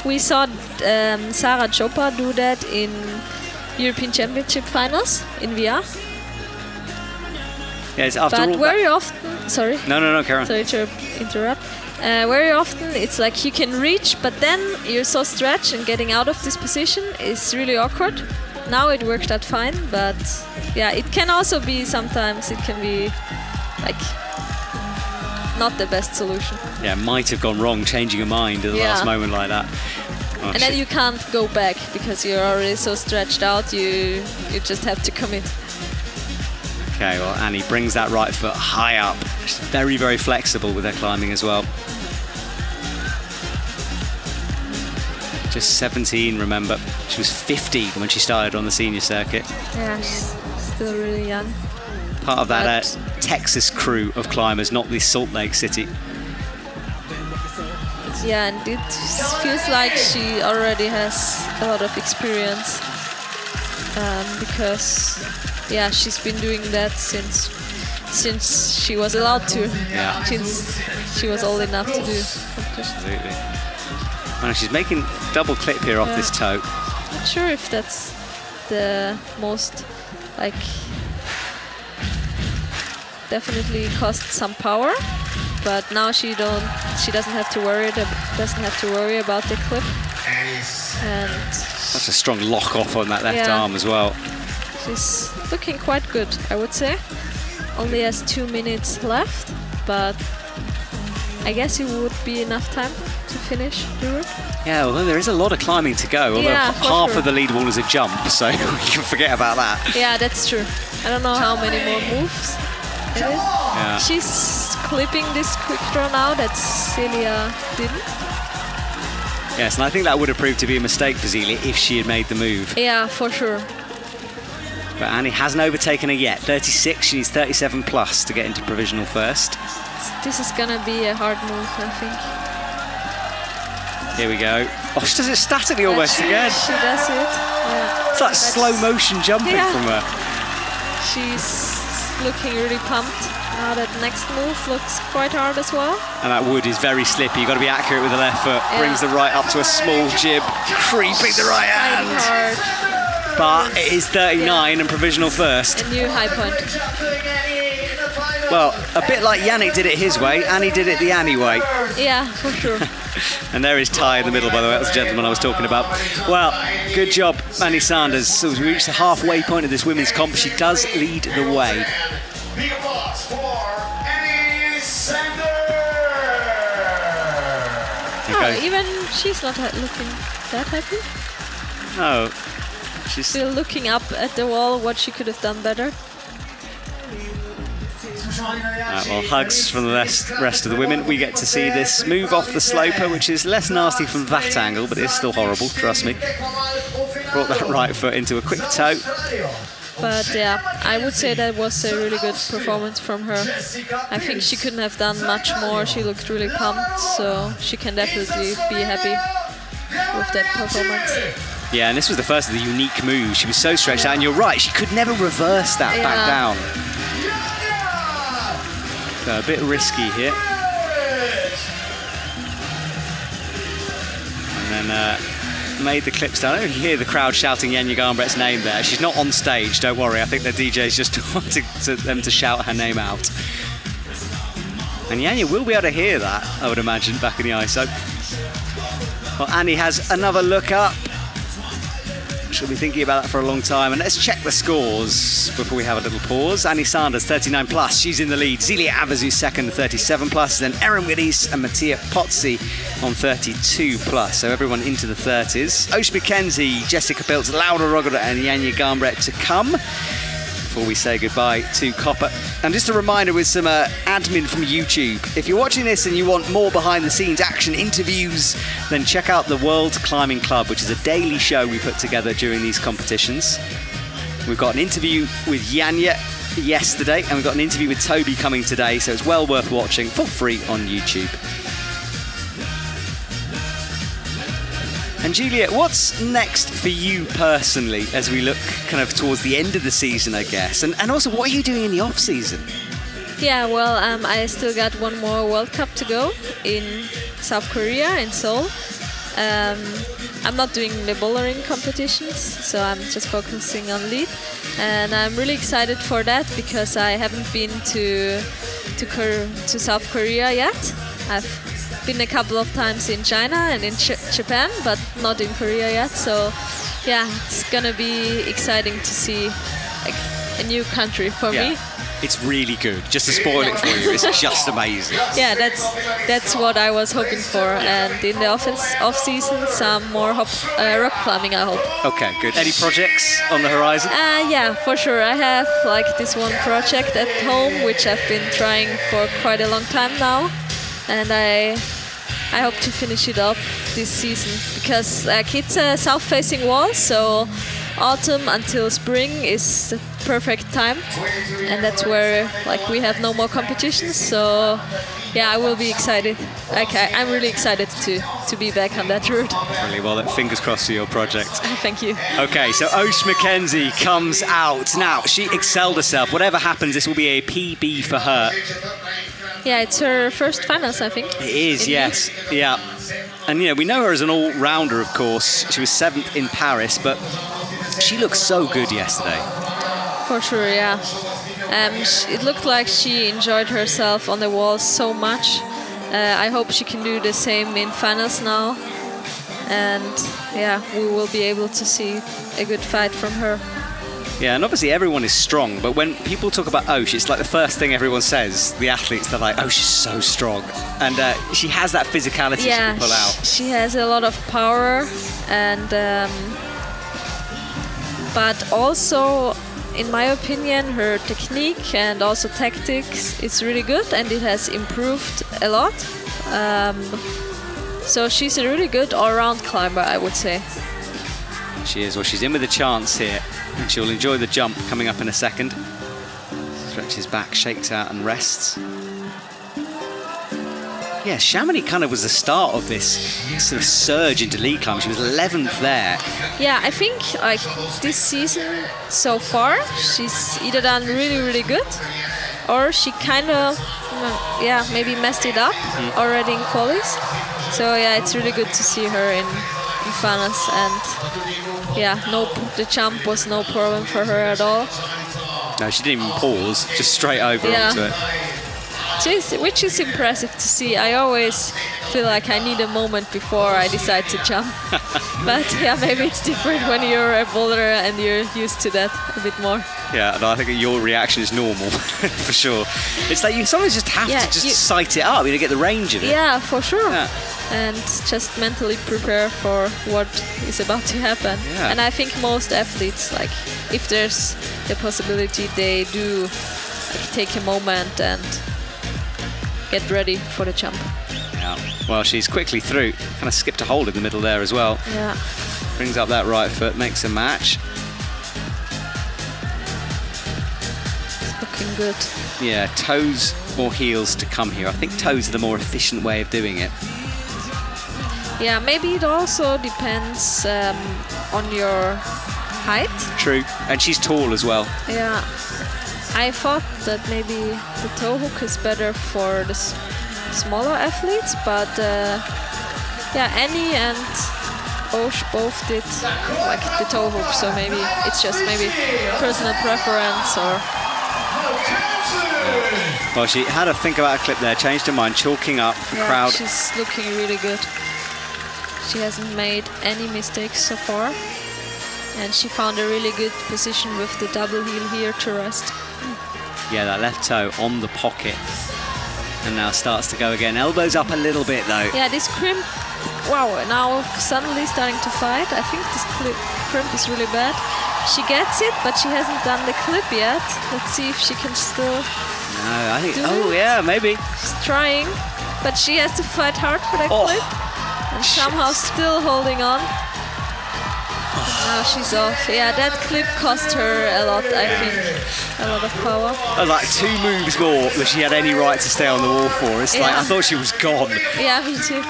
We saw Sarah Chopra do that in European Championship finals in VR. Yes, after But all very often, sorry. No, Karen. Sorry to interrupt. Very often it's like you can reach, but then you're so stretched and getting out of this position is really awkward. Now it worked out fine, but yeah, it can also be sometimes it can be like not the best solution. Yeah, might have gone wrong, changing your mind at the last moment like that. Oh, And then you can't go back because you're already so stretched out. You just have to commit. Okay, well, Annie brings that right foot high up. She's very, very flexible with her climbing as well. Just 17, remember. She was 15 when she started on the senior circuit. Yeah, she's still really young. Part of that Texas crew of climbers, not the Salt Lake City. Yeah, and it feels like she already has a lot of experience because, yeah, she's been doing that since she was allowed to. Yeah. Since she was old enough to do. Absolutely. And she's making double clip here off this toe. Not sure if that's the most like. Definitely cost some power, but now she doesn't have to worry about the clip. And that's a strong lock off on that left arm as well. She's looking quite good, I would say. Only has 2 minutes left, but I guess it would be enough time to finish the route. Yeah, although there is a lot of climbing to go. Although half of the lead wall is a jump, so you can forget about that. Yeah, that's true. I don't know how many more moves it is. Yeah. She's clipping this quick draw now that Celia didn't. Yes, and I think that would have proved to be a mistake for Celia if she had made the move. Yeah, for sure. But Annie hasn't overtaken her yet. 36, she needs 37 plus to get into provisional first. This is gonna be a hard move, I think. Here we go. Oh, she does it statically almost again. She does it. Yeah. It's like slow motion jumping from her. She's looking really pumped. Now that next move looks quite hard as well. And that wood is very slippy. You've got to be accurate with the left foot. Brings the right up to a small jib, creeping the right hand. Hard. But it is 39 and provisional first. A new high point. Well, a bit like Yannick did it his way, Annie did it the Annie way. Yeah, for sure. And there is Ty in the middle, by the way. That was the gentleman I was talking about. Well, good job, Annie Sanders. So as we reach the halfway point of this women's comp, she does lead the way. Big applause for Annie Sanders! Oh, even she's not looking that happy. No, she's still looking up at the wall, what she could have done better. well, hugs from the rest of the women. We get to see this move off the sloper, which is less nasty from that angle, but it's still horrible, trust me. Brought that right foot into a quick toe. But yeah, I would say that was a really good performance from her. I think she couldn't have done much more. She looked really pumped, so she can definitely be happy with that performance. Yeah, and this was the first of the unique moves. She was so stretched out, and you're right, she could never reverse that back down. So a bit risky here. And then made the clips down. I don't hear the crowd shouting Janja Garnbret's name there. She's not on stage, don't worry. I think the DJ's just wanting them to shout her name out. And Janja will be able to hear that, I would imagine, back in the ISO. Well, Annie has another look up. She'll be thinking about that for a long time. And let's check the scores before we have a little pause. Annie Sanders, 39 plus. She's in the lead. Zelia Avazu second, 37 plus. Then Erin Wittes and Mattia Pozzi on 32 plus. So everyone into the 30s. Osh McKenzie, Jessica Piltz, Laura Rogoda and Janja Garnbret to come before we say goodbye to Koper. And just a reminder with some admin from YouTube. If you're watching this and you want more behind the scenes action interviews, then check out the World Climbing Club, which is a daily show we put together during these competitions. We've got an interview with Janja yesterday, and we've got an interview with Toby coming today, so it's well worth watching for free on YouTube. And Juliet, what's next for you personally as we look kind of towards the end of the season, I guess? And also, what are you doing in the off-season? Yeah, well, I still got one more World Cup to go in South Korea, in Seoul. I'm not doing the bouldering competitions, so I'm just focusing on lead, and I'm really excited for that because I haven't been to South Korea yet. I've been a couple of times in China and in Japan, but not in Korea yet. So yeah, it's gonna be exciting to see like a new country for me. It's really good. Just to spoil it for you, it's just amazing. Yeah, that's what I was hoping for. And in the off season, some more rock climbing, I hope. Okay, good. Any projects on the horizon? Yeah, for sure. I have like this one project at home, which I've been trying for quite a long time now, and I hope to finish it up this season because it's a south-facing wall, so autumn until spring is the perfect time, and that's where like we have no more competitions. So yeah, I will be excited. I'm really excited to be back on that route. Really well. Fingers crossed for your project. Thank you. Okay, so Osh Mackenzie comes out now. She excelled herself. Whatever happens, this will be a PB for her. Yeah, it's her first finals, I think. It is, yes. Yeah. And, you know, we know her as an all-rounder, of course. She was 7th in Paris, but she looked so good yesterday. For sure, yeah. It looked like she enjoyed herself on the wall so much. I hope she can do the same in finals now. And, yeah, we will be able to see a good fight from her. Yeah, and obviously everyone is strong, but when people talk about Osh, it's like the first thing everyone says. The athletes, they're like, oh, she's so strong. And she has that physicality she can pull out. She has a lot of power, and but also, in my opinion, her technique and also tactics is really good, and it has improved a lot. So she's a really good all-round climber, I would say. She is. Well, she's in with a chance here. And she'll enjoy the jump coming up in a second. Stretches back, shakes out and rests. Yeah, Chamonix kind of was the start of this sort of surge into lead climb. She was 11th there. Yeah, I think like this season so far, she's either done really, really good, or she kind of, maybe messed it up already in qualis. So yeah, it's really good to see her in finals, and yeah, the jump was no problem for her at all. No, she didn't even pause, just straight over onto it. Which is impressive to see. I always feel like I need a moment before I decide to jump. But yeah, maybe it's different when you're a bowler and you're used to that a bit more. Yeah, no, I think your reaction is normal, for sure. It's like you sometimes just have to sight it up, you know, get the range of it. Yeah, for sure. Yeah. And just mentally prepare for what is about to happen. Yeah. And I think most athletes, like, if there's the possibility, they do like, take a moment and get ready for the jump. Yeah. Well, she's quickly through. Kind of skipped a hold in the middle there as well. Yeah. Brings up that right foot, makes a match. It's looking good. Yeah, toes or heels to come here. I think toes are the more efficient way of doing it. Yeah, maybe it also depends on your height. True, and she's tall as well. Yeah, I thought that maybe the toe hook is better for the smaller athletes, but yeah, Annie and Osh both did like the toe hook, so maybe it's just maybe personal preference or. Well, she had to think about a clip there, changed her mind, chalking up the crowd. She's looking really good. She hasn't made any mistakes so far, and she found a really good position with the double heel here to rest. Yeah, that left toe on the pocket, and now starts to go again. Elbows up a little bit though. Yeah, this crimp, wow, now suddenly starting to fight. I think this crimp is really bad. She gets it, but she hasn't done the clip yet. Let's see if she can still. No, I think. Yeah, maybe. She's trying, but she has to fight hard for that clip. And somehow still holding on. Now she's off. Yeah, that clip cost her a lot, I think. A lot of power. Like 2 moves more that she had any right to stay on the wall for. It's like, I thought she was gone. Yeah, me too.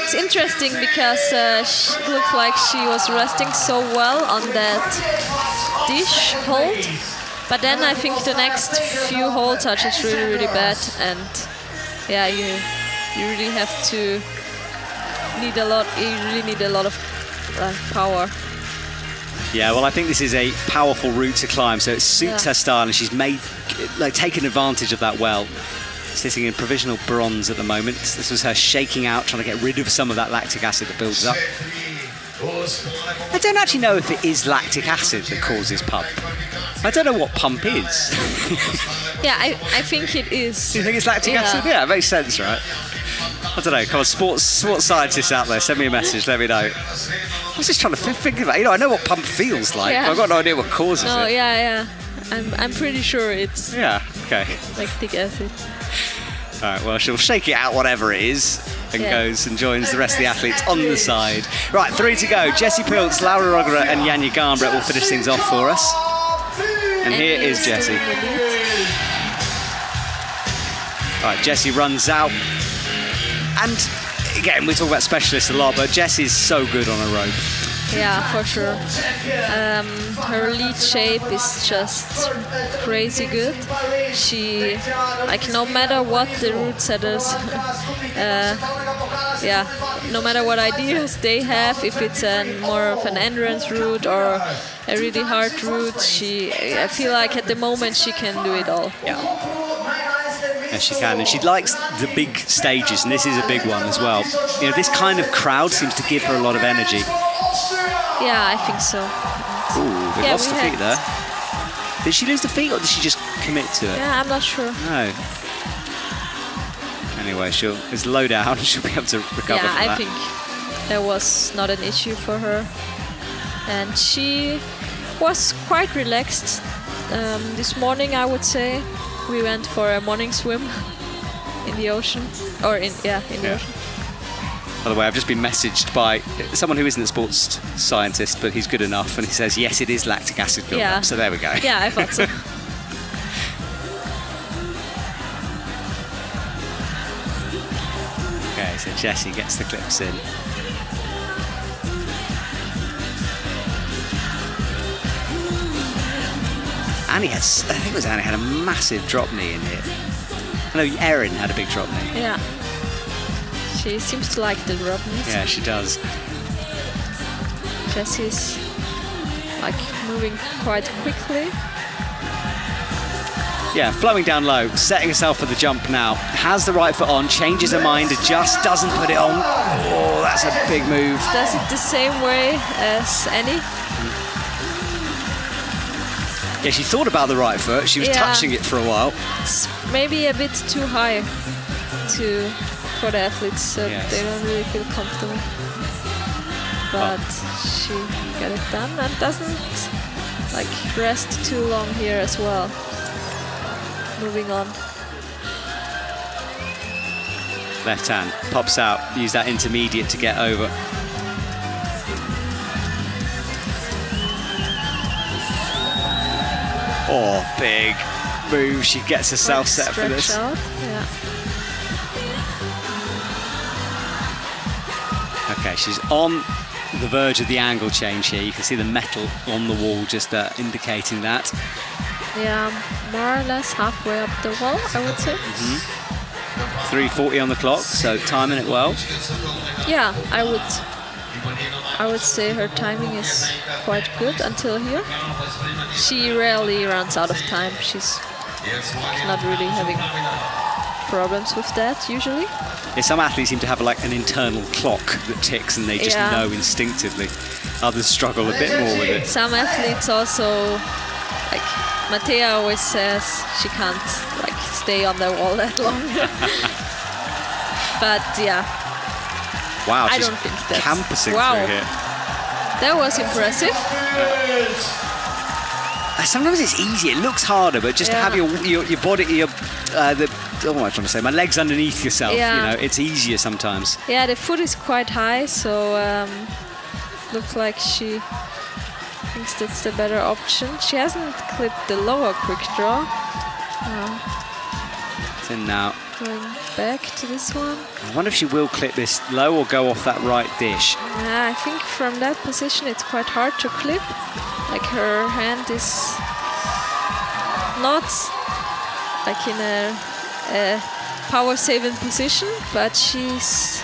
It's interesting because it looked like she was resting so well on that dish hold. But then I think the next few holds are just really, really bad. And yeah, you really have to need a lot. You really need a lot of power. Yeah, well, I think this is a powerful route to climb, so it suits her style, and she's taken advantage of that well. Sitting in provisional bronze at the moment. This was her shaking out, trying to get rid of some of that lactic acid that builds up. I don't actually know if it is lactic acid that causes pump. I don't know what pump is. Yeah, I think it is. Do you think it's lactic acid? Yeah, it makes sense, right? I don't know. Come on, sports scientists out there, send me a message, let me know. I was just trying to think about it. I know what pump feels like, but I've got no idea what causes it. Oh, yeah. I'm pretty sure it's okay. lactic acid. All right, well, she'll shake it out, whatever it is, and goes and joins the rest of the athletes on the side. Right, 3 to go. Jessie Pilz, Laura Roggerer and Janja Garnbret will finish things off for us. And here is Jessie. All right, Jessie runs out. And again, we talk about specialists a lot, but Jessie's so good on a rope. Yeah, for sure. Her lead shape is just crazy good. She, no matter what the route setters, no matter what ideas they have, if it's more of an endurance route or a really hard route, I feel like at the moment she can do it all. Yeah. Yes, she can, and she likes the big stages, and this is a big one as well. You know, this kind of crowd seems to give her a lot of energy. Yeah, I think so. Ooh, they lost the feet there. Did she lose the feet, or did she just commit to it? Yeah, I'm not sure. No. Anyway, it's low down. She'll be able to recover from that. Yeah, I think that was not an issue for her, and she was quite relaxed this morning, I would say. We went for a morning swim in the ocean, in the ocean. By the way, I've just been messaged by someone who isn't a sports scientist, but he's good enough, and he says, yes, it is lactic acid buildup. So there we go. Yeah, I thought so. Okay, so Jessie gets the clips in. Annie I think it was Annie, had a massive drop knee in here. I know Erin had a big drop knee. Yeah. She seems to like the drop knees. Yeah, she does. Jessie's moving quite quickly. Yeah, flowing down low, setting herself for the jump now. Has the right foot on, changes her mind, adjusts, doesn't put it on. Oh, that's a big move. Does it the same way as Annie. Yeah, she thought about the right foot. She was touching it for a while. It's maybe a bit too high for the athletes, so they don't really feel comfortable. But she got it done and doesn't rest too long here as well. Moving on. Left hand pops out. Use that intermediate to get over. Oh, big move. She gets herself set for this. Out. Yeah. Okay, she's on the verge of the angle change here. You can see the metal on the wall just indicating that. Yeah, more or less halfway up the wall, I would say. 3:40 on the clock, so timing it well. Yeah, I would say her timing is quite good until here. She rarely runs out of time. She's not really having problems with that usually. Yeah, some athletes seem to have an internal clock that ticks and they just know instinctively. Others struggle a bit more with it. Some athletes also, Mattea always says she can't stay on the wall that long. But yeah. Wow, I she's don't think that's campusing through here. That was impressive. Sometimes it's easier. It looks harder, but just to have your body, what am I trying to say? My legs underneath yourself. Yeah. You know, it's easier sometimes. Yeah, the foot is quite high, so looks like she thinks that's the better option. She hasn't clipped the lower quick draw. It's in now. Going back to this one. I wonder if she will clip this low or go off that right dish. Yeah, I think from that position it's quite hard to clip. Her hand is not in a power-saving position, but she's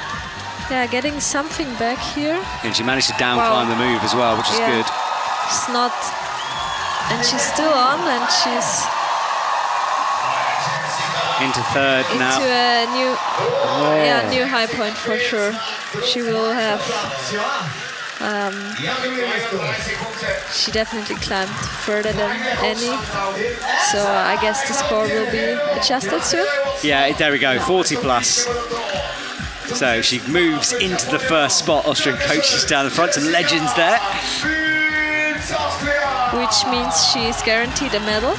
Yeah, getting something back here. And she managed to down climb the move as well, which is good. She's not, and she's still on, and she's into third now. Into a new high point for sure. She will have. She definitely climbed further than any, so I guess the score will be adjusted soon. Yeah, there we go, 40 plus. So she moves into the first spot. Austrian coaches down the front, some legends there. Which means she's guaranteed a medal.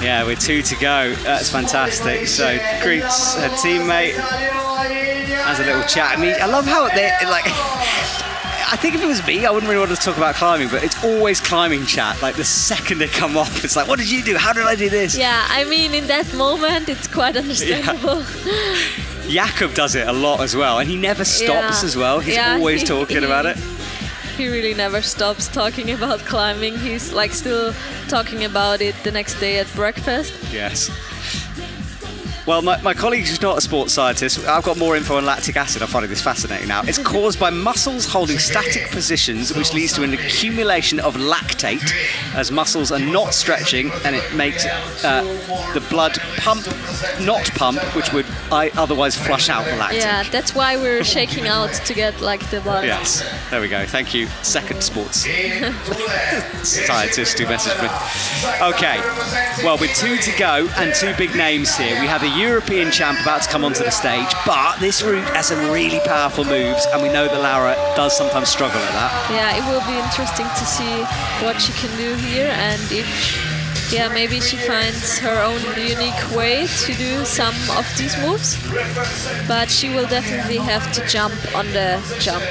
Yeah, with 2 to go. That's fantastic. So greets her teammate, has a little chat. I mean, I love how they like. I think if it was me, I wouldn't really want to talk about climbing, but it's always climbing chat. Like the second they come off, it's like, what did you do? How did I do this? Yeah, I mean, in that moment, it's quite understandable. Yeah. Jakob does it a lot as well, and he never stops as well. He's always talking about it. He really never stops talking about climbing. He's like still talking about it the next day at breakfast. Yes. Well, my colleague who's not a sports scientist, I've got more info on lactic acid. I'm finding this fascinating now. It's caused by muscles holding static positions, which leads to an accumulation of lactate as muscles are not stretching, and it makes the blood not pump, which would otherwise flush out the lactate. Yeah, that's why we're shaking out to get like the blood. Yes, there we go. Thank you, second sports scientist who messaged me. Okay, well, with 2 to go and 2 big names here, we have a European champ about to come onto the stage, but this route has some really powerful moves, and we know that Laura does sometimes struggle at that. Yeah, it will be interesting to see what she can do here, and if maybe she finds her own unique way to do some of these moves, but she will definitely have to jump on the jump.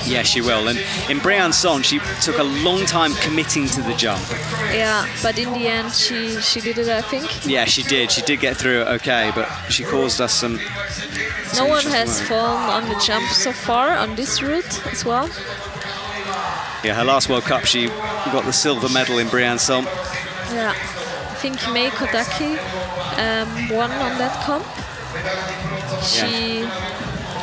Yeah, she will. And in Briançon, she took a long time committing to the jump. Yeah, but in the end, she did it, I think. Yeah, she did. She did get through it okay, but she caused us some... No one has fallen on the jump so far on this route as well. Yeah, her last World Cup, she got the silver medal in Briançon. Yeah, I think Mei Kodaki won on that comp.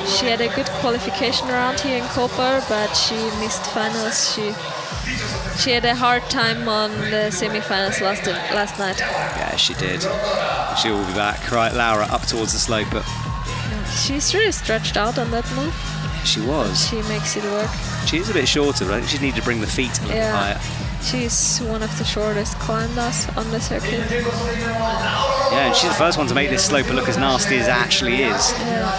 She had a good qualification round here in Koper, but she missed finals. She had a hard time on the semi-finals last night. Yeah, she did. She will be back. Right, Laura up towards the slope, but she's really stretched out on that move. She was. She makes it work. She's a bit shorter, but I think she needed to bring the feet a little higher. She's one of the shortest climbers on the circuit. Yeah, and she's the first one to make this slope look as nasty as it actually is. Yeah.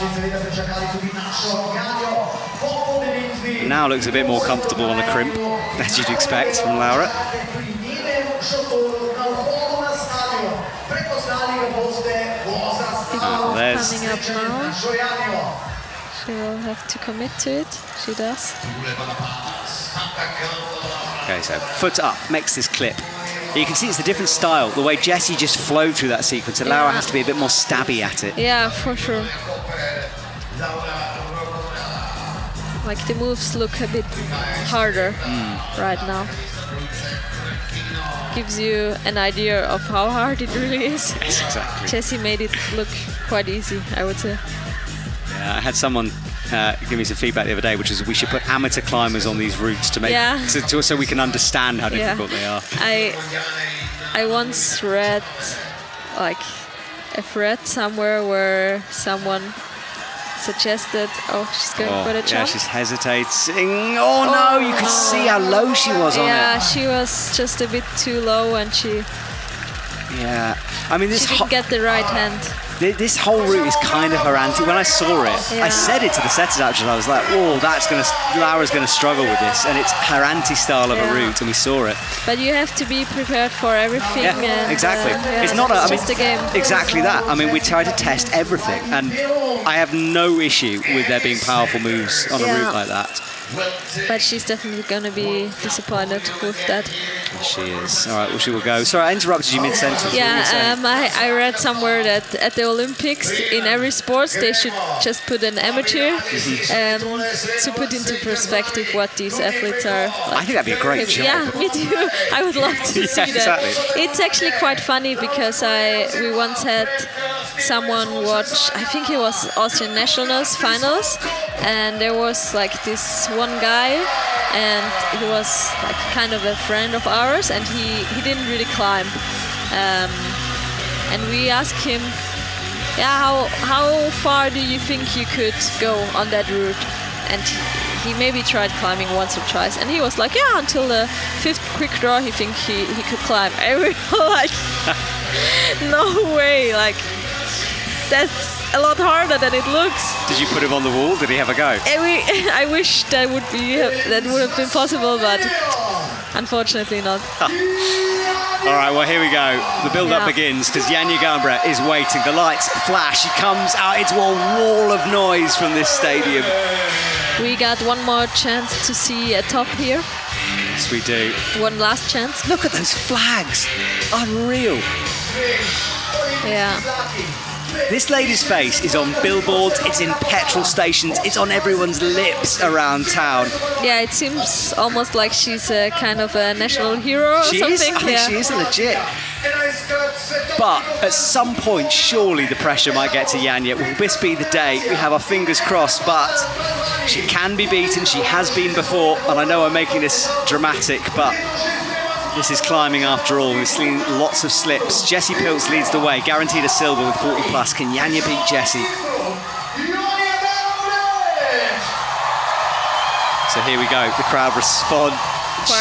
Now looks a bit more comfortable on a crimp, as you'd expect from Laura. Coming up now. She will have to commit to it. She does. Okay, so foot up makes this clip. You can see it's a different style. The way Jessie just flowed through that sequence, and Laura has to be a bit more stabby at it. Yeah, for sure. Like the moves look a bit harder right now. Gives you an idea of how hard it really is. Yes, exactly. Jessie made it look quite easy, I would say. Yeah, I had someone give me some feedback the other day, which is we should put amateur climbers on these routes to make so we can understand how difficult they are. I once read like a thread somewhere where someone suggested, she's going for the jump. Yeah, she's hesitating. Oh no, you could see how low she was on it. Yeah, she was just a bit too low, and she I mean, she didn't get the right hand. This whole route is kind of her anti. When I saw it, I said it to the setters actually. I was like, "Whoa, Laura's going to struggle with this," and it's her anti-style of a route, and we saw it. But you have to be prepared for everything. Yeah, and, exactly. It's not just a game. Exactly that. I mean, we try to test everything, and I have no issue with there being powerful moves on a route like that. But she's definitely going to be disappointed with that. She is. All right, well, she will go. Sorry, I interrupted you mid-sentence. Yeah, I read somewhere that at the Olympics, in every sport, they should just put an amateur to put into perspective what these athletes are like. I think that'd be a great job. Yeah, me too. I would love to see that. Exactly. It's actually quite funny because we once had someone watched, I think it was Austrian Nationals finals, and there was like this one guy, and he was like kind of a friend of ours, and he didn't really climb. And we asked him, yeah, how far do you think you could go on that route? And he maybe tried climbing once or twice, and he was like, yeah, until the 5th quick draw, he think he could climb. And we were like, no way, like that's a lot harder than it looks. Did you put him on the wall? Did he have a go? I wish that would have been possible, but unfortunately not. All right, well, here we go. The build-up begins because Janja Garnbret is waiting. The lights flash. She comes out into a wall of noise from this stadium. We got one more chance to see a top here. Yes, we do. One last chance. Look at those flags. Unreal. Yeah. This lady's face is on billboards, it's in petrol stations, it's on everyone's lips around town. Yeah, it seems almost like she's a kind of a national hero or She something. is? I think she is legit. But at some point, surely the pressure might get to Janja. Will this be the day? We have our fingers crossed, but she can be beaten. She has been before, and I know I'm making this dramatic, but this is climbing after all. We've seen lots of slips. Jessie Pilz leads the way, guaranteed a silver with 40 plus. Can Janja beat Jessie? So here we go. The crowd respond,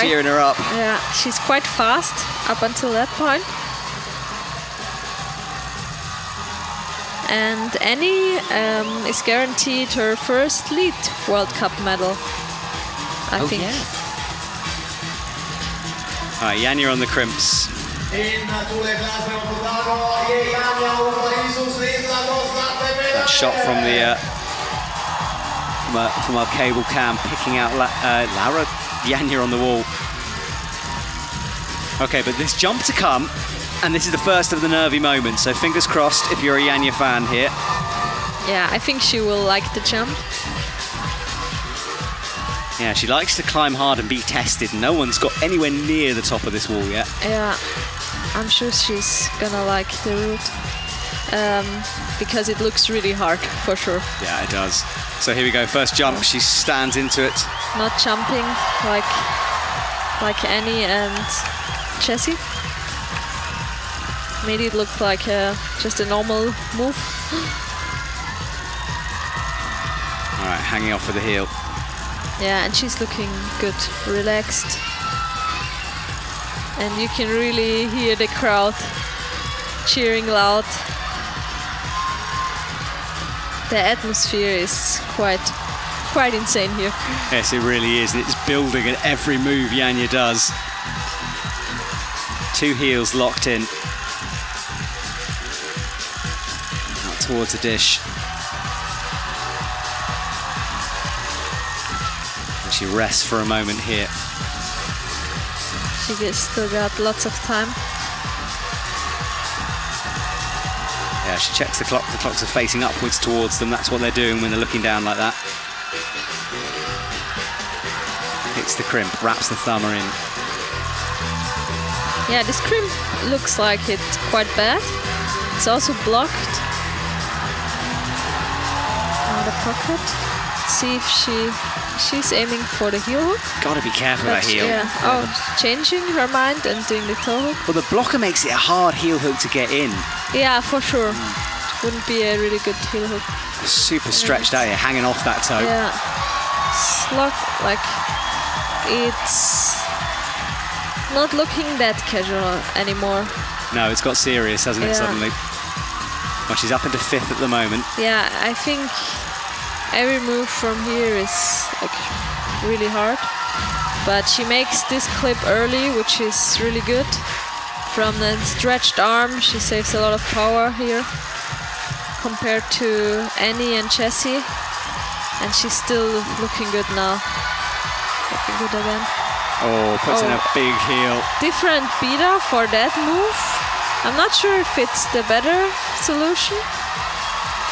cheering her up. Yeah, she's quite fast up until that point. And Annie is guaranteed her first lead World Cup medal, I think. Yeah. All right, Janja on the crimps. That shot from the from our cable cam, picking out Lara Janja on the wall. Okay, but this jump to come, and this is the first of the nervy moments. So fingers crossed if you're a Janja fan here. Yeah, I think she will like the jump. Yeah, she likes to climb hard and be tested. No one's got anywhere near the top of this wall yet. Yeah, I'm sure she's gonna like the route because it looks really hard for sure. Yeah, it does. So here we go, first jump, she stands into it. Not jumping like Annie and Jessie. Made it look like just a normal move. All right, hanging off with the heel. Yeah, and she's looking good, relaxed. And you can really hear the crowd cheering loud. The atmosphere is quite insane here. Yes, it really is. And it's building at every move Janja does. Two heels locked in. Out towards the dish. And she rests for a moment here. She still got lots of time. Yeah, she checks the clock. The clocks are facing upwards towards them. That's what they're doing when they're looking down like that. Hits the crimp, wraps the thumber in. Yeah, this crimp looks like it's quite bad. It's also blocked. Now the pocket. See if she's aiming for the heel hook. Gotta be careful with that heel. Yeah. Oh, changing her mind and doing the toe hook. Well, the blocker makes it a hard heel hook to get in. Yeah, for sure. Wouldn't be a really good heel hook. Super stretched out here, hanging off that toe. Yeah. Slug, like, it's not looking that casual anymore. No, it's got serious, hasn't it, suddenly? Well, she's up into 5th at the moment. Yeah, I think every move from here is like really hard. But she makes this clip early, which is really good. From the stretched arm, she saves a lot of power here compared to Annie and Jessie. And she's still looking good now. Looking good again. Oh, puts in a big heel. Different beta for that move. I'm not sure if it's the better solution.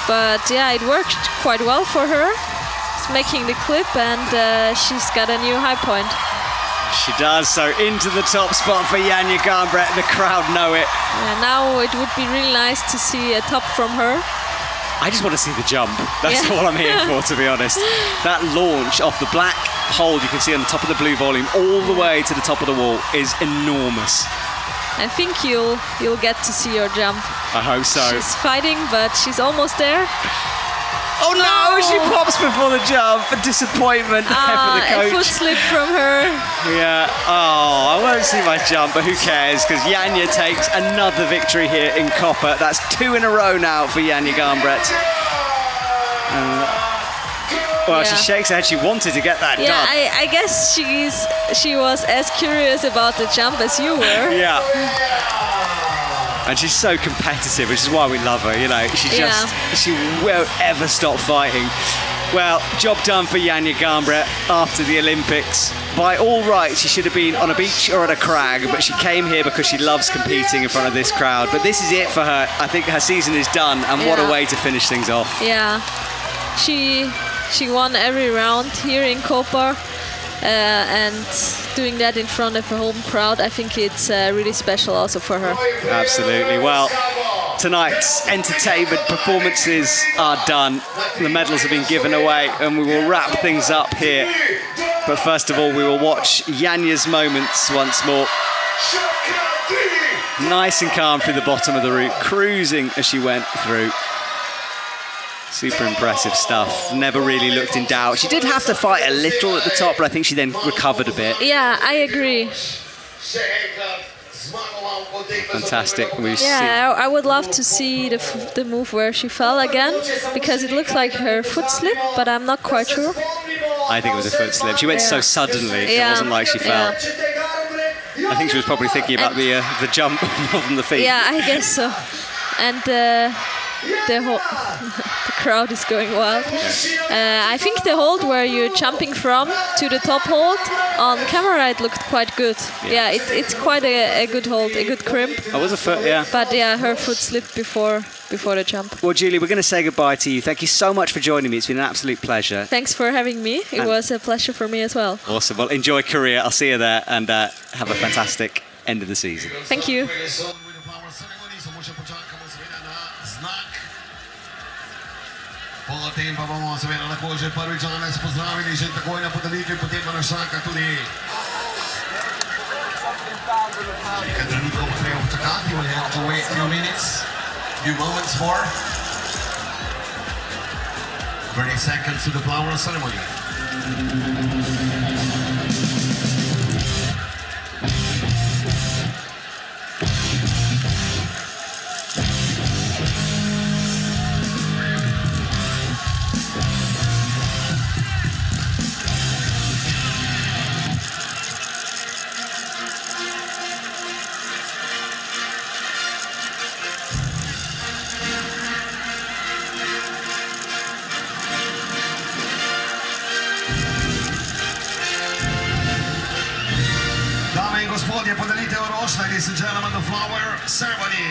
But yeah, it worked quite well for her. She's making the clip and she's got a new high point. She does, so into the top spot for Janja Garnbret. The crowd know it. Now it would be really nice to see a top from her. I just want to see the jump. That's all I'm here for, to be honest. That launch off the black hold you can see on the top of the blue volume all the way to the top of the wall is enormous. I think you'll get to see her jump. I hope so. She's fighting, but she's almost there. Oh no, she pops before the jump. A disappointment there for the coach. A foot slip from her. Yeah, I won't see my jump, but who cares? Because Janja takes another victory here in Koper. That's 2 in a row now for Janja Garnbret. She shakes her head. She wanted to get that done. I guess she was as curious about the jump as you were. Yeah. And she's so competitive, which is why we love her, you know. She won't ever stop fighting. Well, job done for Janja Garnbret after the Olympics. By all rights, she should have been on a beach or at a crag, but she came here because she loves competing in front of this crowd. But this is it for her. I think her season is done, and what a way to finish things off. Yeah, she won every round here in Koper. And doing that in front of a home crowd, I think it's really special also for her. Absolutely. Well, tonight's entertainment performances are done. The medals have been given away, and we will wrap things up here. But first of all, we will watch Janja's moments once more. Nice and calm through the bottom of the route, cruising as she went through. Super impressive stuff. Never really looked in doubt. She did have to fight a little at the top, but I think she then recovered a bit. Yeah, I agree. Fantastic. I would love to see the move where she fell again, because it looks like her foot slipped, but I'm not quite sure. I think it was a foot slip. She went so suddenly, it wasn't like she fell. I think she was probably thinking about the jump more than the feet. Yeah, I guess so. And the crowd is going wild. I think the hold where you're jumping from to the top hold, on camera it looked quite good. Yeah, it's quite a good hold, a good crimp. Oh, was a foot, yeah. But yeah, her foot slipped before the jump. Well, Julie, we're going to say goodbye to you. Thank you so much for joining me. It's been an absolute pleasure. Thanks for having me. It was a pleasure for me as well. Awesome. Well, enjoy Korea. I'll see you there, and have a fantastic end of the season. Thank you. Potem pa bomo seveda lahko že prvič danes pozdravili, že takoj na podelitvi, potem pa nas čaka tudi nekaj trenutkov bo treba počakati, we'll have to wait a few minutes, few moments more. 30 seconds to the flower ceremony. Ladies and gentlemen, the flower ceremony.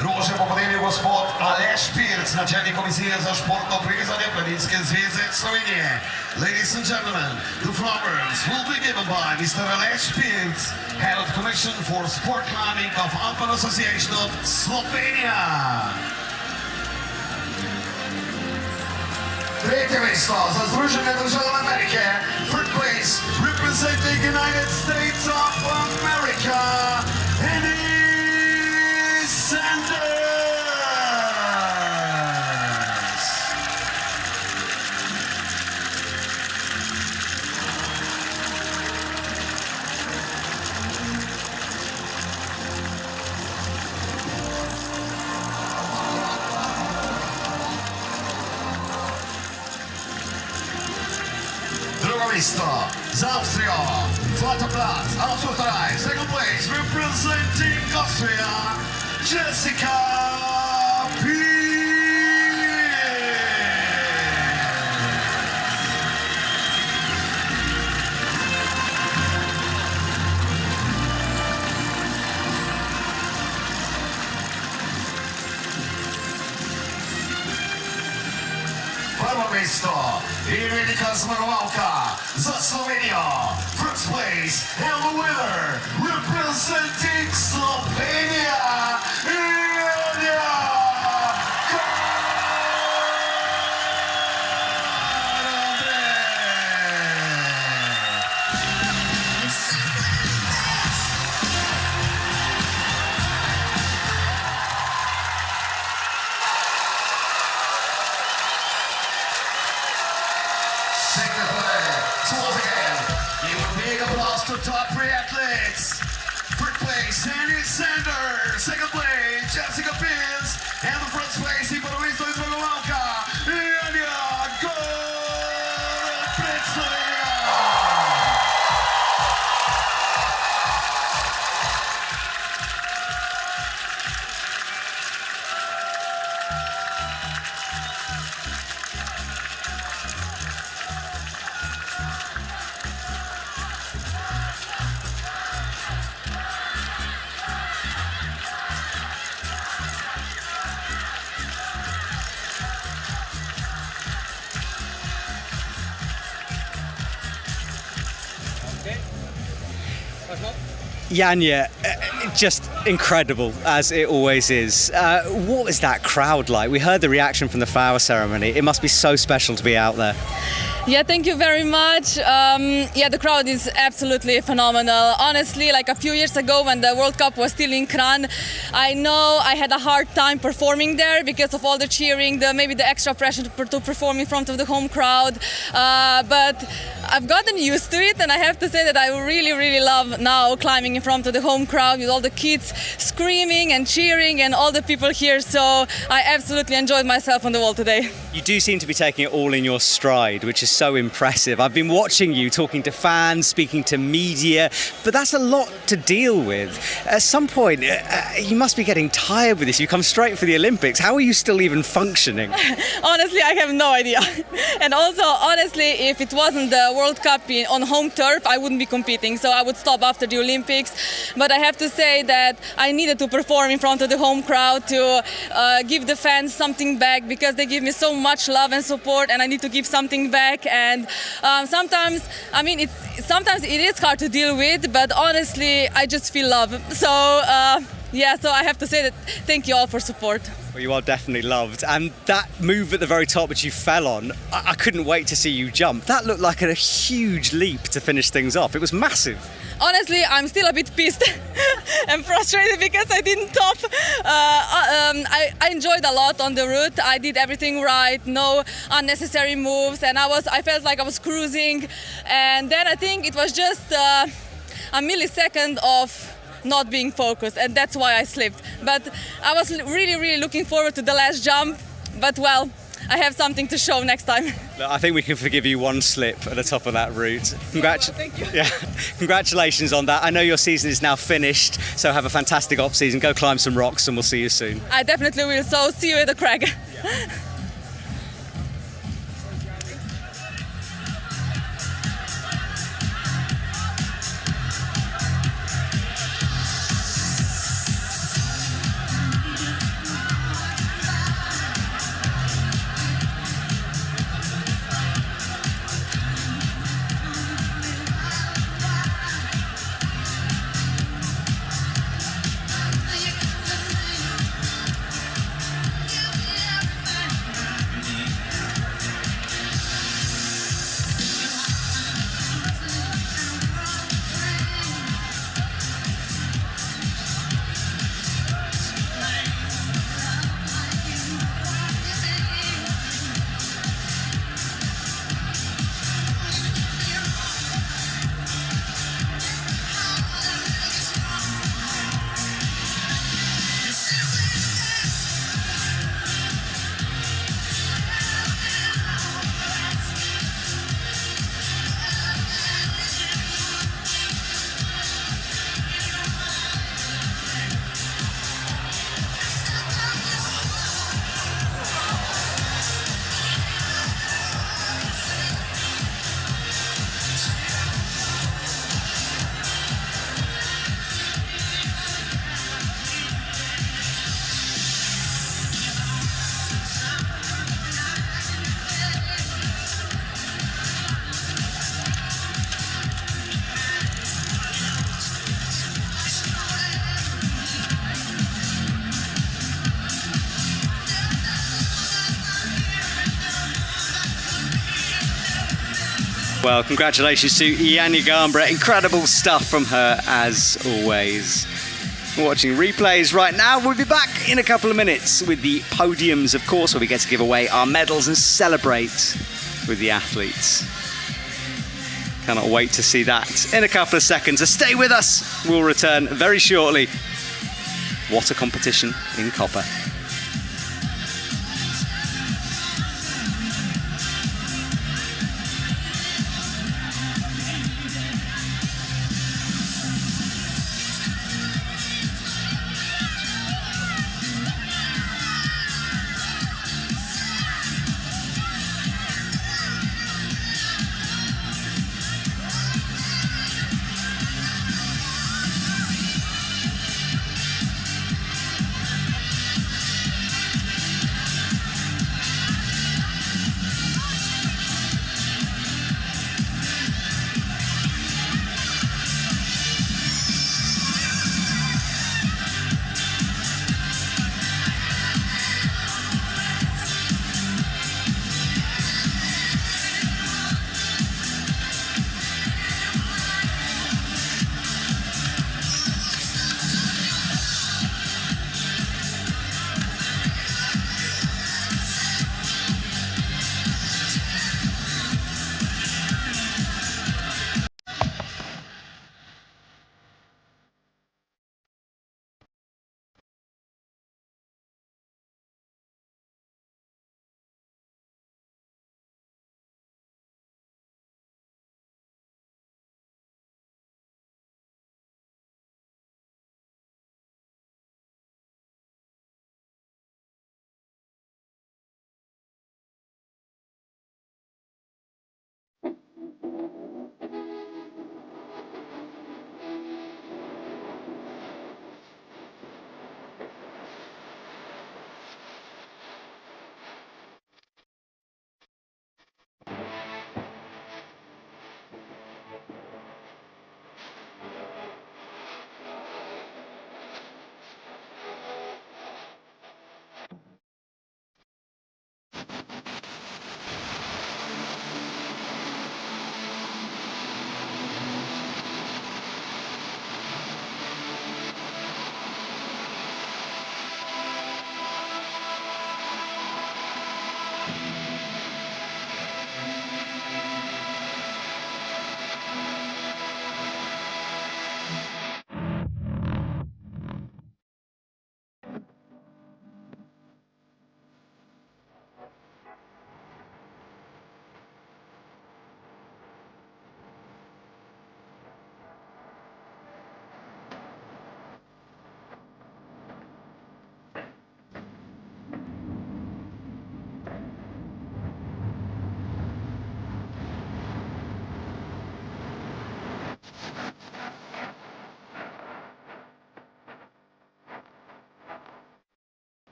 Rože bo podelil gospod Aleš Pirc, načelnik komisije za športno prizadje Planinske zveze Slovenije. Ladies and gentlemen, the flowers will be given by Mr. Aleš Pirc, Head of Commission for Sport Climbing of Alpine Association of Slovenia. Tretje mesto za Združene države Amerike. Third place representing United States of America. Sanders! Drugo mesto za Avstrijo. Zlata Platz, also third. Second place representing Austria. Jessica P. Prvo Drugo mesto i velika zmagovalka za Slovenijo. First place and the winner representing Slovenia, Janja Second place, once again, give a big applause to top three athletes. Third place, Sandy Sanders. Second place, Jessica Pins. And the first place, i prvo mesto iz Rogovalka, Janja Garnbret, Slovenija. Janja, just incredible, as it always is. What was that crowd like? We heard the reaction from the flower ceremony. It must be so special to be out there. Yeah, thank you very much. Yeah, the crowd is absolutely phenomenal. Honestly, like a few years ago when the World Cup was still in Kran, I know I had a hard time performing there because of all the cheering, maybe the extra pressure to perform in front of the home crowd. But I've gotten used to it, and I have to say that I really, really love now climbing in front of the home crowd with all the kids screaming and cheering and all the people here. So I absolutely enjoyed myself on the wall today. You do seem to be taking it all in your stride, which is so impressive. I've been watching you talking to fans, speaking to media, but that's a lot to deal with. At some point, you must be getting tired with this. You come straight for the Olympics. How are you still even functioning? Honestly, I have no idea. And also, honestly, if it wasn't the World Cup on home turf, I wouldn't be competing. So I would stop after the Olympics. But I have to say that I needed to perform in front of the home crowd to give the fans something back, because they give me so much love and support, and I need to give something back. And sometimes, I mean, sometimes it is hard to deal with, but honestly, I just feel love. So yeah, so I have to say that thank you all for support. Well, you are definitely loved. And that move at the very top which you fell on, I couldn't wait to see you jump. That looked like a huge leap to finish things off. It was massive. Honestly, I'm still a bit pissed and frustrated because I didn't top. I enjoyed a lot on the route. I did everything right, no unnecessary moves, and I felt like I was cruising. And then I think it was just a millisecond of not being focused, and that's why I slipped. But I was really, really looking forward to the last jump, but well, I have something to show next time. Look, I think we can forgive you one slip at the top of that route. Thank you. Yeah, congratulations on that. I know your season is now finished, so have a fantastic off-season. Go climb some rocks and we'll see you soon. I definitely will, so see you at the crag. Yeah. Well, congratulations to Janja Garnbret. Incredible stuff from her, as always. We're watching replays right now. We'll be back in a couple of minutes with the podiums, of course, where we get to give away our medals and celebrate with the athletes. Cannot wait to see that in a couple of seconds. So stay with us. We'll return very shortly. What a competition in Koper.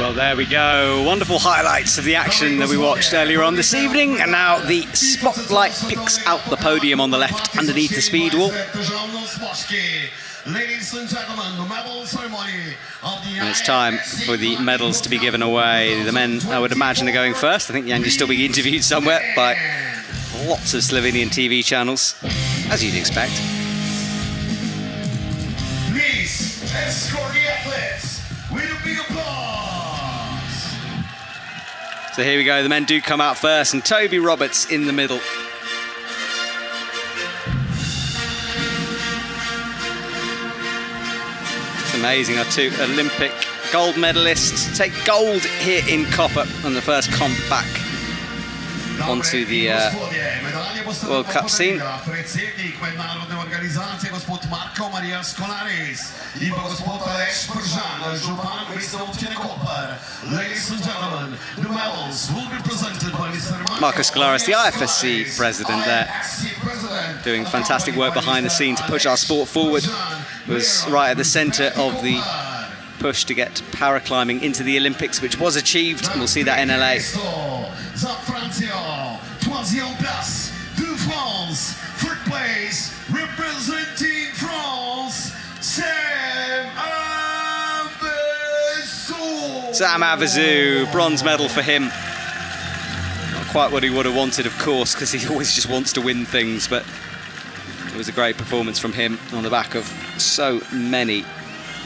Well, there we go. Wonderful highlights of the action that we watched earlier on this evening. And now the spotlight picks out the podium on the left underneath the speed wall. Ladies and gentlemen, the medal ceremony of the And it's time for the medals to be given away. The men, I would imagine, are going first. I think Janja's still being interviewed somewhere by lots of Slovenian TV channels, as you'd expect. Please escort the athletes with a big applause. So here we go, the men do come out first, and Toby Roberts in the middle. It's amazing, our two Olympic gold medalists take gold here in Koper on the first comp back onto the World Cup scene. Ladies and gentlemen, the medals will be presented by Mr. Marcus Skolaris, the IFSC president there, doing fantastic work behind the scene to push our sport forward. Was right at the centre of the push to get paraclimbing into the Olympics, which was achieved, and we'll see that in LA. Third place, representing France, Sam Avezou, bronze medal for him. Not quite what he would have wanted, of course, because he always just wants to win things, but it was a great performance from him on the back of so many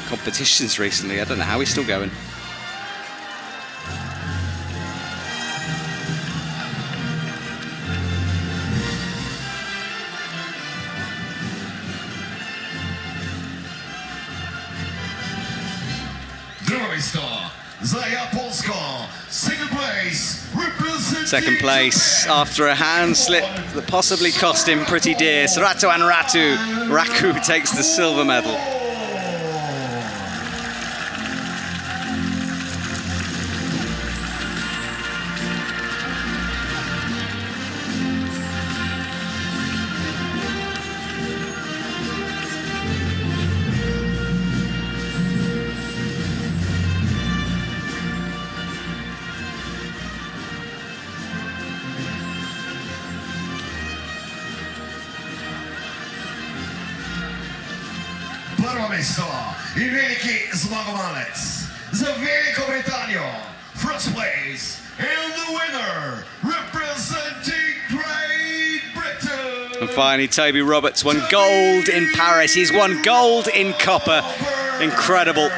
competitions recently. I don't know how he's still going. Second place after a hand slip that possibly cost him pretty dear. Serato and Raku takes the silver medal. Prvo mesto i veliki zmagovalec za Veliko Britanijo. First place and the winner representing Great Britain. And finally, Toby Roberts won gold in Paris. He's won gold in Koper. Incredible.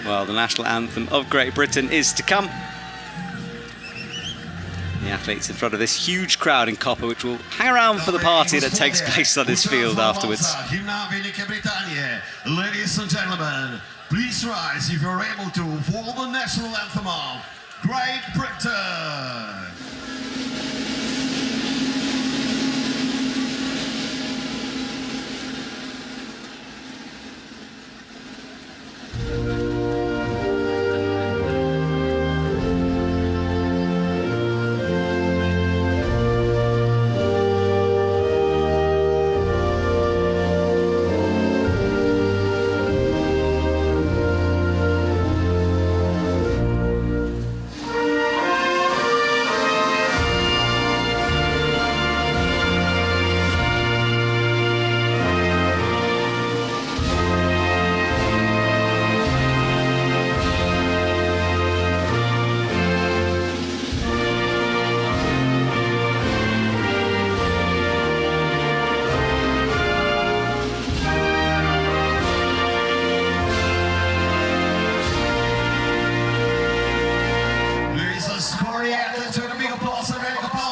Well, the national anthem of Great Britain is to come. The athletes in front of this huge crowd in Koper, which will hang around for the party that takes place on this field afterwards. Ladies and gentlemen, please rise if you're able to for the national anthem of Great Britain.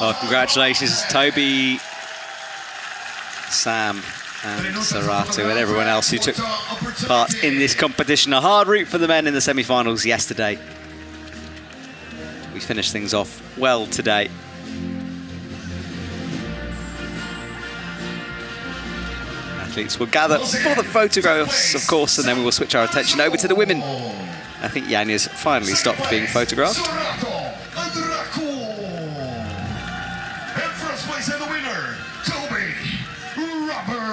Well, congratulations, Toby, Sam and Serato and everyone else who took part in this competition. A hard route for the men in the semi-finals yesterday. We finished things off well today. Athletes will gather for the photographs, of course, and then we will switch our attention over to the women. I think Janja's finally stopped being photographed. And the winner, Toby Roberts.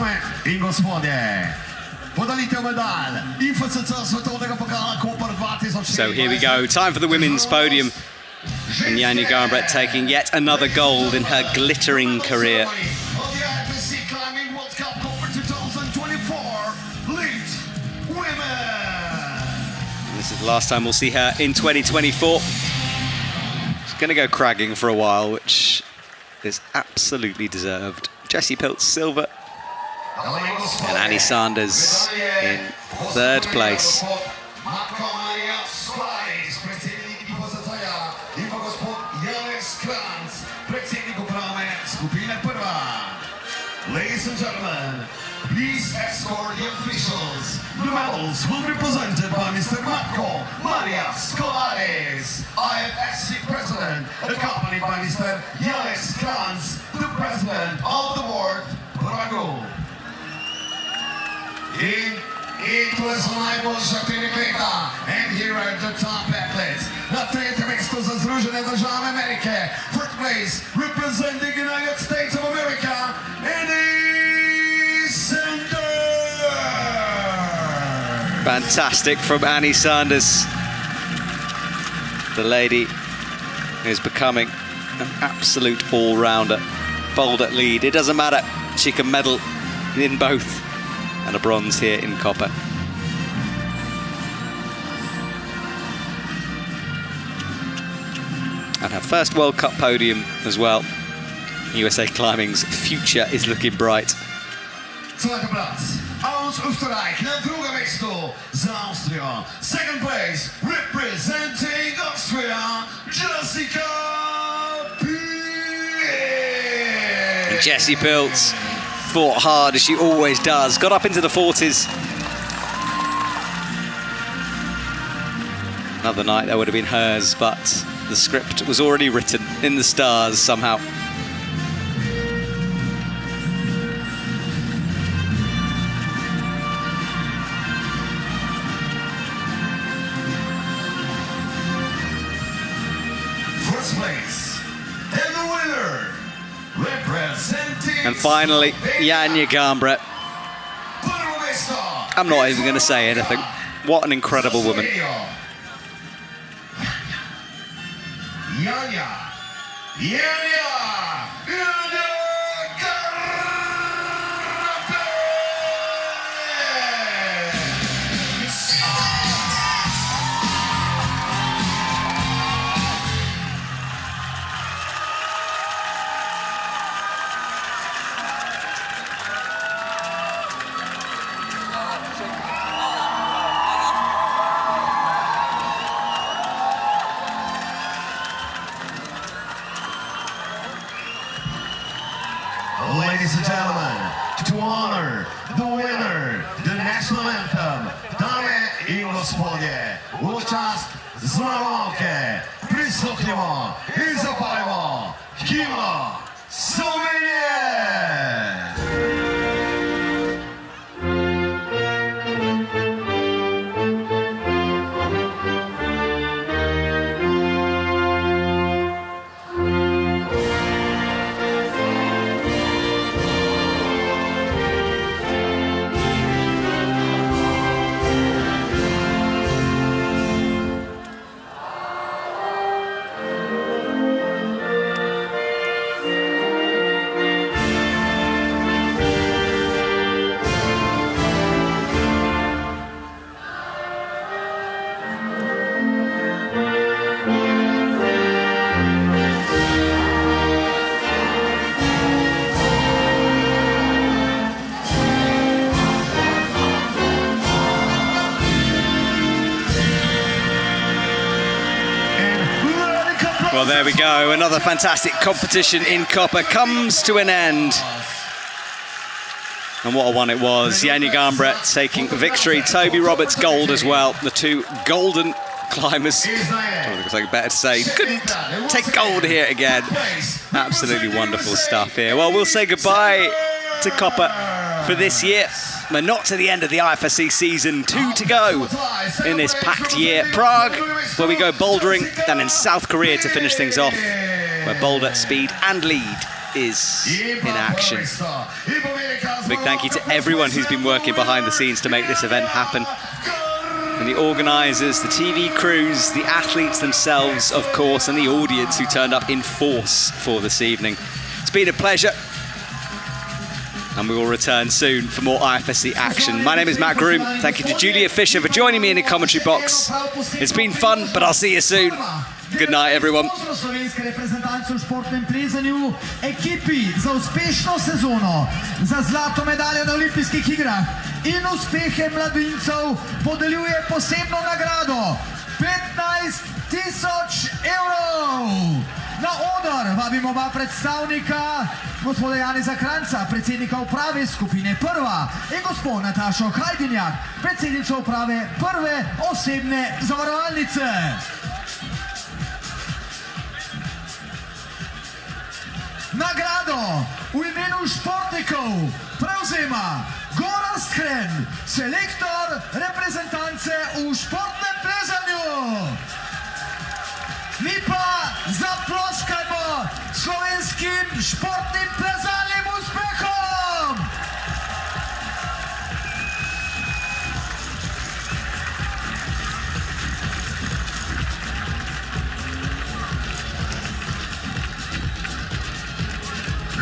Dame in gospodje. Podelitev medalj IFSC svetovnega pokala Koper 2024. So here we go, time for the women's podium. And Janja Garnbret taking yet another gold in her glittering career. Of the IFSC Climbing World Cup Koper 2024 Elite Women. This is the last time we'll see her in 2024. She's going to go cragging for a while, which is absolutely deserved. Jessie Piltz silver and Annie Sanders in third place. Ladies and gentlemen, please escort the officials. The medals will be presented by Mr. Matko Maria Skolaris, IFSC President, accompanied by Mr. Janes Kranz, the President of the World Pragu. It was najboljša tridekleta, and here are the top athletes. Na tretjem mestu za Združene države Amerike, first place representing United States of America, Annie Sanders. Fantastic from Annie Sanders. The lady is becoming an absolute all-rounder. Bold at lead, it doesn't matter. She can medal in both. And a bronze here in Koper. And her first World Cup podium as well. USA Climbing's future is looking bright. Zweite Platz aus Österreich, na druga mesto za Austria. Second place representing Austria, Jessica Piltz. And Jessie Piltz fought hard, as she always does. Got up into the 40s. Another night that would have been hers, but the script was already written in the stars somehow. First place, and the winner, representing... And finally, Janja Garnbret. I'm not even going to say anything. What an incredible woman. Janja Ladies and gentlemen, to honor the winner, the national anthem, Dame in gospodje, účast zmagovalke, prisluhnimo in zapalimo himno Slovenije! Well, there we go. Another fantastic competition in Koper comes to an end. And what a one it was. Janja Garnbret taking victory. Toby Roberts gold as well. The two golden climbers. I think better to say. Couldn't take gold here again. Absolutely wonderful stuff here. Well, we'll say goodbye to Koper for this year. But not to the end of the IFSC season. 2 to go in this packed year. Prague, where we go bouldering, then in South Korea to finish things off, where boulder, speed and lead is in action. Big thank you to everyone who's been working behind the scenes to make this event happen. And the organisers, the TV crews, the athletes themselves, of course, and the audience who turned up in force for this evening. It's been a pleasure. And we will return soon for more IFSC action. My name is Matt Groom. Thank you to Julia Fisher for joining me in the commentary box. It's been fun, but I'll see you soon. Good night, everyone. Slovenske reprezentance v športnem plezanju, ekipi za uspešno sezono, za zlato medaljo na olimpijskih igrah in uspehe mladincev podeljuje posebno nagrado 15.000 evrov. Na oder vabimo oba predstavnika, gospoda Janeza Kranjca, predsednika uprave skupine Prva, in gospod Natašo Hajdinjak, predsednico uprave Prve osebne zavarovalnice. Nagrado v imenu športnikov prevzema Goran Skren, selektor reprezentance v športnem plezanju. Mi pa zaploskajmo slovenskim športnim plezalnim uspehom!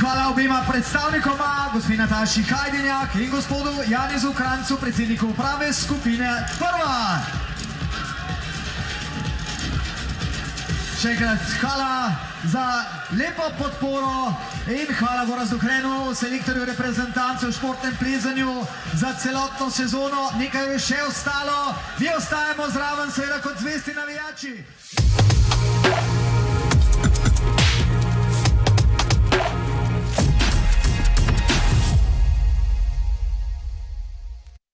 Hvala obema predstavnikoma, gospe Nataši Hajdinjak in gospodu Janezu Kranjcu, predsedniku uprave skupine Prva. Še enkrat hvala za lepo podporo in hvala Gorazdu Krenu, selektorju reprezentance v športnem plezanju za celotno sezono. Nekaj je še ostalo, mi ostajamo zraven seveda kot zvesti navijači.